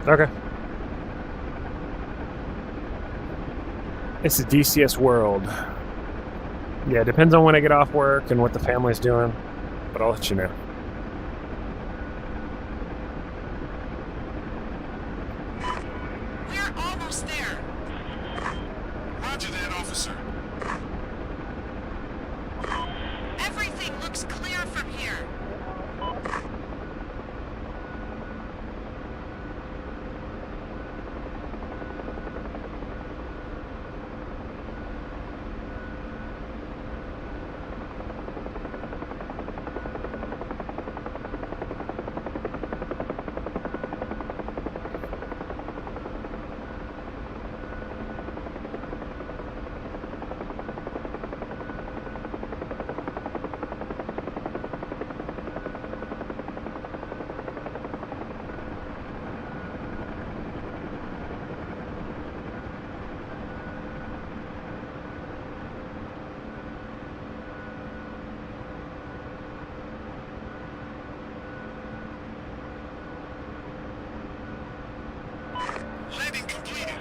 Okay. It's the DCS World. Yeah, it depends on when I get off work and what the family's doing, but I'll let you know. We're almost there. Roger that, officer. Everything looks clear from here. Landing completed.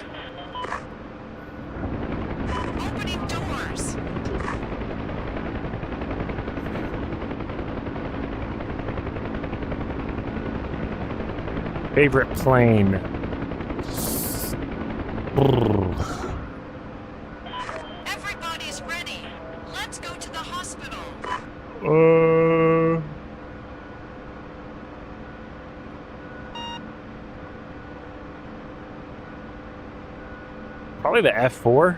Opening doors. Favorite plane. Brrr. Everybody's ready. Let's go to the hospital. Probably the F4.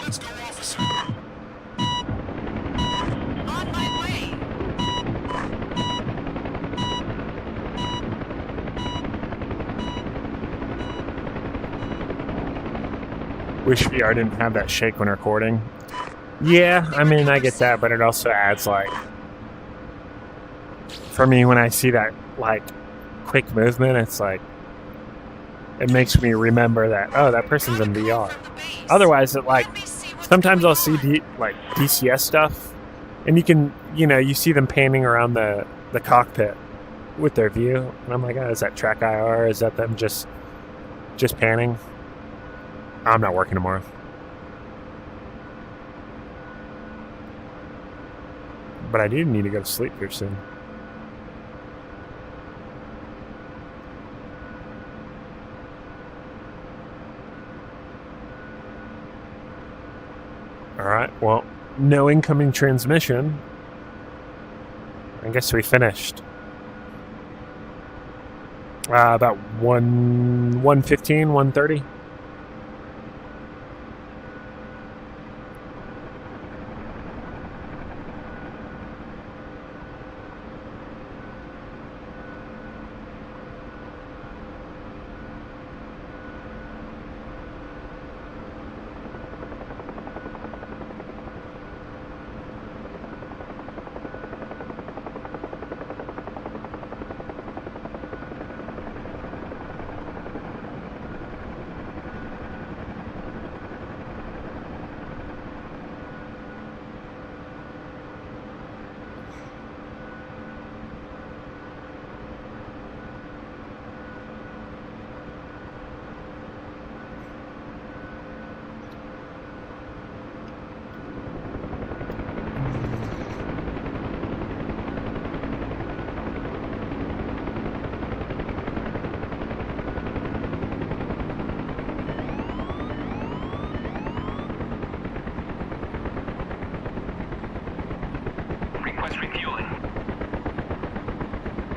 Let's go, officer. On my way. Wish VR didn't have that shake when recording. Yeah, I mean, I get that, but it also adds, like, for me, when I see that, like, quick movement, it's like, it makes me remember that, oh, that person's in VR. Otherwise, it, like, sometimes I'll see, DCS stuff, and you can, you see them panning around the cockpit with their view, and I'm like, oh, is that track IR? Is that them just panning? I'm not working tomorrow. But I do need to go to sleep here soon. Alright, well, no incoming transmission. I guess we finished. About 1:15, 1:30. Request refueling.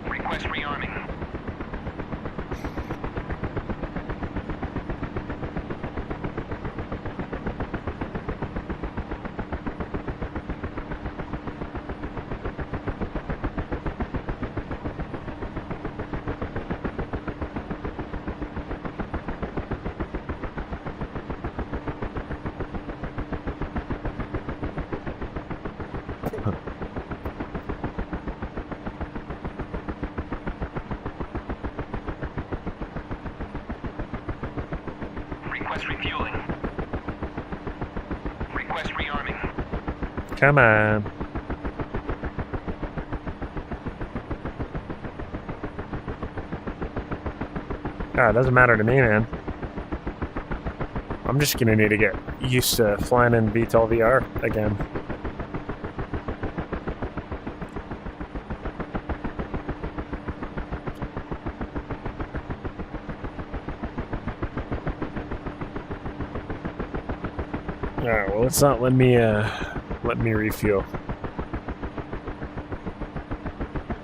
Request rearming. Request refueling. Come on. Ah, it doesn't matter to me, man. I'm just gonna need to get used to flying in VTOL VR again. Alright, well, it's not letting me refuel.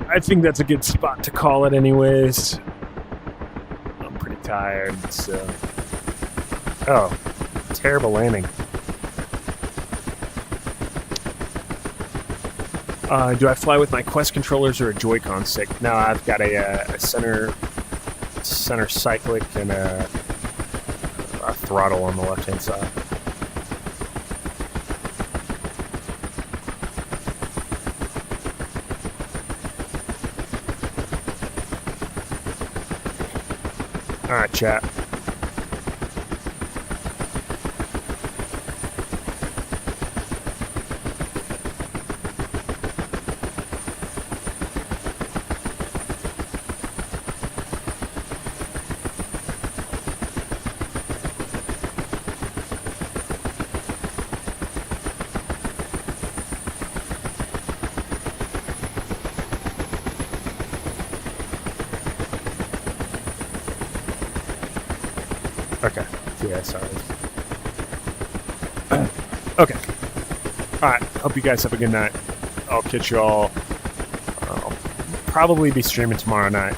I think that's a good spot to call it anyways. I'm pretty tired, so... Oh, terrible landing. Do I fly with my Quest controllers or a Joy-Con stick? No, I've got a center cyclic and a throttle on the left-hand side. Alright, chat. Okay. Yeah, sorry. Okay. Alright. Hope you guys have a good night. I'll catch you all. I'll probably be streaming tomorrow night.